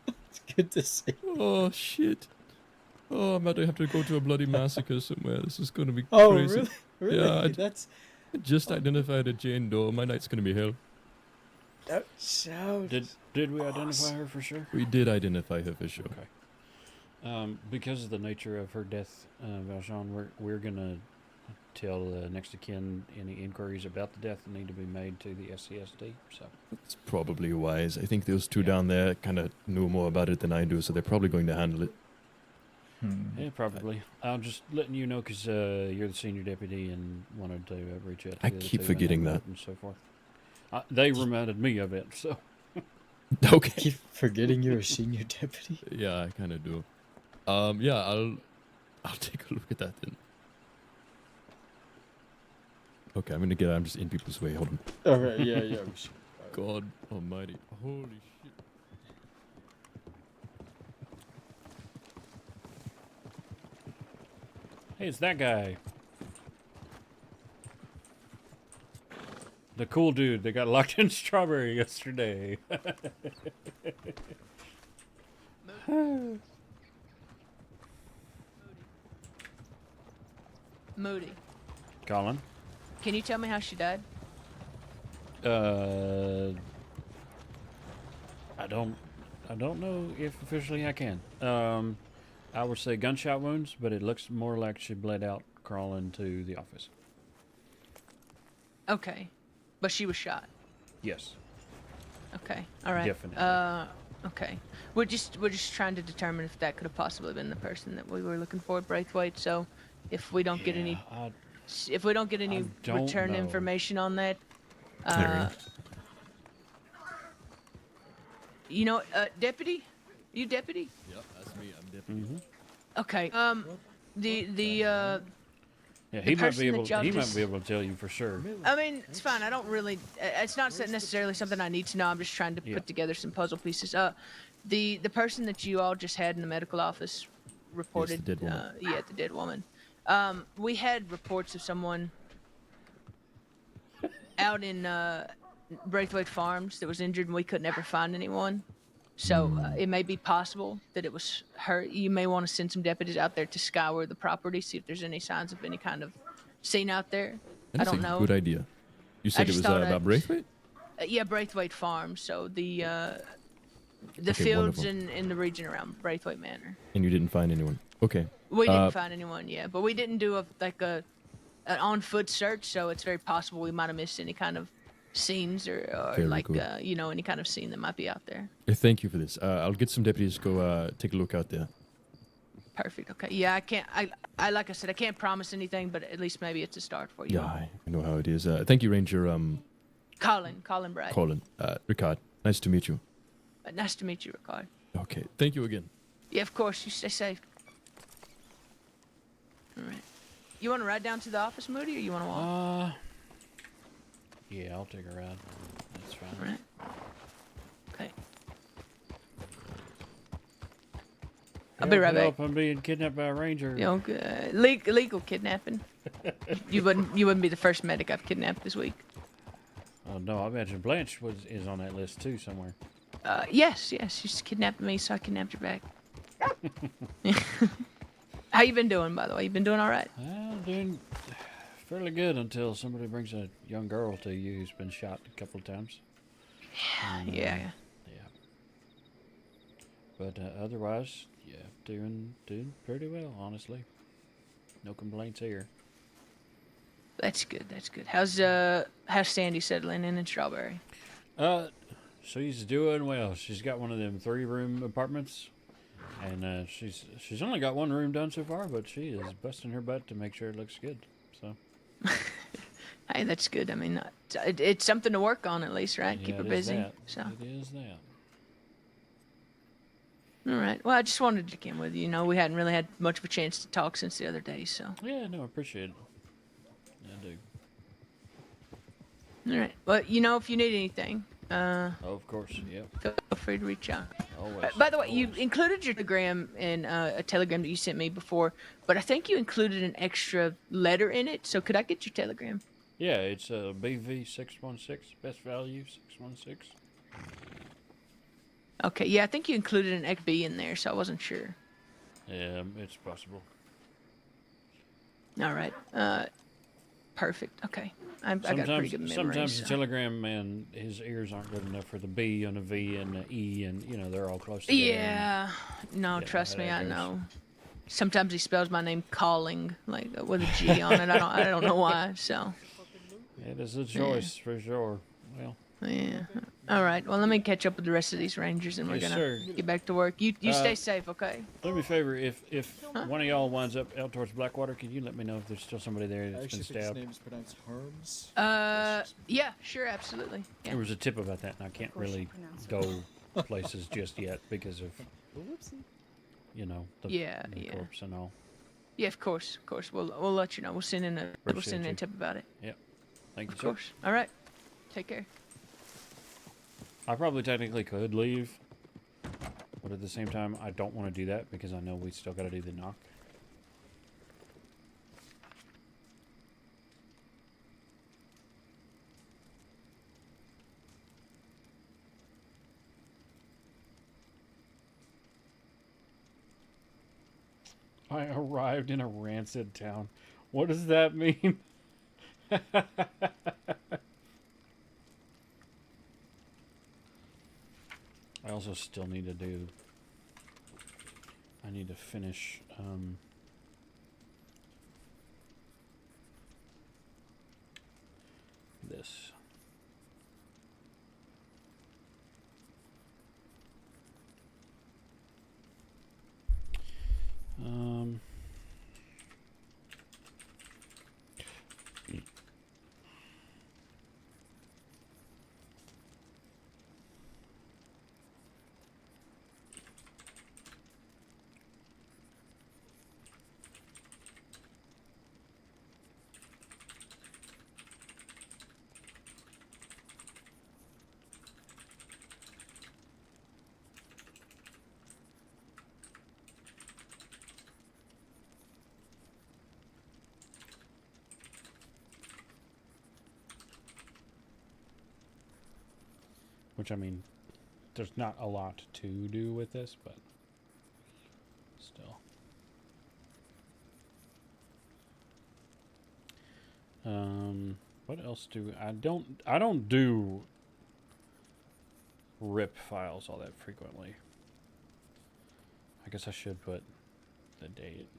It's good to see you. Oh shit. Oh, I'm about to have to go to a bloody massacre somewhere. This is gonna be Oh, crazy. really? Really? Yeah, That's... I just identified a Jane Doe. My night's gonna be hell. That sounds... Did we identify her for sure? We did identify her for sure. Okay. Because of the nature of her death, Valjean, we're gonna tell next of kin any inquiries about the death that need to be made to the SCSD. So It's probably wise. I think those two down there kind of know more about it than I do, so they're probably going to handle it. yeah, probably. I'm just letting you know because you're the senior deputy and wanted to reach out to I the other keep two forgetting and that. and so forth. They reminded me of it, so. Okay. Keep forgetting you're a senior deputy? Yeah, I kind of do. Yeah, I'll take a look at that then. Okay, I'm gonna get out. I'm just in people's way. Hold on. Alright, yeah. We should. God almighty. Holy shit. Hey, it's that guy. The cool dude that got locked in Strawberry yesterday. Moody, Colin? can you tell me how she died? I don't know if officially I can. I would say gunshot wounds, but it looks more like she bled out crawling to the office. Okay, but she was shot. Yes. Okay, all right. Definitely. Okay. We're just trying to determine if that could have possibly been the person that we were looking for at Braithwaite. So, if we don't get any, if we don't get any don't return know. information on that, There you know, deputy, you deputy? Yep, that's me. I'm deputy. Okay. Yeah, the he might person be that able. y'all He might just- be able to tell you for sure. I mean, it's fine. I don't really. It's not necessarily something I need to know. I'm just trying to put together some puzzle pieces. The person that you all just had in the medical office reported. dead woman. Yeah, the dead woman. We had reports of someone out in Braithwaite Farms that was injured, and we could never find anyone. So it may be possible that it was her. You may want to send some deputies out there to scour the property, see if there's any signs of any kind of scene out there. That's I don't a know. good idea. You said it just was thought about Braithwaite? Yeah, Braithwaite Farms. So the Okay, fields wonderful. in the region around Braithwaite Manor. And you didn't find anyone. Okay. We didn't find anyone yet, but we didn't do an on foot search, so it's very possible we might have missed any kind of scenes or Very like cool. any kind of scene that might be out there. Thank you for this. I'll get some deputies to go take a look out there. Perfect. Okay. Yeah, I can't. I like I said, I can't promise anything, but at least maybe it's a start for you. Yeah, I know how it is. Thank you, Ranger. Colin Brad. Colin. Ricard. Nice to meet you. Nice to meet you, Ricard. Okay. Thank you again. Yeah, of course. You stay safe. All right. You want to ride down to the office, Moody, or you want to walk? Yeah, I'll take a ride. That's fine. All right. Okay. I'll be right back. I'm being kidnapped by a ranger. You know, illegal kidnapping. you wouldn't be the first medic I've kidnapped this week. Oh no, I imagine Blanche is on that list too somewhere. Yes, she's kidnapped me, so I kidnapped her back. How you been doing, by the way? You been doing all right? Well, doing fairly good until somebody brings a young girl to you who's been shot a couple of times. Yeah. But otherwise, yeah, doing pretty well, honestly. No complaints here. That's good. That's good. How's Sandy settling in Strawberry? She's doing well. She's got one of them 3-room apartments, and she's only got 1 room done so far, but she is busting her butt to make sure it looks good. So. Hey, that's good. I mean, it's something to work on at least, right? Yeah, Keep her it is busy. that. So. It is that. All right. Well, I just wanted to check in with you. You know, we hadn't really had much of a chance to talk since the other day, so. Yeah, no, I appreciate it. I do. All right. Well, you know, if you need anything, oh, of course. Yep. Feel free to reach out. Always. By the way, you included your telegram in a telegram that you sent me before, but I think you included an extra letter in it. So could I get your telegram? Yeah, it's BV616, best value 616. Okay. Yeah, I think you included an XB in there, so I wasn't sure. Yeah, it's possible. All right. Perfect. Okay. I got pretty good memory. Sometimes so. the telegram man, his ears aren't good enough for the B and a V and an E, and you know they're all close together. Yeah. No, trust me, I know. Sometimes he spells my name calling like with a G on it. I don't know why. So. It is a choice for sure. Well. Yeah. All right. Well, let me catch up with the rest of these rangers, and we're gonna get back to work. You stay safe, okay? Do me a favor. If one of y'all winds up out towards Blackwater, can you let me know if there's still somebody there that's been stabbed? His name is pronounced Harms. Yeah, sure, absolutely. Yeah. There was a tip about that, and I can't really go places just yet because of, you know, the corpse and all. Yeah, of course. We'll let you know. We'll send in a tip about it. Yep. Thank you, Of course. All right. Take care. I probably technically could leave, but at the same time, I don't want to do that because I know we still got to do the knock. I arrived in a rancid town. What does that mean? I also still need to do... I need to finish... this. Which, I mean, there's not a lot to do with this, but still. What else do I don't do RIP files all that frequently. I guess I should put the date.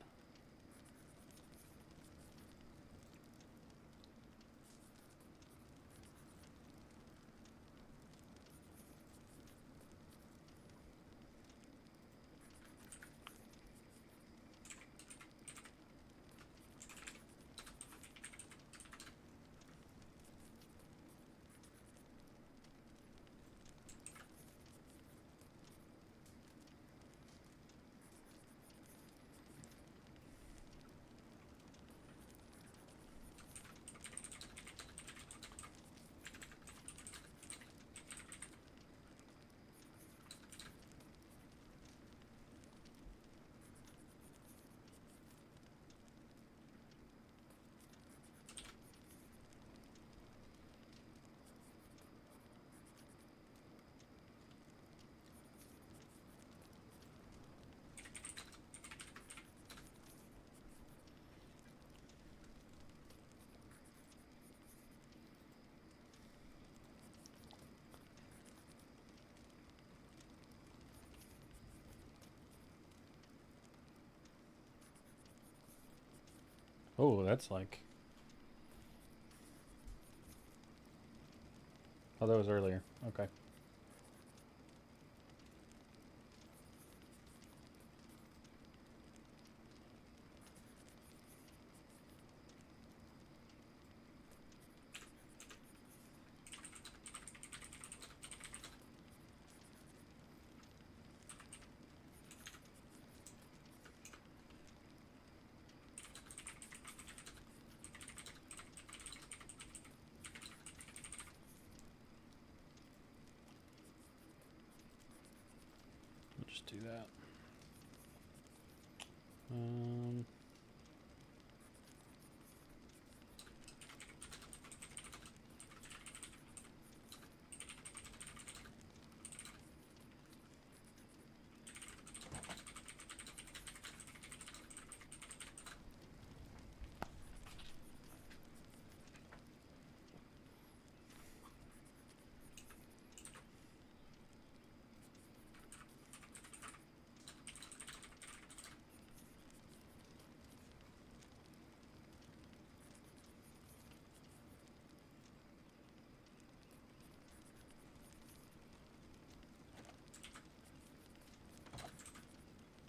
Oh, that's like Oh, that was earlier. Okay. We'll just do that.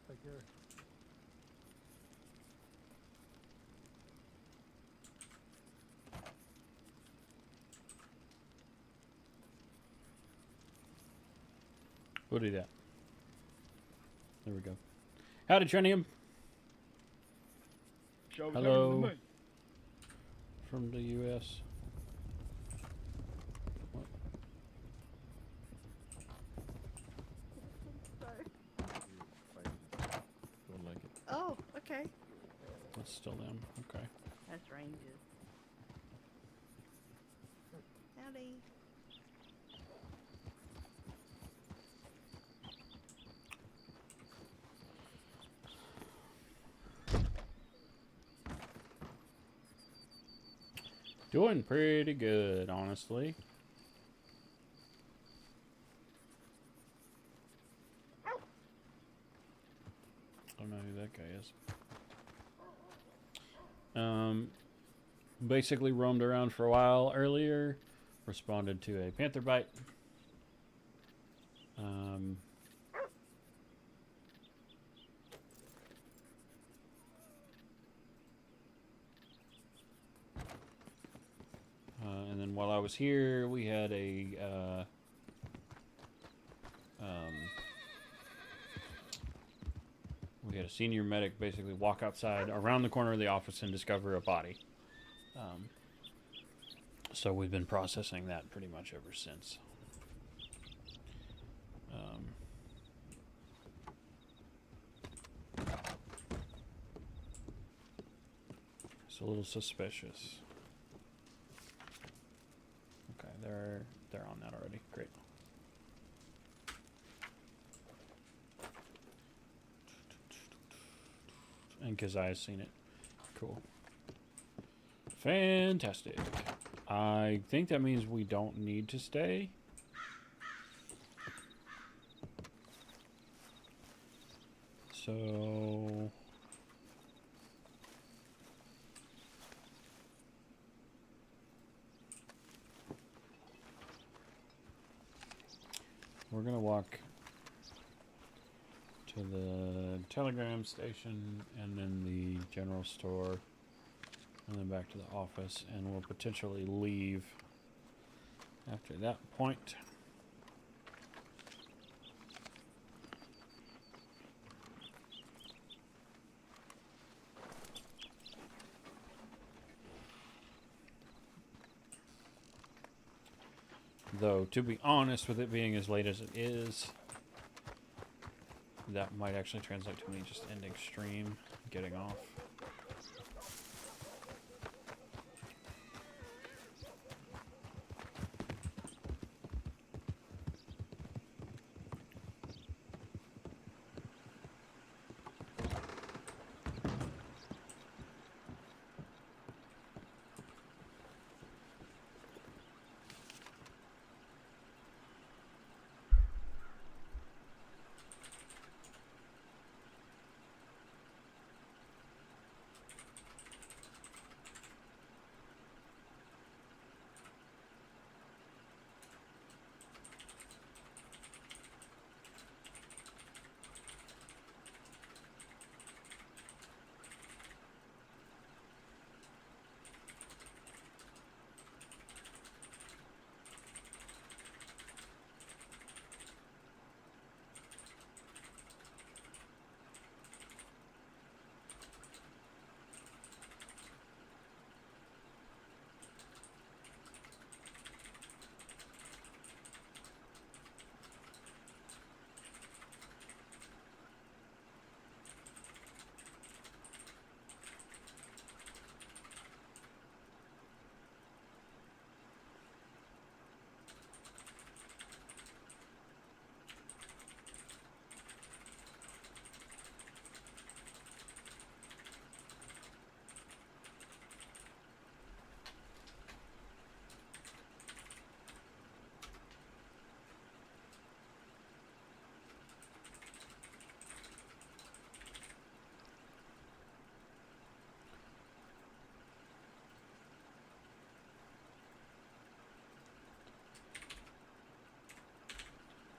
Take care. We'll do that. There we go. Howdy, Trinium. Hello. From the U.S. What? Don't like it. Oh, okay. That's still them. Okay. That's Rangers. Howdy. Doing pretty good, honestly. Don't know who that guy is. Basically roamed around for a while earlier. Responded to a panther bite. And then while I was here, we had a senior medic basically walk outside around the corner of the office and discover a body. So we've been processing that pretty much ever since. It's a little suspicious. Okay, they're on that already. Great. And Keziah's seen it. Cool. Fantastic. I think that means we don't need to stay. So... we're gonna walk to the telegram station and then the general store and then back to the office, and we'll potentially leave after that point. Though, to be honest, with it being as late as it is, that might actually translate to me just ending stream, getting off.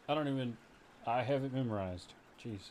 I have it memorized. Jeez.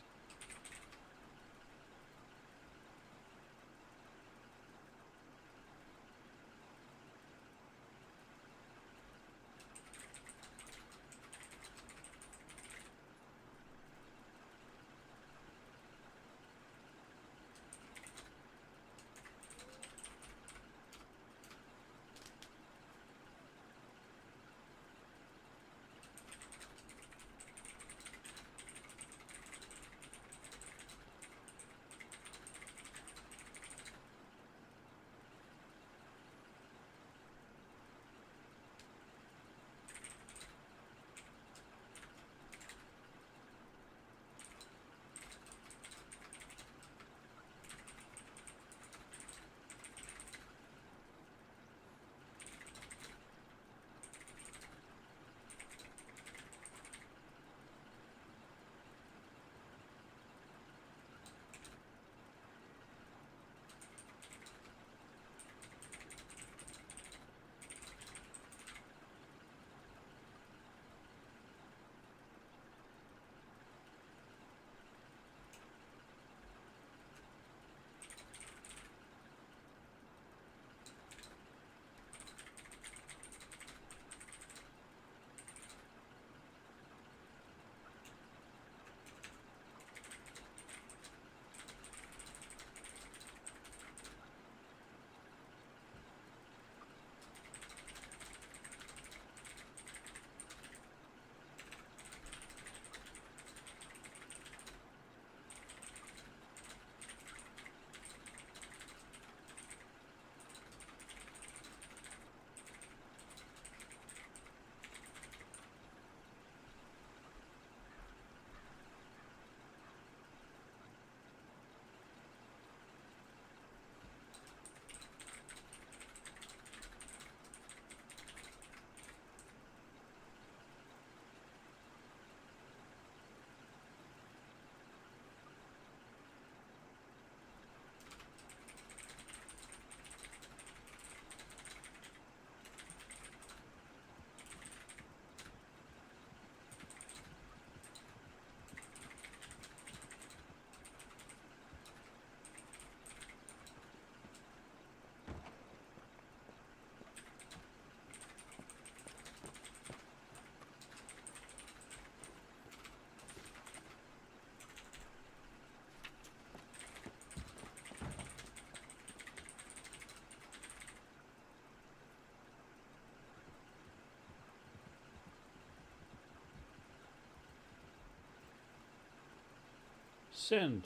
Send.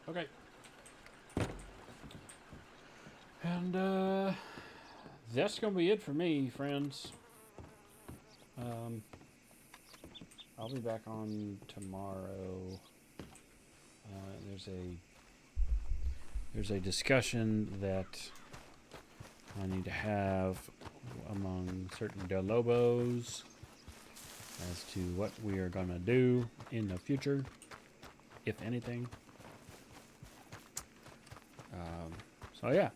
Okay. And that's gonna be it for me, friends. I'll be back on tomorrow. There's a discussion that I need to have among certain Del Lobos as to what we are gonna do in the future, if anything. So yeah.